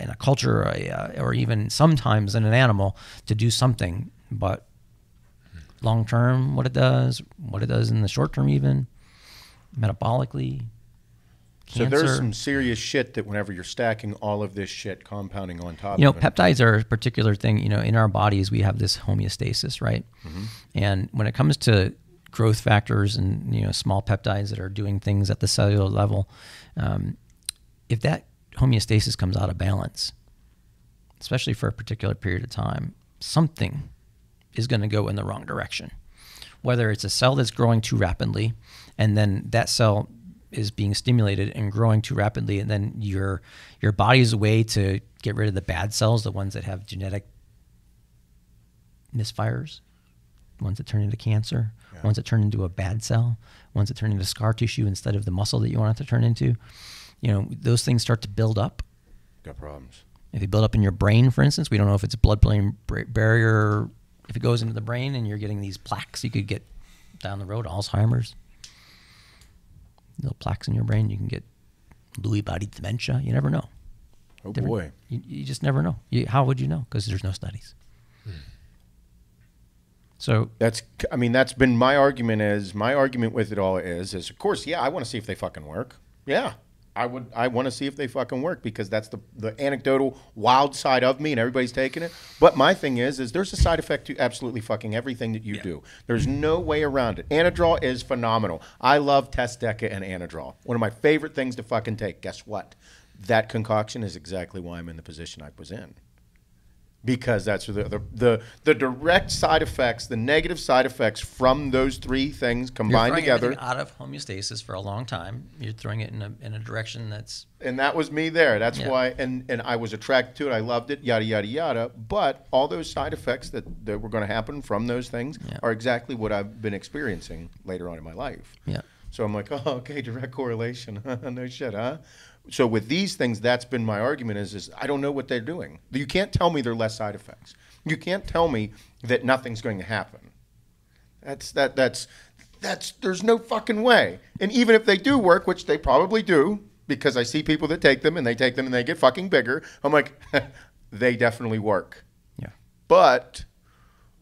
in a culture or even sometimes in an animal to do something, but long term, what it does in the short term, even metabolically. Cancer. So there's some serious shit that whenever you're stacking all of this shit, compounding on top. Peptides are a particular thing. In our bodies we have this homeostasis, right? Mm-hmm. And when it comes to growth factors and small peptides that are doing things at the cellular level, if that homeostasis comes out of balance, especially for a particular period of time, something is going to go in the wrong direction. Whether it's a cell that's growing too rapidly, and then that cell is being stimulated and growing too rapidly, and then your body's way to get rid of the bad cells, the ones that have genetic misfires, ones that turn into cancer, ones that turn into a bad cell, ones that turn into scar tissue instead of the muscle that you want it to turn into. Those things start to build up. Got problems. If they build up in your brain, for instance, we don't know if it's a blood-brain barrier. If it goes into the brain and you're getting these plaques, you could get down the road Alzheimer's. Little plaques in your brain, you can get Lewy body dementia. You never know. Oh boy. You just never know. How would you know? Because there's no studies. So that's been my argument. My argument with it all is of course, yeah, I want to see if they fucking work. Yeah. I want to see if they fucking work because that's the anecdotal wild side of me and everybody's taking it. But my thing is there's a side effect to absolutely fucking everything that you do. There's no way around it. Anadrol is phenomenal. I love Testdeca and Anadrol. One of my favorite things to fucking take. Guess what? That concoction is exactly why I'm in the position I was in. Because that's the direct side effects, the negative side effects from those three things combined together. You're throwing everything out of homeostasis for a long time. You're throwing it in a direction that's... And that was me there. That's why, and I was attracted to it. I loved it, yada, yada, yada. But all those side effects that were going to happen from those things are exactly what I've been experiencing later on in my life. Yeah. So I'm like, oh, okay, direct correlation. No shit, huh? So with these things, that's been my argument is I don't know what they're doing. You can't tell me there are less side effects. You can't tell me that nothing's going to happen. There's no fucking way. And even if they do work, which they probably do, because I see people that take them and they get fucking bigger, I'm like, they definitely work. Yeah. But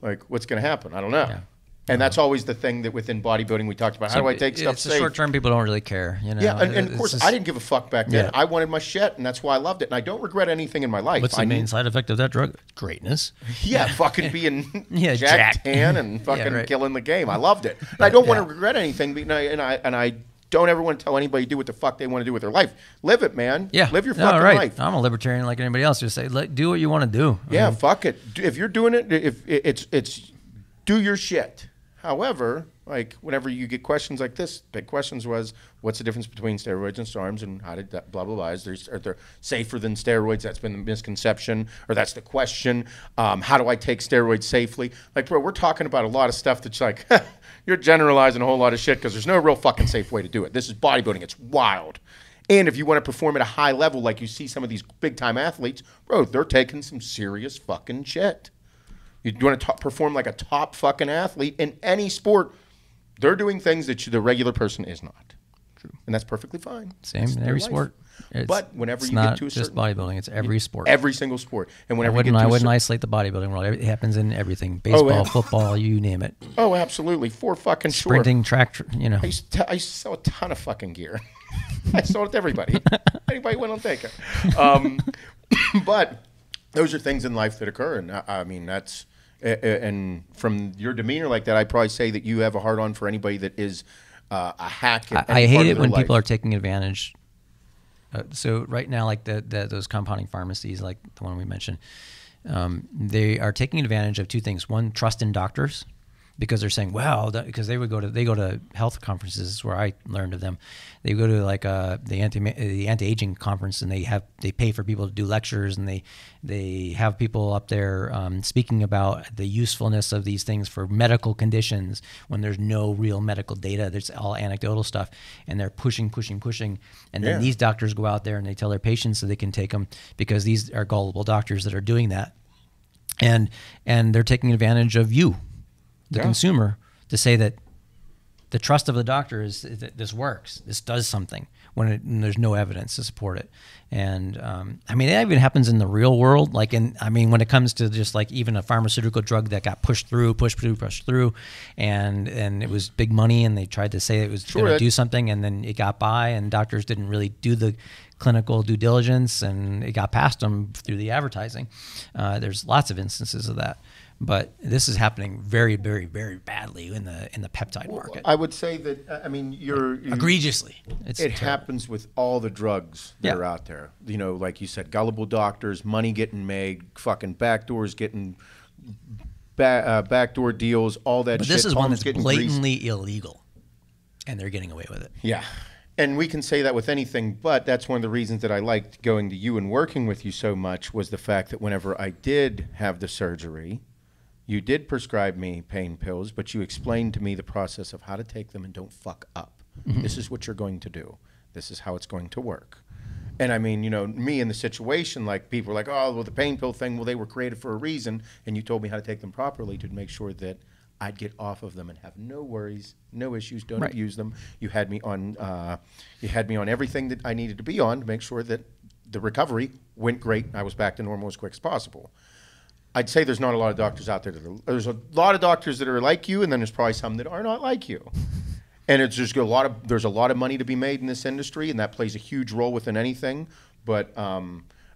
like, what's going to happen? I don't know. Yeah. And that's always the thing that within bodybuilding we talked about. How do I take stuff safe? Short term, people don't really care. Yeah, and of course, I didn't give a fuck back then. Yeah. I wanted my shit, and that's why I loved it. And I don't regret anything in my life. What's the main side effect of that drug? Greatness. Yeah, fucking being jacked tan and fucking killing the game. I loved it. And I don't want to regret anything, and I don't ever want to tell anybody to do what the fuck they want to do with their life. Live it, man. Yeah. Live your fucking life. I'm a libertarian like anybody else. Just say, do what you want to do. Yeah, fuck it. If you're doing it, if it's do your shit. However, like whenever you get questions like this, big questions was, what's the difference between steroids and SARMs, and how did that blah blah blah? Are they safer than steroids? That's been the misconception, or that's the question. How do I take steroids safely? Like, bro, we're talking about a lot of stuff that's like you're generalizing a whole lot of shit because there's no real fucking safe way to do it. This is bodybuilding. It's wild. And if you want to perform at a high level, like you see some of these big time athletes, bro, they're taking some serious fucking shit. You want to perform like a top fucking athlete in any sport, they're doing things that the regular person is not. and that's perfectly fine. Same It's in their every life. sport. But whenever it's you not get to a just certain bodybuilding, it's every sport. every single sport, and I whenever wouldn't, you get to isolate the bodybuilding world. It happens in everything: baseball, football, you name it. Oh, absolutely, for fucking sure. Sprinting, track, I used to sell a ton of fucking gear. I sold it to everybody. Anybody want to take it? But those are things in life that occur, and I mean that's. And from your demeanor like that, I'd probably say that you have a hard on for anybody that is a hack. I hate it when people are taking advantage. So right now, like those compounding pharmacies, like the one we mentioned, they are taking advantage of two things. One, trust in doctors, because they're saying, wow, because they go to health conferences where I learned of them. They go to like the anti-aging conference, and they pay for people to do lectures, and they have people up there speaking about the usefulness of these things for medical conditions when there's no real medical data. There's all anecdotal stuff, and they're pushing, and then these doctors go out there and they tell their patients so they can take them, because these are gullible doctors that are doing that, and they're taking advantage of you, the consumer, to say that the trust of the doctor is that this works, this does something, when there's no evidence to support it. And I mean, that even happens in the real world. Like when it comes to just like even a pharmaceutical drug that got pushed through, and it was big money, and they tried to say it was going to do something, and then it got by, and doctors didn't really do the clinical due diligence, and it got past them through the advertising. There's lots of instances of that. But this is happening very, very, very badly in the peptide market. I would say that, I mean, egregiously. It happens with all the drugs that are out there. You know, like you said, gullible doctors, money getting made, fucking backdoors getting backdoor deals, all that shit. But this is one that's blatantly illegal, and they're getting away with it. Yeah. And we can say that with anything, but that's one of the reasons that I liked going to you and working with you so much, was the fact that whenever I did have the surgery, you did prescribe me pain pills, but you explained to me the process of how to take them and don't fuck up. Mm-hmm. This is what you're going to do. This is how it's going to work. And I mean, you know, me in the situation, like people are like, oh, well, the pain pill thing, well, they were created for a reason. And you told me how to take them properly to make sure that I'd get off of them and have no worries, no issues, don't abuse them. You had me on everything that I needed to be on to make sure that the recovery went great. I was back to normal as quick as possible. I'd say there's not a lot of doctors out there there's a lot of doctors that are like you, and then there's probably some that are not like you. And it's just there's a lot of money to be made in this industry, and that plays a huge role within anything. But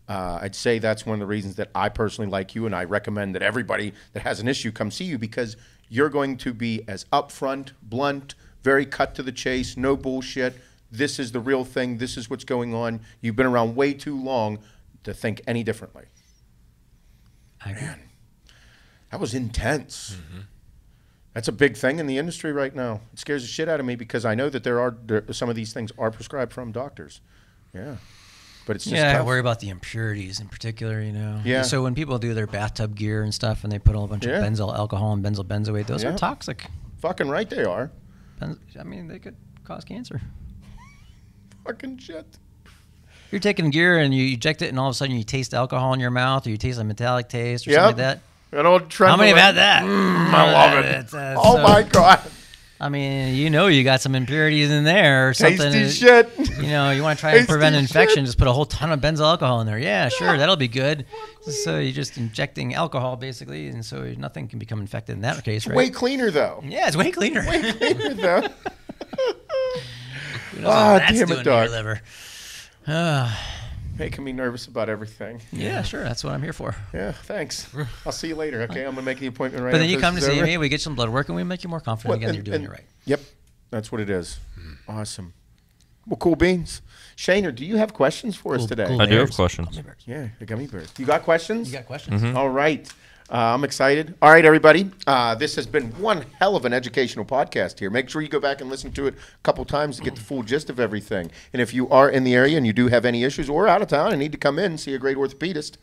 I'd say that's one of the reasons that I personally like you, and I recommend that everybody that has an issue come see you, because you're going to be as upfront, blunt, very cut to the chase, no bullshit. This is the real thing. This is what's going on. You've been around way too long to think any differently. Man, that was intense. Mm-hmm. That's a big thing in the industry right now. It scares the shit out of me, because I know that some of these things are prescribed from doctors. Yeah. But it's just tough. I worry about the impurities in particular, you know. Yeah. So when people do their bathtub gear and stuff, and they put a bunch of benzyl alcohol and benzyl benzoate, those are toxic. Fucking right they are. I mean, they could cause cancer. Fucking shit. You're taking gear and you eject it, and all of a sudden you taste alcohol in your mouth, or you taste a metallic taste, or something like that. How many have had that? I love it. My God. I mean, you got some impurities in there or something. Tasty shit. You know, you want to try and prevent infection, just put a whole ton of benzyl alcohol in there. Yeah, sure, that'll be good. So you're just injecting alcohol, basically, and so nothing can become infected in that case, right? Way cleaner, though. Yeah, it's way cleaner. Way cleaner, though. Damn it, dog. Liver. Making me nervous about everything. Yeah, sure. That's what I'm here for. Yeah, thanks. I'll see you later, okay? I'm going to make the appointment right now. But then you come to see me, we get some blood work, and we make you more confident again you're doing it right. Yep. That's what it is. Awesome. Well, cool beans. Shaner, do you have questions for us today? Cool I do have questions. Yeah, the gummy bears. You got questions? You got questions? Mm-hmm. All right. I'm excited. All right, everybody. This has been one hell of an educational podcast here. Make sure you go back and listen to it a couple times to get the full gist of everything. And if you are in the area and you do have any issues or out of town and need to come in and see a great orthopedist,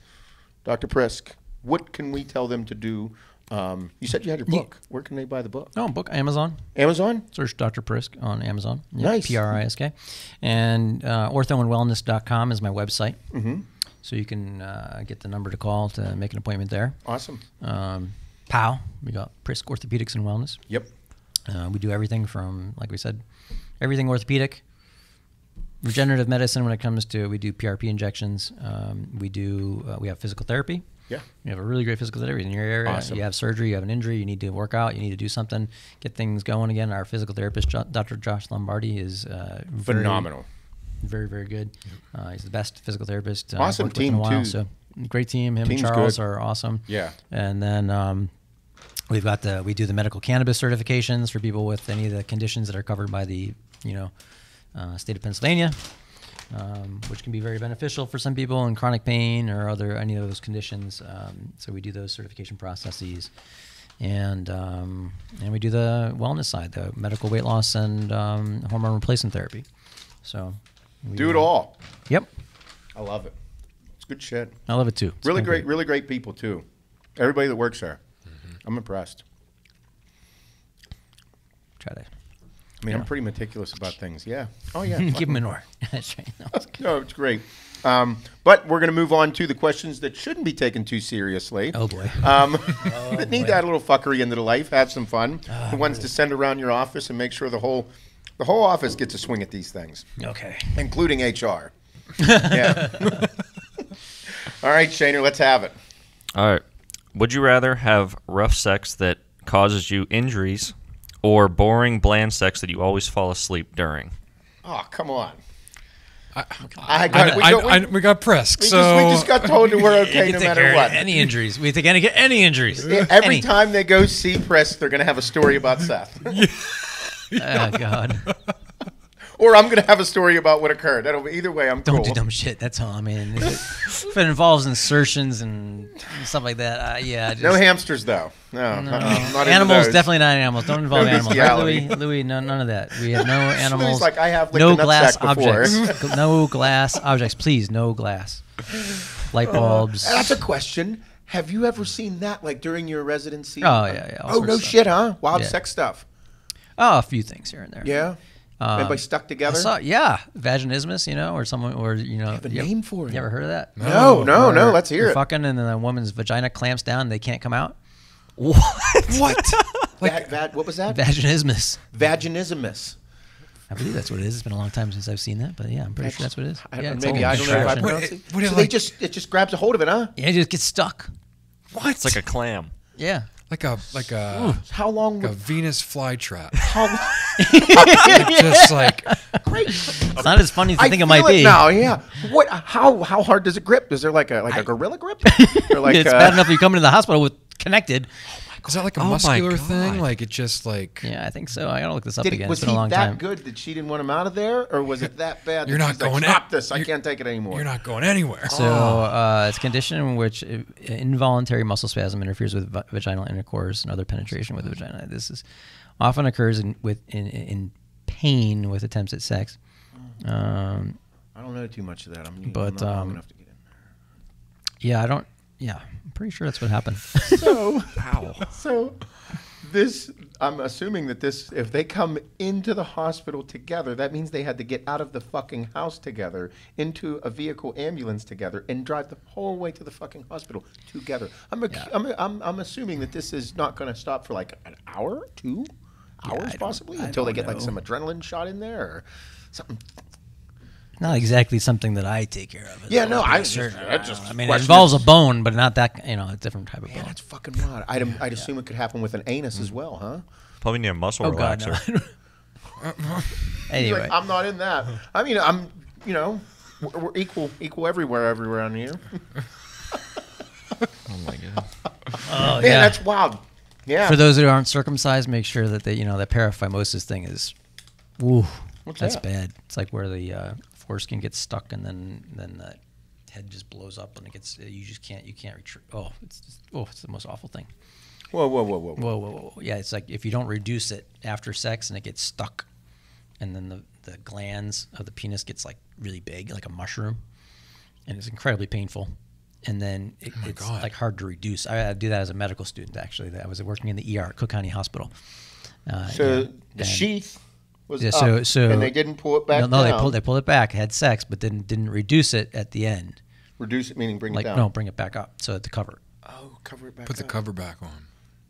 Dr. Prisk, what can we tell them to do? You said you had your book. Where can they buy the book? Oh, book, Amazon. Amazon? Search Dr. Prisk on Amazon. Yeah, nice. Prisk. And orthoandwellness.com is my website. Mm-hmm. So you can get the number to call to make an appointment there. Awesome. POW, we got Prisk Orthopedics and Wellness. Yep. We do everything from, like we said, everything orthopedic, regenerative medicine, when it comes to, we do PRP injections. We have physical therapy. Yeah. You have a really great physical therapy in your area. Awesome. You have surgery, you have an injury, you need to work out, you need to do something, get things going again. Our physical therapist, Dr. Josh Lombardi, is Phenomenal. Very, very good. He's the best physical therapist. Awesome I've worked with in team, a while, too. So great team. Him Team's and Charles good. are awesome. Yeah. And then we've got we do the medical cannabis certifications for people with any of the conditions that are covered by the state of Pennsylvania. Which can be very beneficial for some people in chronic pain or any of those conditions. So we do those certification processes, and we do the wellness side, the medical weight loss and hormone replacement therapy. So we Do it all. Yep, I love it. It's good shit. I love it too. It's Really been great, really great people too. Everybody that works there. I'm impressed. Try to I mean, I'm pretty meticulous about things. Yeah. Oh yeah. keep them in order. That's right. No, No, it's great. But we're going to move on to the questions that shouldn't be taken too seriously. oh boy. That need to add a little fuckery into the life, have some fun. The ones to send around your office and make sure the whole office gets a swing at these things, Okay. including HR. Yeah. All right, Shaner, let's have it. All right. Would you rather have rough sex that causes you injuries or boring, bland sex that you always fall asleep during? Oh, come on. We got Prisk. We So just got told that we're okay You no can take matter care of what. Any injuries? We take any injuries. Every Any. time they go see Prisk, they're going to have a story about Seth. Oh God. Or I'm going to have a story about what occurred. That'll be either way. I'm Don't cool. do dumb shit. That's all. I mean, if it involves insertions and stuff like that, yeah. No hamsters, though. No. Not into Animals, those. definitely not animals. Don't involve No animals. Right, bestiality. Louis, none of that. We have no animals. Louis like, I have licked no a nutsack glass before. objects. No glass objects, please. No glass. Light bulbs. That's a question. Have you ever seen that, like, during your residency? Oh, yeah. All Oh, sorts no of stuff. shit, huh? Wild Yeah. sex stuff. Oh, a few things here and there. Yeah? Everybody stuck together? vaginismus, or someone, or have a name for it. You ever heard of that? No, Or let's hear you're it. fucking, and then a woman's vagina clamps down, and they can't come out. What? What was that? Vaginismus. Vaginismus. I believe that's what it is. It's been a long time since I've seen that, but yeah, I'm pretty sure that's what it is. Yeah, it's Maybe all I don't know if I contraction. pronounce it. What So like- it just grabs a hold of it, huh? Yeah, it just gets stuck. what? It's like a clam. Yeah. like a How long like a would... Venus flytrap. How, Just like great. It's not as funny as you think it might feel be. now, yeah. What? How hard does it grip? Is there like a gorilla grip? Or like It's bad enough you come into the hospital with connected. is that like a Oh my muscular God. thing? Like it just like Yeah, I think so. I gotta look this up Did again. was It's been he a long that time. good that she didn't want him out of there, or was it that bad? You're that not she's like, going Stop in- this! I you're- can't take it anymore. you're not going anywhere. So it's a condition in which involuntary muscle spasm interferes with vaginal intercourse and other penetration with the vagina. This is often occurs in pain with attempts at sex. I don't know too much of that. I'm But, not long enough to get in Yeah, I don't. Yeah, I'm pretty sure that's what happened. there. So this, I'm assuming that this, if they come into the hospital together, that means they had to get out of the fucking house together, into a vehicle ambulance together, and drive the whole way to the fucking hospital together. I'm assuming that this is not going to stop for like an hour, 2 hours possibly, until they get like some adrenaline shot in there or something. Not exactly something that I take care of. Yeah, no, I mean, it involves a bone, but not that. A different type of Man, bone. that's fucking wild. I'd assume it could happen with an anus as well, huh? Probably need a muscle Oh God, relaxer. no. He's Anyway, like, I'm not in that. I mean, we're equal everywhere on here. Oh my God. oh Man, yeah. that's wild. Yeah. For those who aren't circumcised, make sure that they, that paraphimosis thing is, woo, that's that? bad. It's like where the foreskin gets stuck and then the head just blows up and you can't retrieve. Oh, it's the most awful thing. Whoa. Whoa. Yeah, it's like if you don't reduce it after sex and it gets stuck, and then the glands of the penis gets like really big, like a mushroom, and it's incredibly painful. And then it's God. like hard to reduce. I do that as a medical student, actually. I was working in the ER at Cook County Hospital. So the sheath was Yeah, up, so and they didn't pull it back no, down. they pulled it back, had sex, but didn't reduce it at the end. Reduce it, meaning bring Like it down. no, bring it back up. So to cover it. Oh, cover it back Put the up. cover back on.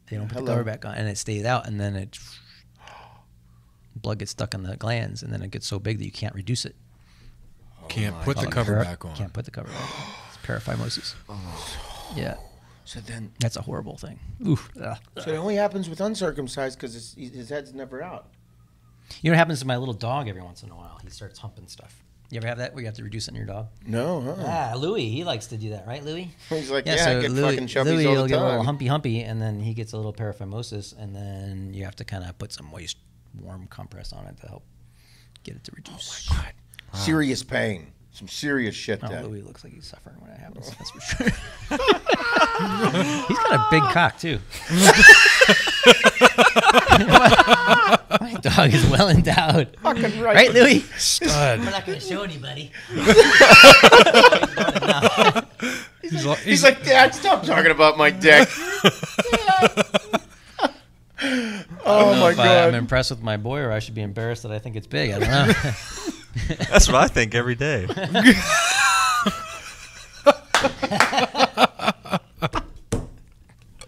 They don't put Hello. the cover back on, and it stays out, and then blood gets stuck in the glands, and then it gets so big that you can't reduce it. Can't put the cover back on. Can't put the cover back on. It's paraphimosis. Yeah. So then, That's a horrible thing. Oof. Ugh. so it only happens with uncircumcised because his head's never out. You know what happens to my little dog every once in a while? He starts humping stuff. You ever have that where you have to reduce it in your dog? No, Ah, Louie, he likes to do that, right, Louie? He's like, I so get Louie, fucking chubbies Louie all will the get a little time. humpy, and then he gets a little paraphimosis, and then you have to kind of put some moist, warm compress on it to help get it to reduce. Oh my God. Serious pain. Some serious shit Oh, there. Louie looks like he's suffering when it happens. That's for sure. He's got a big cock too. My dog is well endowed. Fucking Right, Louie? Stud. We're not going to show anybody. He's like, Dad, stop talking about my dick. Oh my I'm God. impressed with my boy, or I should be embarrassed that I think it's big. I don't know. That's what I think every day.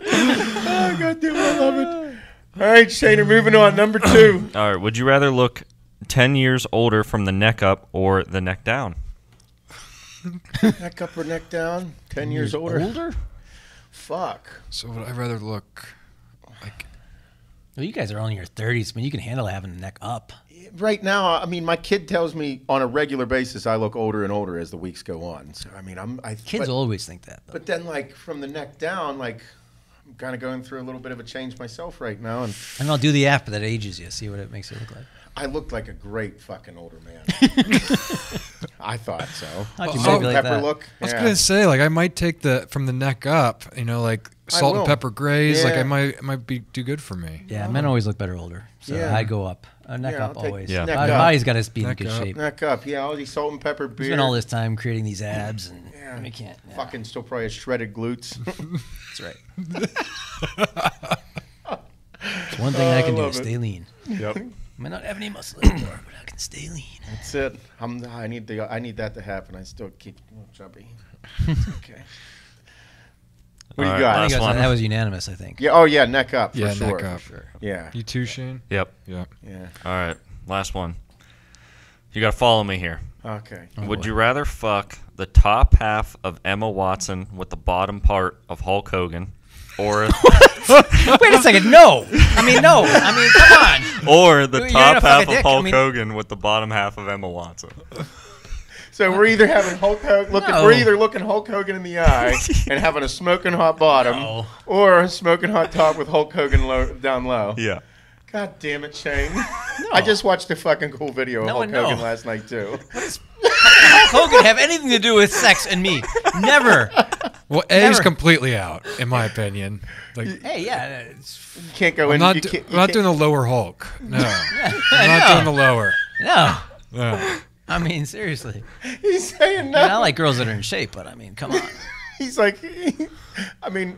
Oh, God damn, I love it. All right, Shane, moving on. Number 2. All right. Would you rather look 10 years older from the neck up or the neck down? Neck up or neck down? 10 years older? Fuck. So would I rather look like Well, you guys are only in your 30s, man. You can handle having the neck up. Right now, I mean, my kid tells me on a regular basis I look older and older as the weeks go on. So, I mean, Kids will always think that, though. But then, like, from the neck down, like, I'm kind of going through a little bit of a change myself right now. And I'll do the app that ages you. See what it makes it look like. I look like a great fucking older man. I thought so. How'd you Salt make it and like pepper that? look. I was Yeah. gonna say, like, I might take the from the neck up, like salt will. and pepper grays. Like, Yeah. it might be do good for me. Yeah, men always look better older. So Yeah. I go up. Neck Yeah, up I'll take always. Yeah. neck My up. body's got to be in Neck good up. shape. Neck up. Yeah, all these salt and pepper We beer. spent all this time creating these abs, and Yeah. we can't. Yeah, Fucking still probably has shredded glutes. that's right. It's one thing I can do love is it. stay lean. Yep. I may not have any muscle anymore, but I can stay lean. That's it. I need that to happen. I still keep a little chubby. Okay. What do All you right, got? last one. That was unanimous, I think. Yeah. Oh yeah. Neck up. For Yeah, sure. neck up. Sure. Yeah. You too, Shane? Yep. Yeah. Yeah. All right. Last one. You got to follow me here. Okay. Would you rather fuck the top half of Emma Watson with the bottom part of Hulk Hogan, or Wait a second. No. No. Come on. or the You're top gonna fuck half a of dick. Hulk Hogan with the bottom half of Emma Watson? So we're either having Hulk Hogan No. we're either looking Hulk Hogan in the eye and having a smoking hot bottom, No. or a smoking hot top with Hulk Hogan down low. Yeah. God damn it, Shane! I just watched a fucking cool video of No, Hulk no. Hogan last night too. Hulk Hogan have anything to do with sex and me? Never. Well, A's Never. completely out, in my opinion. Like, Hey, yeah. It's, You can't go I'm in. not, you do- can't, I'm not doing the lower Hulk. No. I'm not no. doing the lower. No. No. Seriously. He's saying no. I like girls that are in shape, but come on. He's like,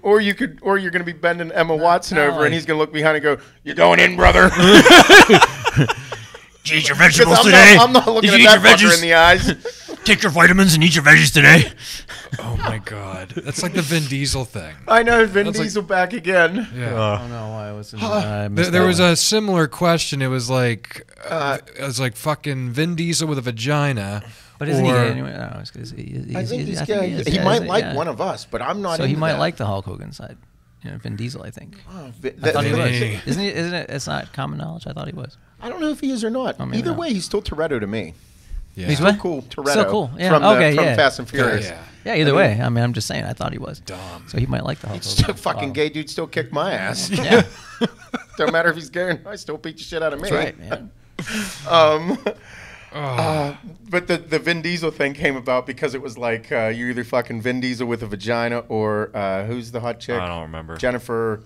or you're gonna be bending Emma Watson over, like- and he's gonna look behind and go, "You going in, brother?" Did you eat your 'Cause vegetables I'm not looking at that fucker in the eyes. Take your vitamins and eat your veggies today. Oh, my God. That's like the Vin Diesel thing. I know Vin That's like- Diesel back again. Yeah. I don't know why I was. There was a similar question. It was like fucking Vin Diesel with a vagina. But isn't he or- gay anyway? No, I was gonna say, I think he he might like one of us, but I'm not. So he into might that. like the Hulk Hogan side. Vin Diesel, I think. Oh, I thought he was. Vinny. Isn't it? It's not common knowledge. I thought he was. I don't know if he is or not. maybe Either not. way, he's still Toretto to me. Yeah. He's Still what? cool, Toretto. Still cool. Yeah. From Okay, from yeah. Fast and Furious. Yeah. Yeah. Either way, I'm just saying. I thought he was. Dumb. So he might like the Hulk Still, Hogan. fucking gay dude still kick my ass. Yeah. Don't matter if he's gay or not, I still beat the shit out of me. That's right, man. But the Vin Diesel thing came about because it was like you're either fucking Vin Diesel with a vagina or who's the hot chick? I don't remember. Jennifer.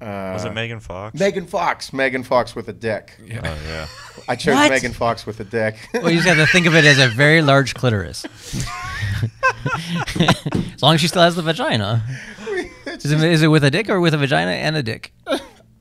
Was it Megan Fox? Megan Fox. Megan Fox with a dick. Oh, yeah. I chose What? Megan Fox with a dick. Well, you just have to think of it as a very large clitoris. As long as she still has the vagina. Is it with a dick or with a vagina and a dick?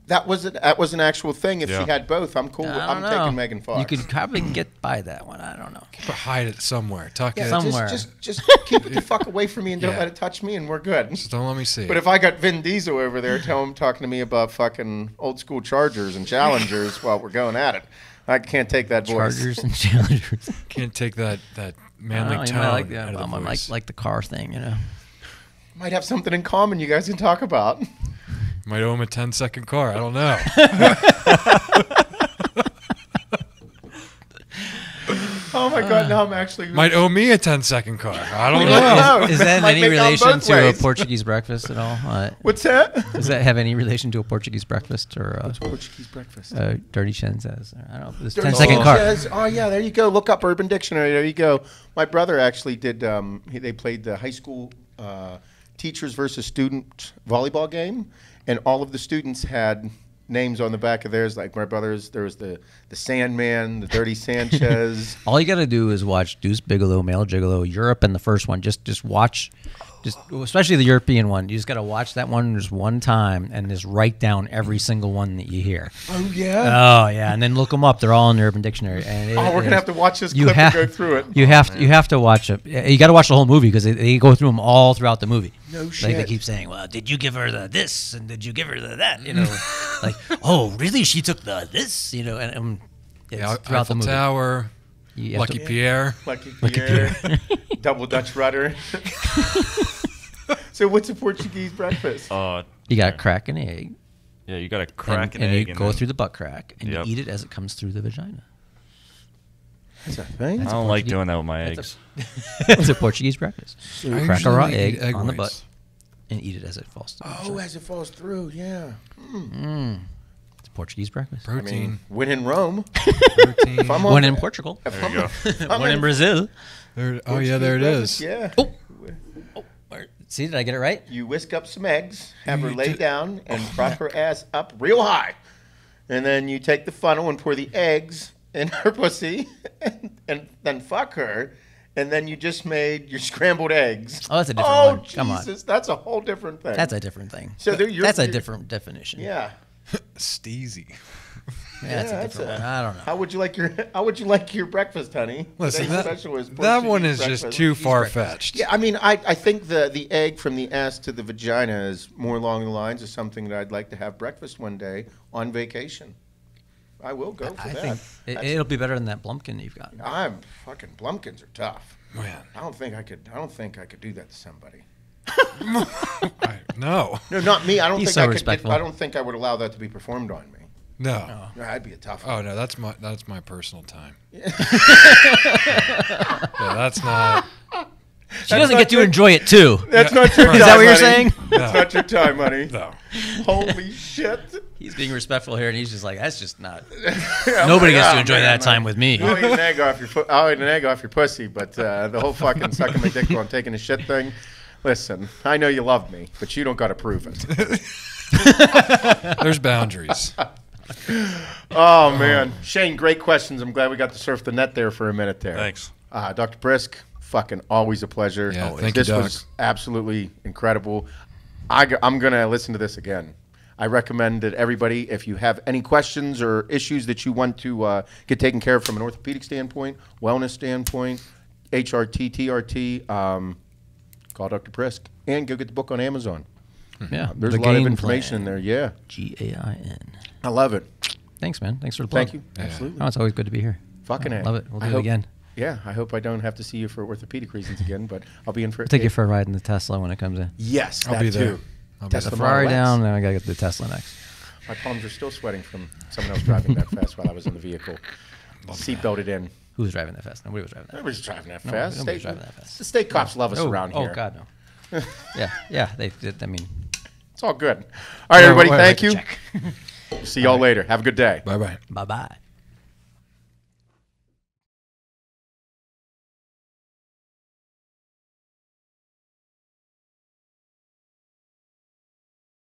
That was an actual thing. If Yeah. she had both, I'm cool. I I'm don't know. taking Megan Fox. You could probably get by that one. I don't know. Hide it somewhere. Tuck Yeah, it. somewhere. Just keep it the fuck away from me and don't Yeah. let it touch me, and we're good. Just don't let me see. But if I got Vin Diesel over there, tell him talking to me about fucking old school Chargers and Challengers while we're going at it, I can't take that voice. Chargers and Challengers. Can't take that manly I tone like, out of the voice. like the car thing, you know. Might have something in common you guys can talk about. Might owe him a 10-second car. I don't know. Oh my God! Now I'm actually Might owe me a 10-second car. I don't know. Is that in Might any make it on relation both to a ways. Portuguese breakfast at all? What's that? Does that have any relation to a Portuguese breakfast or Portuguese breakfast. Dirty Chen says? I don't know. This Dirty 10-second Chen car. says- oh yeah, there you go. Look up Urban Dictionary. There you go. My brother actually did. They played the high school teachers versus student volleyball game, and all of the students had names on the back of theirs. Like my brother's, there was the Sandman, the Dirty Sanchez. All you got to do is watch Deuce Bigelow, Male Gigolo, Europe, and the first one. Just watch, especially the European one. You just got to watch that one just one time and just write down every single one that you hear. Oh yeah. Oh yeah, and then look them up. They're all in the Urban Dictionary. And We're gonna have to watch this clip and go through it. You have to watch it. You got to watch the whole movie because they go through them all throughout the movie. No Like shit. they keep saying, well, did you give her the this and did you give her the that? You know, like, oh, really? She took the this? You know, and it's throughout the Eiffel movie. Tower, You have Lucky to- Pierre. Lucky Pierre, double Dutch rudder. So what's a Portuguese breakfast? You got to crack an egg. Yeah, you got to crack an and egg you and go then- through the butt crack and Yep. you eat it as it comes through the vagina. That's a thing. I don't like doing that with my eggs. It's a Portuguese breakfast. I Crack a raw usually egg eat egg on the whites. butt and eat it as it falls through. the Oh, vagina. as it falls through, yeah. It's a Portuguese breakfast. I mean, Protein. when in Rome. Protein. If I'm on One the- in Portugal. if There you I'm- go. One in Brazil. Oh, yeah, there it Portuguese is. breakfast, Yeah. Oh. See, did I get it right? You whisk up some eggs, have her You lay ju- down, and prop her ass up real high. And then you take the funnel and pour the eggs in her pussy, and then fuck her. And then you just made your scrambled eggs. Oh, that's a different Oh, one. Come on. Jesus, that's a whole different thing. That's a different thing. So they're- you're- that's a you're- different definition. Yeah. Steezy. Yeah, that's a that's different a- one. I don't know. How would you like your breakfast, honey? Listen, Today's that, special is that one Portuguese is just breakfast. too Portuguese breakfast. far-fetched. Yeah, I mean, I think the egg from the ass to the vagina is more along the lines of something that I'd like to have breakfast one day on vacation. I will go for I that. think it'll be better than that Blumpkin you've got. I'm fucking Blumpkins are tough. Man. I don't think I could do that to somebody. No. No, not me. I don't He's think so I could. respectful. I don't think I would allow that to be performed on me. No. No, I'd be a tough. Oh, no, that's my personal time. Yeah, that's not. She doesn't not get to your- enjoy it too. That's not your time. Is that what you're honey. saying? That's not your time, honey. No. Holy shit. He's being respectful here, and he's just like, that's just not. Yeah, Nobody gets oh, to enjoy man, that time with me. I'll eat an egg off your I'll eat an egg off your pussy, but the whole fucking sucking my dick while I'm taking a shit thing. Listen, I know you love me, but you don't got to prove it. There's boundaries. Oh man, Shane, great questions. I'm glad we got to surf the net there for a minute there. Thanks. Dr. Prisk, fucking always a pleasure. Yeah, thank you, this Doc. was absolutely incredible. I'm gonna listen to this again. I recommend that everybody, if you have any questions or issues that you want to get taken care of from an orthopedic standpoint, wellness standpoint, HRT, TRT, call Dr. Prisk and go get the book on Amazon. Yeah, There's the a lot of game information in plan. there. Yeah, GAIN. I love it. Thanks, man. Thanks for the plug. Thank you. Yeah. Absolutely. Oh, it's always good to be here. Fucking A. Love it. We'll I do it hope- again. Yeah, I hope I don't have to see you for orthopedic reasons again, but I'll be in for I'll take you for a ride in the Tesla when it comes in. Yes, I'll that be there. too. I'll be Tesla The there. Model Ferrari X. down, then I gotta get the Tesla next. My palms are still sweating from someone else driving that fast while I was in the vehicle. Seatbelted in. Who was driving that fast? Nobody was driving that. Nobody's driving that No, fast. nobody's driving that fast. The state cops love us Oh, around here. Oh God, no. yeah. They did. I mean, It's all good. All right, everybody, Wait, thank you. check. See y'all later. Have a good day. Bye-bye. Bye bye.